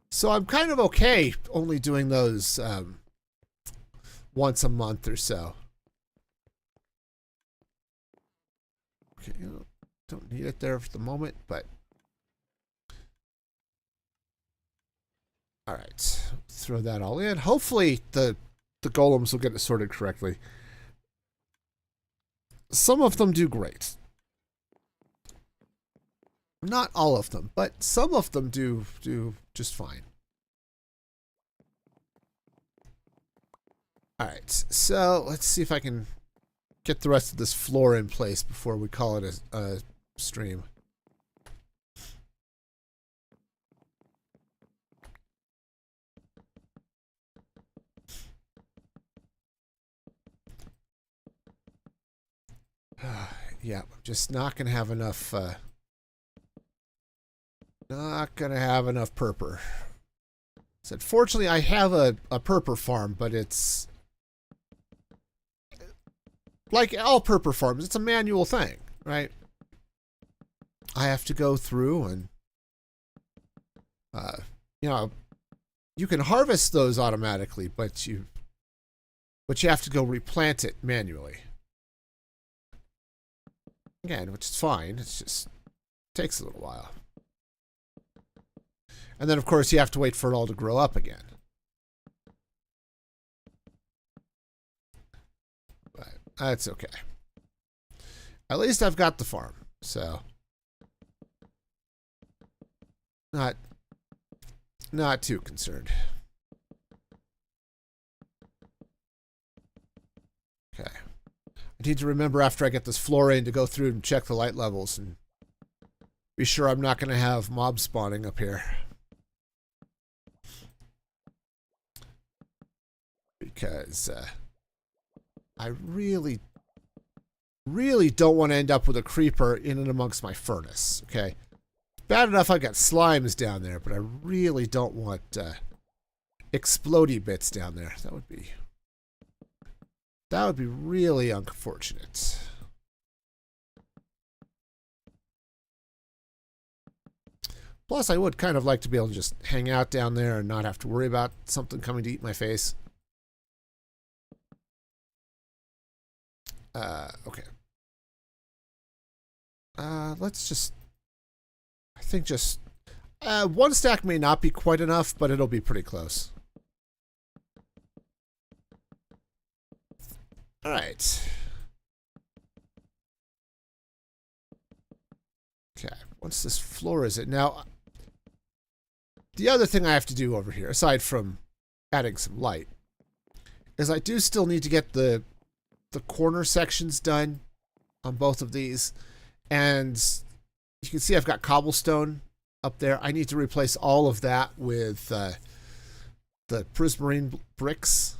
So I'm kind of okay only doing those once a month or so. Okay, you know, don't need it there for the moment, but all right, throw that all in. Hopefully the golems will get it sorted correctly. Some of them do great. Not all of them, but some of them do just fine. All right, so let's see if I can get the rest of this floor in place before we call it a stream. Yeah, I'm just not gonna have enough. Not gonna have enough purple. So unfortunately, I have a purper farm, but it's like all purper farms. It's a manual thing, right? I have to go through and, you know, you can harvest those automatically, but you have to go replant it manually. Again, which is fine. It's just takes a little while. And then, of course, you have to wait for it all to grow up again. But that's okay. At least I've got the farm, so not too concerned. Okay. I need to remember after I get this floor in to go through and check the light levels and be sure I'm not going to have mobs spawning up here. Because I really don't want to end up with a creeper in and amongst my furnace, okay? Bad enough I got slimes down there, but I really don't want explodey bits down there. That would be really unfortunate. Plus, I would kind of like to be able to just hang out down there and not have to worry about something coming to eat my face. Okay. Let's just... I think just... one stack may not be quite enough, but it'll be pretty close. Alright. Okay. Once this floor is it. Now, the other thing I have to do over here, aside from adding some light, is I do still need to get the corner sections done on both of these. And you can see I've got cobblestone up there. I need to replace all of that with the prismarine bricks.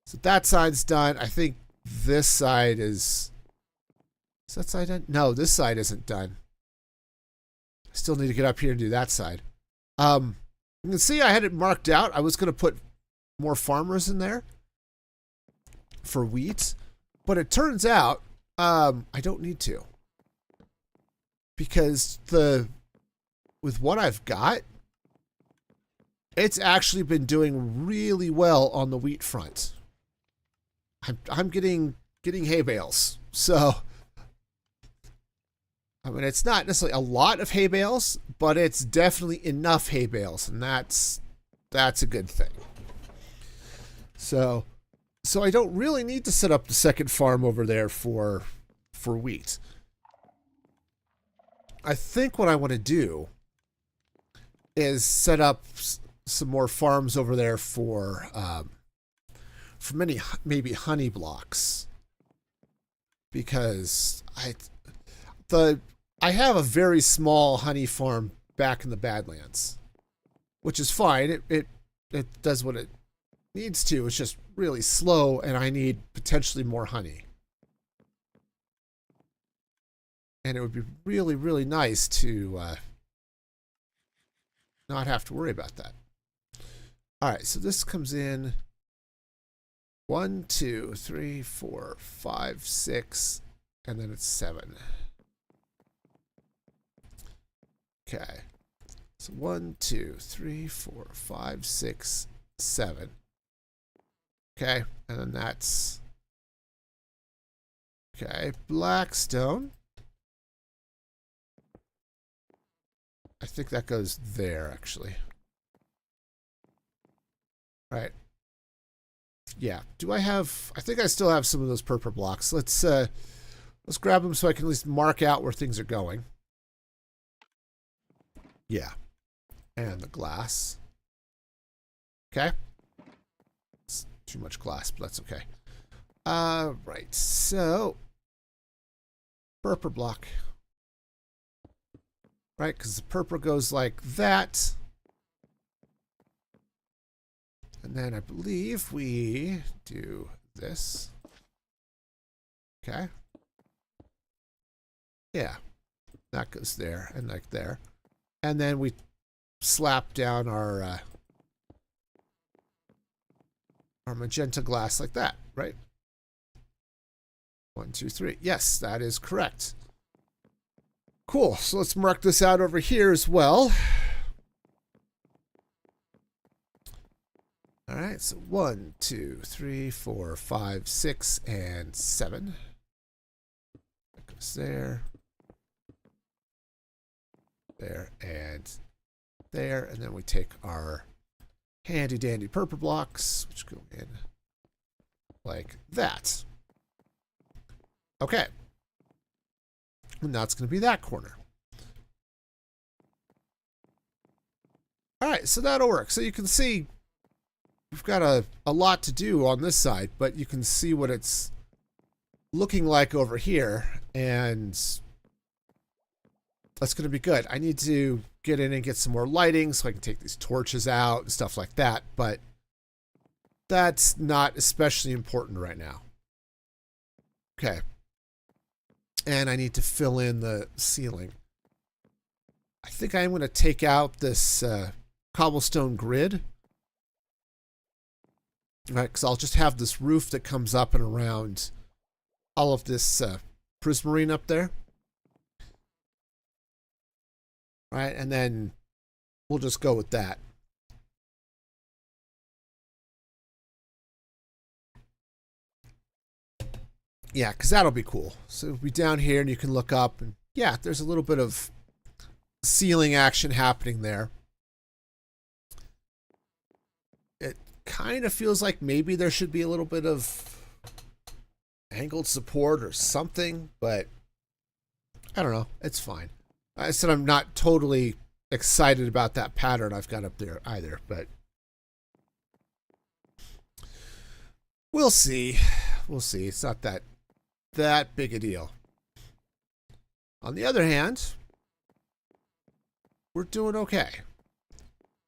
So that side's done. I think this side is that side done? No, this side isn't done. I still need to get up here and do that side. You can see I had it marked out. I was going to put more farmers in there for wheat, but it turns out I don't need to, because with what I've got, it's actually been doing really well on the wheat front. I'm getting hay bales, so I mean it's not necessarily a lot of hay bales, but it's definitely enough hay bales, and that's a good thing. So I don't really need to set up the second farm over there for wheat. I think what I want to do is set up some more farms over there for maybe honey blocks, because I have a very small honey farm back in the Badlands, which is fine. It does what it needs to. It's just really slow, and I need potentially more honey. And it would be really, really nice to not have to worry about that. All right, so this comes in 1, 2, 3, 4, 5, 6, and then it's 7. Okay. So 1, 2, 3, 4, 5, 6, 7. Okay, and then that's... Okay, Blackstone. I think that goes there, actually. Right. Yeah. Do I have... I think I still have some of those purple blocks. Let's grab them so I can at least mark out where things are going. Yeah. And the glass. Okay. It's too much glass, but that's okay. Right. So... purple block. Right, because the purple goes like that. And then I believe we do this. Okay. Yeah. That goes there and like there. And then we slap down our our magenta glass like that, right? 1, 2, 3. Yes, that is correct. Cool. So let's mark this out over here as well. All right. So 1, 2, 3, 4, 5, 6, and 7. That goes there. There and there. And then we take our handy dandy purple blocks, which go in like that. Okay. And that's going to be that corner. All right, so that'll work. So you can see we've got a lot to do on this side, but you can see what it's looking like over here, and that's going to be good. I need to get in and get some more lighting so I can take these torches out and stuff like that, but that's not especially important right now. Okay. And I need to fill in the ceiling. I think I'm going to take out this cobblestone grid. Right, because I'll just have this roof that comes up and around all of this prismarine up there. Right, and then we'll just go with that. Yeah, because that'll be cool. So it'll be down here and you can look up and yeah, there's a little bit of ceiling action happening there. It kind of feels like maybe there should be a little bit of angled support or something, but I don't know. It's fine. I said I'm not totally excited about that pattern I've got up there either, but we'll see. We'll see. It's not that big a deal. On the other hand, we're doing okay.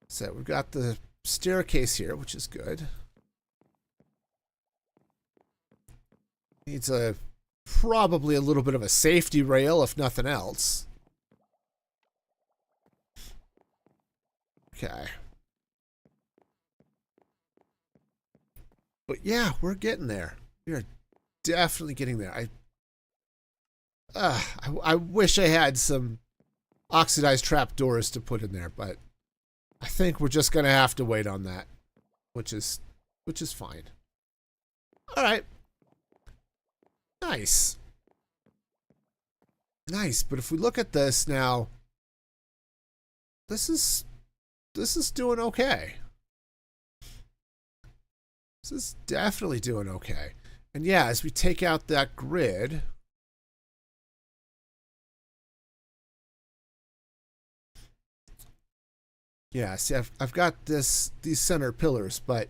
So we've got the staircase here, which is good. Needs probably a little bit of a safety rail, if nothing else. Okay. But yeah, we're getting there. We are definitely getting there. I wish I had some oxidized trapdoors to put in there, but I think we're just gonna have to wait on that, which is fine. All right. Nice. Nice, but if we look at this now, this is doing okay. This is definitely doing okay. And yeah, as we take out that grid, yeah, see, I've got these center pillars, but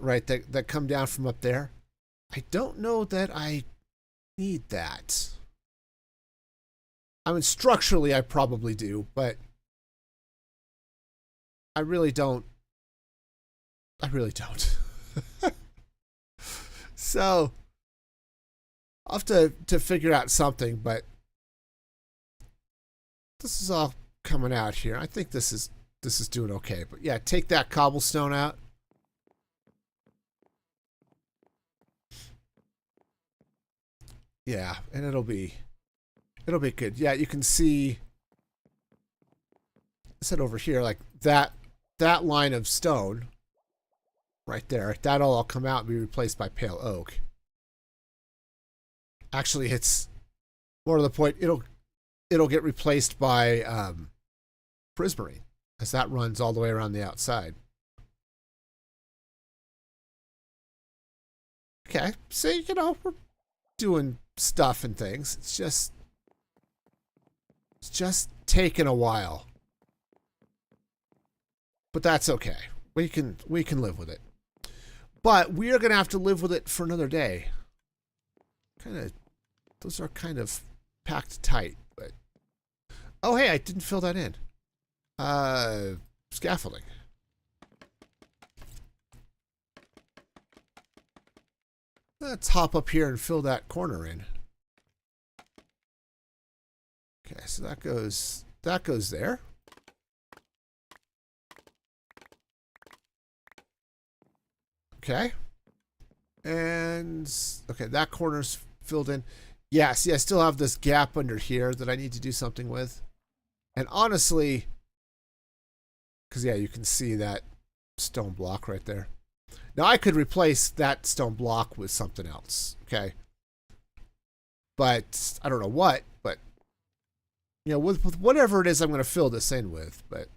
right that come down from up there. I don't know that I need that. I mean, structurally, I probably do, but I really don't. I really don't. So I'll have to figure out something, but this is all coming out here. I think this is doing okay. But yeah, take that cobblestone out. Yeah, and it'll be good. Yeah, you can see I said over here, like that line of stone right there, that'll all come out and be replaced by pale oak. Actually, it's more to the point, it'll get replaced by prismarine, as that runs all the way around the outside. Okay, so we're doing stuff and things. It's just taking a while. But that's okay. We can live with it. But we are going to have to live with it for another day. Those are kind of packed tight, but oh hey, I didn't fill that in. Scaffolding. Let's hop up here and fill that corner in. Okay, so that goes there. Okay. And, okay, that corner's filled in. Yeah, see, I still have this gap under here that I need to do something with. And honestly, because, yeah, you can see that stone block right there. Now, I could replace that stone block with something else, okay? But I don't know what, but, you know, with whatever it is I'm going to fill this in with, but.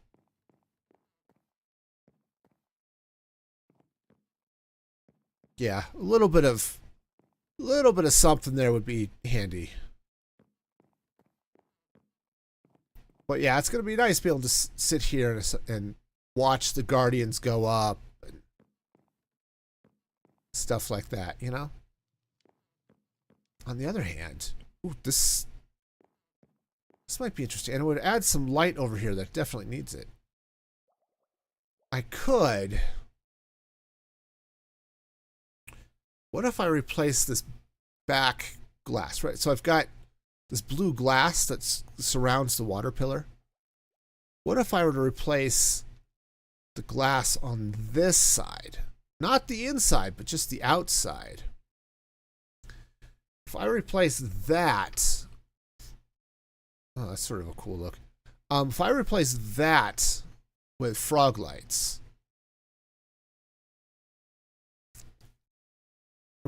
Yeah, a little bit of something there would be handy. But yeah, it's going to be nice to be able to sit here and watch the Guardians go up and stuff like that, you know? On the other hand, ooh, this might be interesting. And it would add some light over here that definitely needs it. I could. What if I replace this back glass, right? So I've got this blue glass that surrounds the water pillar. What if I were to replace the glass on this side? Not the inside, but just the outside. If I replace that, oh, that's sort of a cool look. If I replace that with frog lights,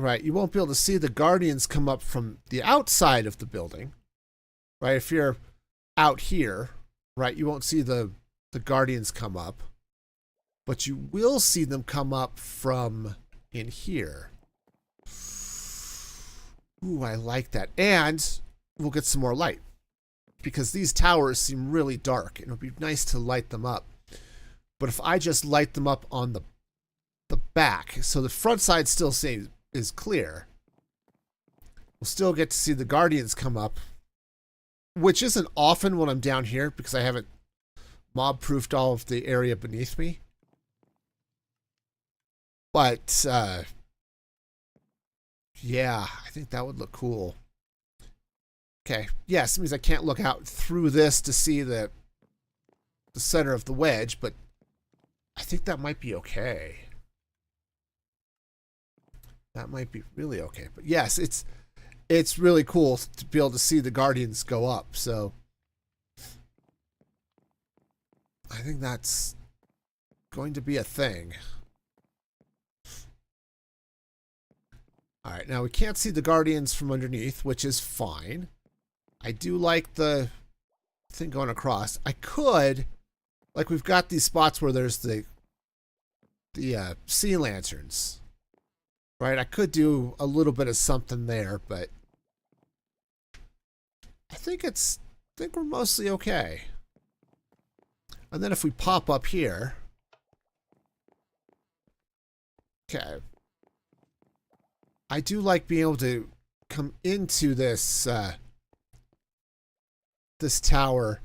right, you won't be able to see the Guardians come up from the outside of the building, right? If you're out here, right, you won't see the Guardians come up, but you will see them come up from in here. Ooh, I like that. And we'll get some more light because these towers seem really dark and it would be nice to light them up. But if I just light them up on the back, so the front side still is clear, we'll still get to see the Guardians come up, which isn't often when I'm down here because I haven't mob-proofed all of the area beneath me. But, yeah, I think that would look cool. Okay, yes, it means I can't look out through this to see the center of the wedge, but I think that might be okay. That might be really okay. But yes, it's really cool to be able to see the Guardians go up. So I think that's going to be a thing. All right, now we can't see the Guardians from underneath, which is fine. I do like the thing going across. I could, like we've got these spots where there's the sea lanterns. Right, I could do a little bit of something there, but I think we're mostly okay. And then if we pop up here, okay, I do like being able to come into this this tower.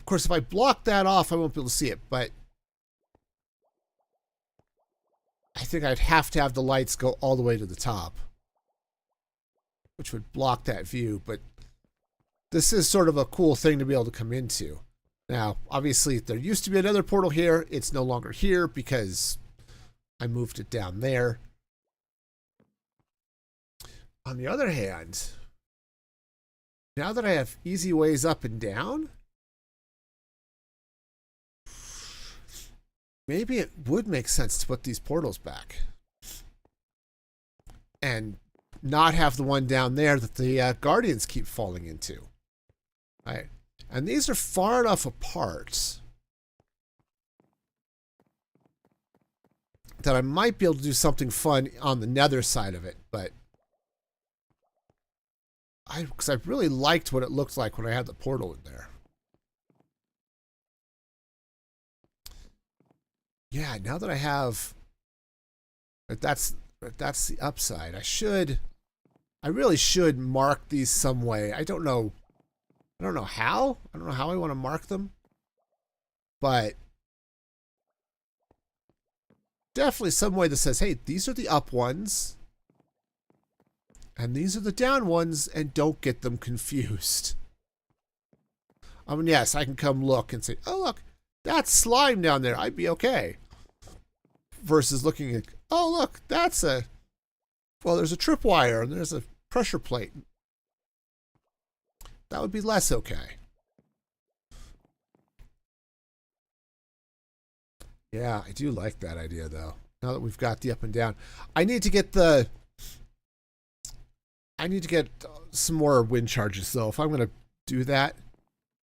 Of course, if I block that off, I won't be able to see it, but I think I'd have to have the lights go all the way to the top, which would block that view, but this is sort of a cool thing to be able to come into. Now, obviously, there used to be another portal here. It's no longer here because I moved it down there. On the other hand, now that I have easy ways up and down, maybe it would make sense to put these portals back and not have the one down there that the Guardians keep falling into. All right. And these are far enough apart that I might be able to do something fun on the nether side of it, but because I really liked what it looked like when I had the portal in there. Yeah, now that I have, that's the upside. I really should mark these some way. I don't know how. I don't know how I want to mark them, but definitely some way that says, hey, these are the up ones, and these are the down ones, and don't get them confused. I mean, yes, I can come look and say, oh, look, that's slime down there. I'd be okay. versus looking at, oh, look, there's a tripwire and there's a pressure plate. That would be less okay. Yeah, I do like that idea, though. Now that we've got the up and down, I need to get some more wind charges, though, if I'm going to do that,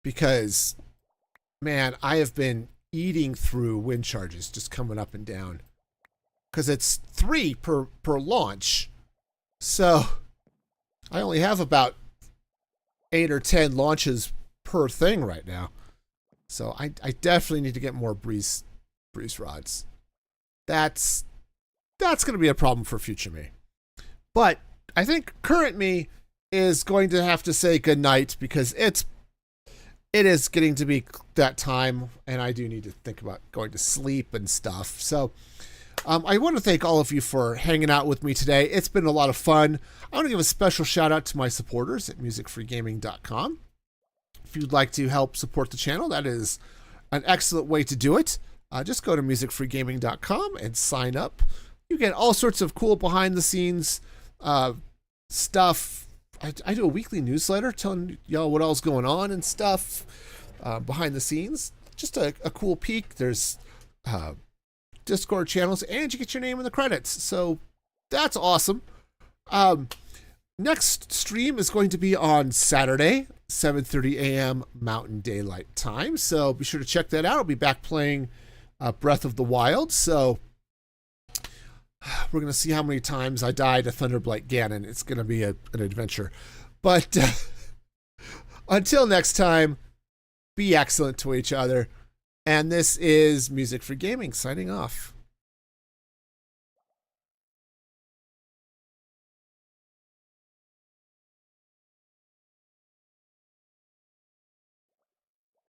because, man, I have been eating through wind charges just coming up and down, because it's 3 per launch, so I only have about 8 or 10 launches per thing right now. So I definitely need to get more breeze rods. That's going to be a problem for future me. But I think current me is going to have to say goodnight, because it is getting to be that time, and I do need to think about going to sleep and stuff. So I want to thank all of you for hanging out with me today. It's been a lot of fun. I want to give a special shout out to my supporters at musicfreegaming.com. If you'd like to help support the channel, that is an excellent way to do it. Just go to musicfreegaming.com and sign up. You get all sorts of cool behind-the-scenes stuff. I do a weekly newsletter telling y'all what all's going on and stuff behind the scenes. Just a cool peek. There's Discord channels, and you get your name in the credits. So that's awesome. Next stream is going to be on Saturday, 7:30 a.m. Mountain Daylight Time. So be sure to check that out. I'll be back playing Breath of the Wild. So we're going to see how many times I die to Thunderblight Ganon. It's going to be an adventure. But until next time, be excellent to each other. And this is Music for Gaming signing off.